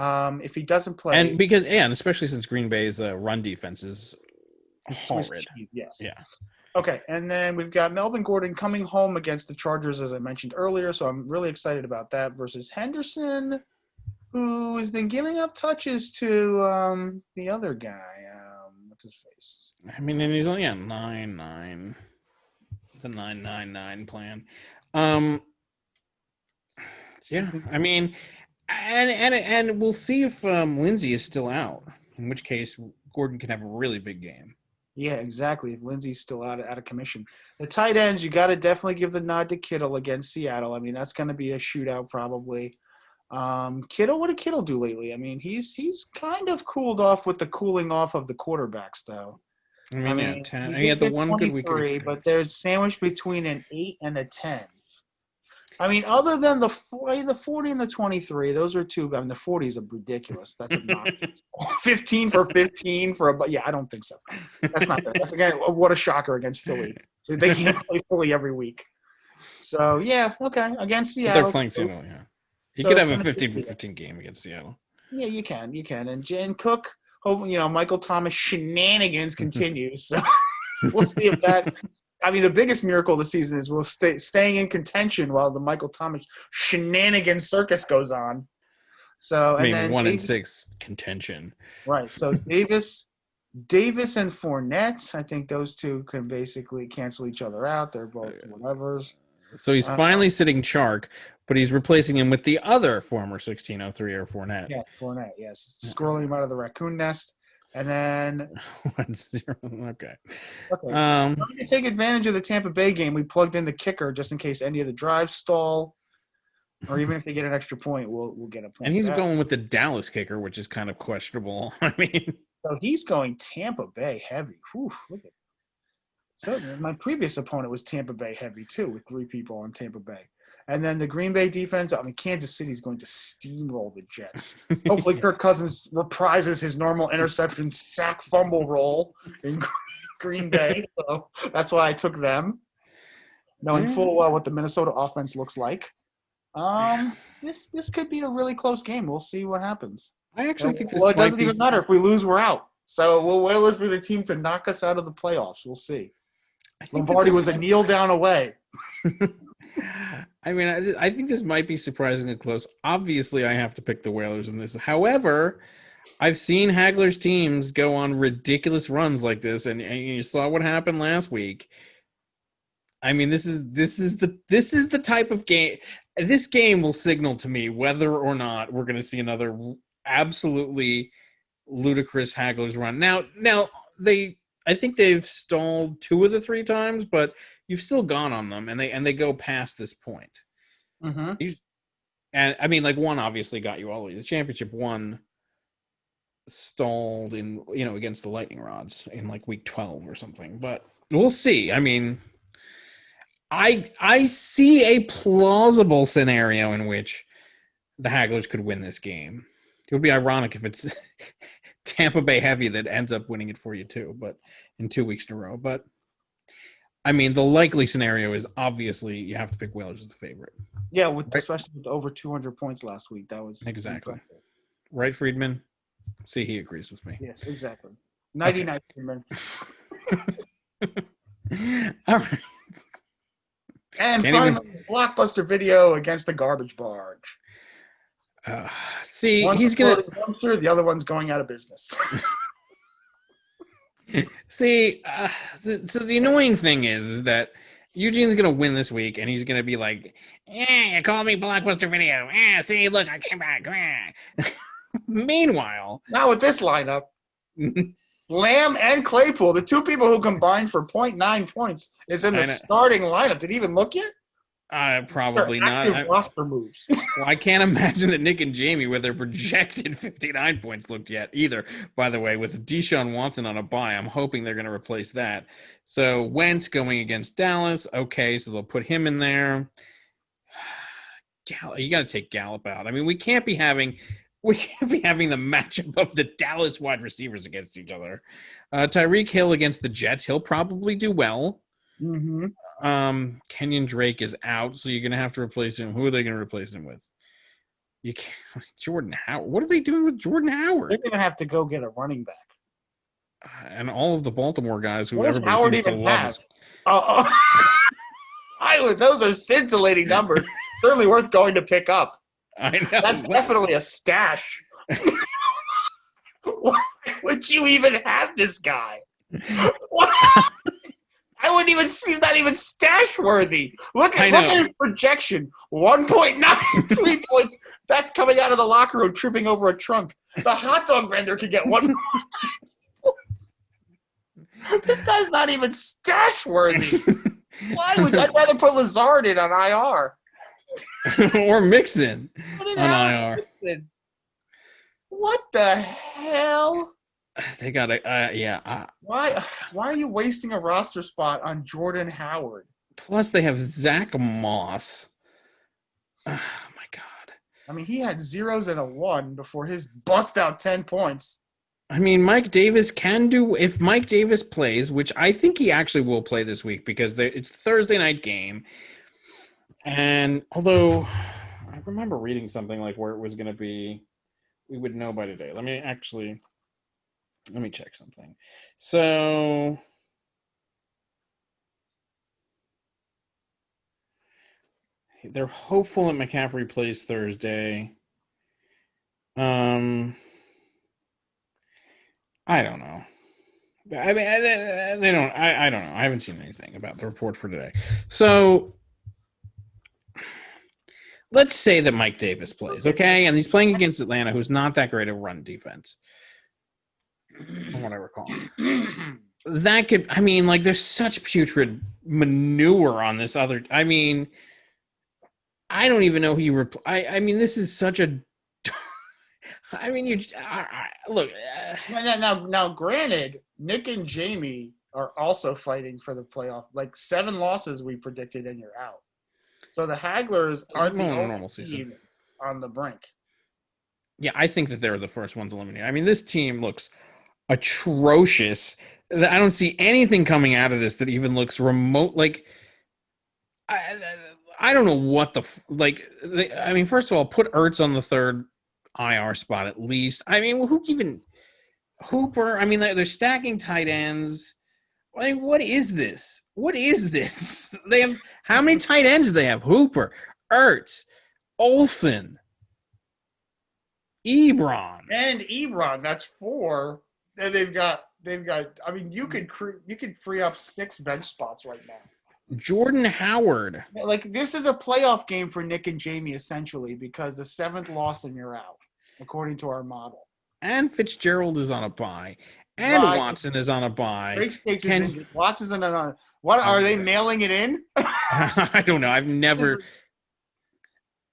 If he doesn't play, and because and especially since Green Bay's run defense is horrid. Yes. Yeah. Okay, and then we've got Melvin Gordon coming home against the Chargers, as I mentioned earlier. So I'm really excited about that versus Henderson, who has been giving up touches to the other guy. What's his face? I mean, and he's only on 9-9. The 9-9-9 plan. Yeah, I mean. And we'll see if Lindsey is still out, in which case Gordon can have a really big game. Yeah, exactly. If Lindsey's still out of commission. The tight ends, you got to definitely give the nod to Kittle against Seattle. I mean, that's going to be a shootout probably. Kittle, what did Kittle do lately? I mean, he's kind of cooled off with the cooling off of the quarterbacks, though. I mean 10. He had the one good week. But there's sandwiched between an 8 and a 10. I mean, other than the 40 and the 23, those are two. I mean, the 40 is ridiculous. That's not 15 for 15 for a. Yeah, I don't think so. That's not that. That's again, what a shocker against Philly. They can't play Philly every week. So yeah, okay, against Seattle. But they're playing Seattle. Yeah, he could have a 15 for 15 game against Seattle. Yeah, you can, and Jen Cook. Hope Michael Thomas shenanigans continue. So we'll see if that. I mean, the biggest miracle of the season is we'll staying in contention while the Michael Thomas shenanigans circus goes on. So, I mean, 1-6 contention. Right. So Davis and Fournette, I think those two can basically cancel each other out. They're both whatevers. So he's finally sitting Chark, but he's replacing him with the other former 1603 or Fournette. Yeah, Fournette, yes. Squirreling him out of the raccoon nest. And then 1-0. Okay. I'm going to take advantage of the Tampa Bay game. We plugged in the kicker just in case any of the drives stall, or even if they get an extra point, we'll get a point. And he's going with the Dallas kicker, which is kind of questionable. I mean, so he's going Tampa Bay heavy. Whew, look at. So my previous opponent was Tampa Bay heavy too, with 3 people on Tampa Bay. And then the Green Bay defense, I mean, Kansas City is going to steamroll the Jets. Hopefully Kirk Cousins reprises his normal interception sack fumble role in Green Bay. So that's why I took them, knowing full well what the Minnesota offense looks like. This could be a really close game. We'll see what happens. I actually think this it doesn't even matter. If we lose, we're out. So will Whalers be the team to knock us out of the playoffs? We'll see. Lombardi was a kneel down away. I mean, I think this might be surprisingly close. Obviously, I have to pick the Whalers in this. However, I've seen Hagler's teams go on ridiculous runs like this, and you saw what happened last week. I mean, this is the type of game. This game will signal to me whether or not we're going to see another absolutely ludicrous Hagler's run. Now I think they've stalled 2 of the 3 times, but you've still gone on them, and they go past this point. Mm-hmm. And I mean, like, one obviously got you all the way to the championship. One stalled in against the Lightning Rods in like week 12 or something. But we'll see. I mean, I see a plausible scenario in which the Haglers could win this game. It would be ironic if it's Tampa Bay heavy that ends up winning it for you too, but in 2 weeks in a row. But I mean, the likely scenario is obviously you have to pick Whalers as the favorite. Yeah, especially with over 200 points last week. That was exactly impressive. Right, Friedman? See, he agrees with me. Yes, exactly. 99, okay. Friedman. All right. And finally, Blockbuster Video against the garbage barge. See, one's he's going to – the other one's going out of business. See, so the annoying thing is that Eugene's going to win this week, and he's going to be like, you call me Blockbuster Video. See, look, I came back. Meanwhile. Not with this lineup. Lamb and Claypool, the 2 people who combined for 0.9 points, is in the starting lineup. Did he even look yet? Probably not. Roster moves. Well, I can't imagine that Nick and Jamie, with their projected 59 points, looked yet either. By the way, with Deshaun Watson on a bye, I'm hoping they're going to replace that. So Wentz going against Dallas. Okay, so they'll put him in there. You got to take Gallup out. I mean, we can't be having the matchup of the Dallas wide receivers against each other. Tyreek Hill against the Jets. He'll probably do well. Mm-hmm. Kenyon Drake is out, so you're going to have to replace him. Who are they going to replace him with? You can't. Jordan Howard. What are they doing with Jordan Howard? They're going to have to go get a running back. And all of the Baltimore guys who what everybody Howard seems to love. Those are scintillating numbers. Certainly worth going to pick up. I know. That's definitely a stash. Why would you even have this guy? He's not even stash worthy. Look at his projection. 1.93 points. That's coming out of the locker room tripping over a trunk. The hot dog vendor could get 1 points. This guy's not even stash worthy. Why would I'd rather put Lazard in on IR? Or Mixon on IR. Mixon. What the hell? They got Why are you wasting a roster spot on Jordan Howard? Plus, they have Zach Moss. Oh my God! I mean, he had zeros and a 1 before his bust out 10 points. I mean, Mike Davis can do if Mike Davis plays, which I think he actually will play this week because it's a Thursday night game. And although I remember reading something like where it was going to be, we would know by today. Let me check something. So they're hopeful that McCaffrey plays Thursday. I don't know. I mean, they don't. I don't know. I haven't seen anything about the report for today. So let's say that Mike Davis plays, okay? And he's playing against Atlanta, who's not that great at run defense, from what I recall. That could, I mean, like, there's such putrid manure on this other. I mean, I don't even know who you. I mean, this is such a. I mean, you look. Now, granted, Nick and Jamie are also fighting for the playoff. Like 7 losses we predicted, and you're out. So the Hagglers aren't the only team on the brink. Yeah, I think that they're the first ones eliminated. I mean, this team looks atrocious. I don't see anything coming out of this that even looks remote. Like, I don't know what I mean, first of all, put Ertz on the third IR spot at least. I mean, Hooper? I mean, they're stacking tight ends. I mean, what is this? What is this? They have how many tight ends do they have? Hooper, Ertz, Olsen, Ebron. And Ebron, that's 4. And they've got I mean, you could free up 6 bench spots right now. Jordan Howard. Like, this is a playoff game for Nick and Jamie, essentially, because the 7th loss and you're out, according to our model. And Fitzgerald is on a bye. And Watson is on a bye. Watson's on a What, are they mailing it in? I don't know. I've never.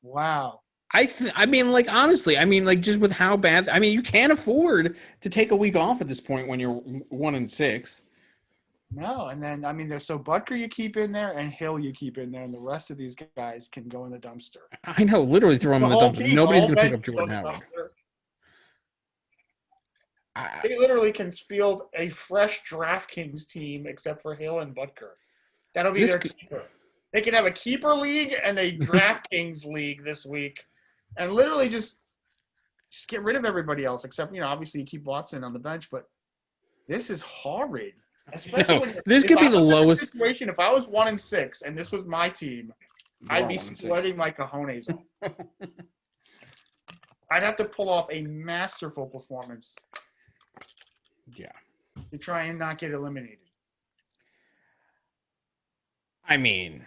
Wow. I mean, like, honestly, I mean, like, just with how bad. I mean, you can't afford to take a week off at this point when you're 1-6. No, and then, I mean, so Butker you keep in there and Hill you keep in there, and the rest of these guys can go in the dumpster. I know, literally throw them in the dumpster. Nobody's going to pick up Jordan Howard. They literally can field a fresh DraftKings team except for Hill and Butker. That'll be their keeper. They can have a keeper league and a DraftKings league this week, and literally just get rid of everybody else except, you know, obviously you keep Watson on the bench, but this is horrid. Especially this could be the lowest situation. If I was 1-6 and this was my team, I'd be sweating my cojones off. I'd have to pull off a masterful performance. Yeah. To try and not get eliminated. I mean,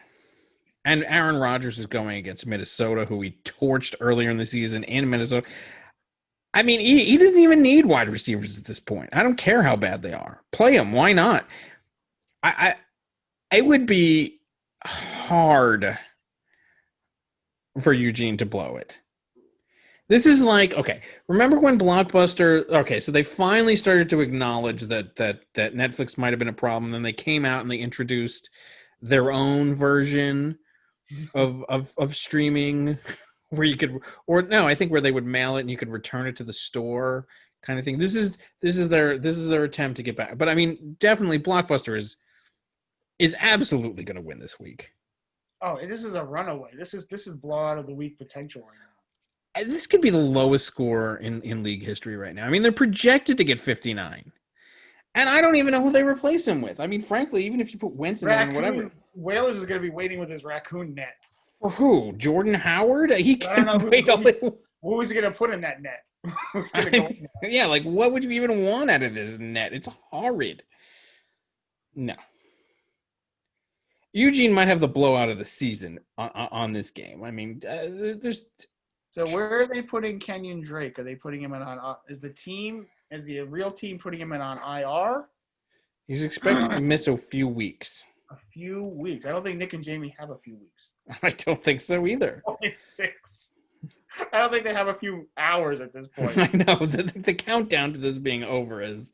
and Aaron Rodgers is going against Minnesota, who he torched earlier in the season in Minnesota. I mean, he doesn't even need wide receivers at this point. I don't care how bad they are. Play them. Why not? It would be hard for Eugene to blow it. This is like, okay, remember when Blockbuster, okay, so they finally started to acknowledge that Netflix might have been a problem, then they came out and they introduced their own version of streaming where you could, or no, I think where they would mail it and you could return it to the store kind of thing. This is their attempt to get back. But I mean, definitely Blockbuster is absolutely going to win this week. Oh, this is a runaway. This is blowout of the week potential right now. This could be the lowest score in league history right now. I mean, they're projected to get 59. And I don't even know who they replace him with. I mean, frankly, even if you put Wentz in there and whatever. Whalers is going to be waiting with his raccoon net. For who? Jordan Howard? He I don't know who is he going to put in that net? Who's going to go in there? Yeah, like what would you even want out of this net? It's horrid. No. Eugene might have the blowout of the season on this game. I mean, there's. So where are they putting Kenyon Drake? Are they putting him on? Is the real team putting him in on IR? He's expected to miss a few weeks. A few weeks. I don't think Nick and Jamie have a few weeks. I don't think so either. Only 6. I don't think they have a few hours at this point. I know. The countdown to this being over is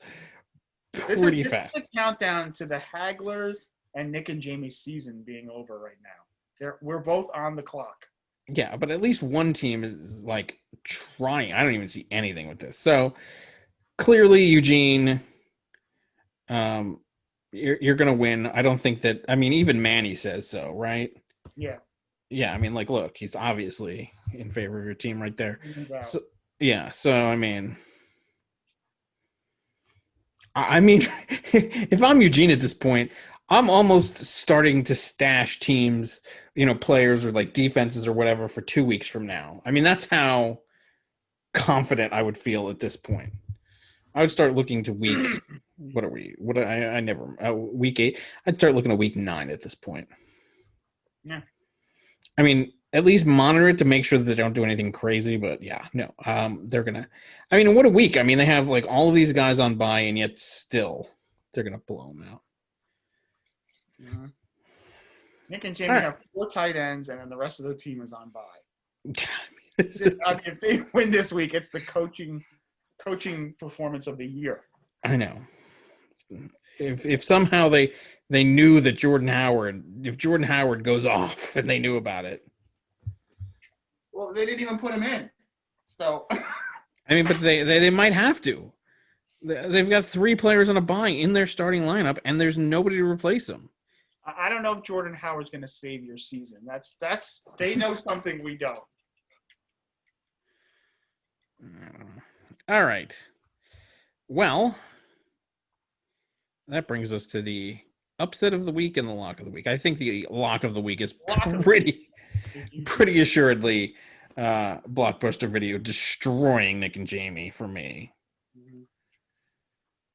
pretty fast. This is the countdown to the Hagglers and Nick and Jamie's season being over right now. We're both on the clock. Yeah, but at least one team is like trying. I don't even see anything with this. So clearly, Eugene, you're going to win. I don't think that. I mean, even Manny says so, right? Yeah. Yeah. I mean, like, look, he's obviously in favor of your team right there. So, yeah. So I mean, if I'm Eugene at this point, I'm almost starting to stash teams, players or like defenses or whatever for 2 weeks from now. I mean, that's how confident I would feel at this point. I would start looking to week. What are we? Week 8. I'd start looking at week 9 at this point. Yeah. I mean, at least monitor it to make sure that they don't do anything crazy. But yeah, no, they're gonna. I mean, what a week! I mean, they have like all of these guys on bye, and yet still they're gonna blow them out. Mm-hmm. Nick and Jamie have 4 tight ends, and then the rest of the team is on bye. If they win this week, it's the coaching performance of the year. I know. If somehow they knew that Jordan Howard goes off and they knew about it. Well, they didn't even put him in. So I mean, but they might have to. They've got 3 players on a bye in their starting lineup, and there's nobody to replace them. I don't know if Jordan Howard's going to save your season. That's they know something we don't. All right. Well, that brings us to the upset of the week and the lock of the week. I think the lock of the week is pretty assuredly Blockbuster Video destroying Nick and Jamie for me.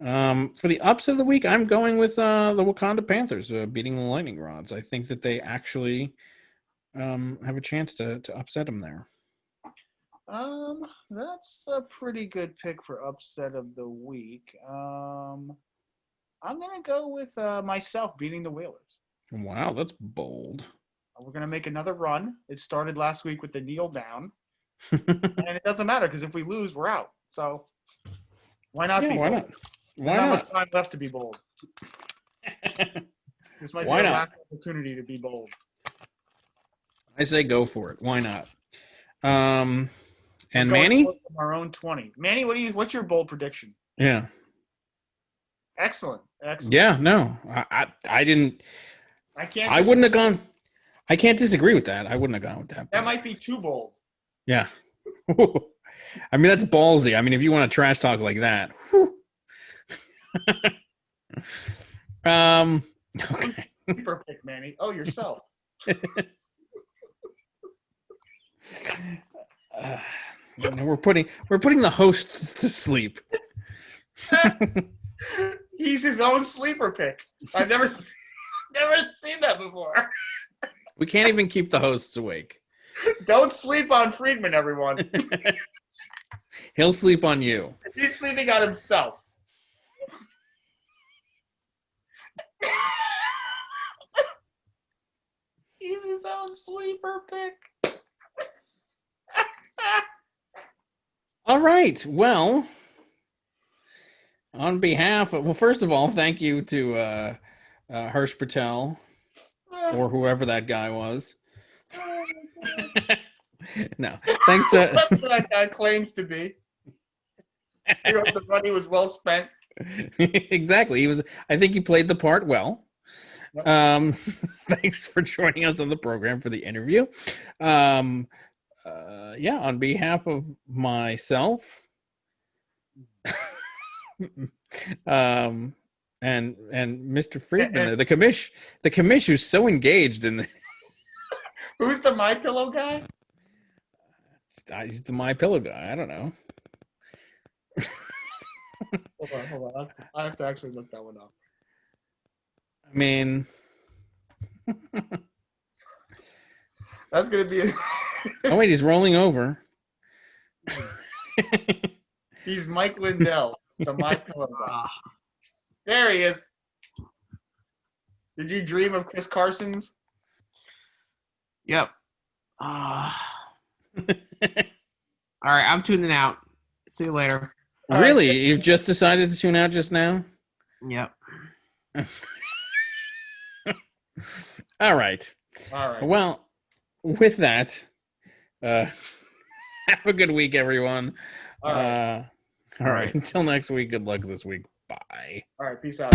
For the upset of the week, I'm going with the Wakanda Panthers beating the Lightning Rods. I think that they actually have a chance to upset them there. That's a pretty good pick for upset of the week. I'm gonna go with myself beating the Whalers. Wow, that's bold. We're gonna make another run. It started last week with the kneel down, and it doesn't matter because if we lose, we're out. So why not? Yeah, why bold? not? Why not not? much time left to be bold. This might Why be a not? last opportunity to be bold. I say go for it. Why not? And Manny? Manny? Our own 20. Manny, what's your bold prediction? Yeah. Excellent. Yeah, no. I didn't. I wouldn't have gone. I can't disagree with that. I wouldn't have gone with that. That might be too bold. Yeah. I mean, that's ballsy. I mean, if you want to trash talk like that. Okay. Sleeper pick, Manny. Oh, yourself. We're putting the hosts to sleep. He's his own sleeper pick. I've never seen that before. We can't even keep the hosts awake. Don't sleep on Friedman, everyone. He'll sleep on you. He's sleeping on himself. He's his own sleeper pick. All right. Well, on behalf of, first of all, thank you to Harsh Patel or whoever that guy was. No, thanks to That's what that guy claims to be. The money was well spent. Exactly. I think he played the part well. Yep. Thanks for joining us on the program for the interview. On behalf of myself, and Mr. Friedman, the commish who's so engaged in the. Who's the My Pillow guy? He's the My Pillow guy. I don't know. Hold on. I have to actually look that one up. I mean, that's gonna be. Oh wait, he's rolling over. He's Mike Lindell, the My Pillow guy. There he is. Did you dream of Chris Carson's? Yep. All right, I'm tuning out. See you later. Really? Right. You've just decided to tune out just now? Yep. All right. Well, with that, have a good week, everyone. All right. Until next week, good luck this week. Bye. All right. Peace out.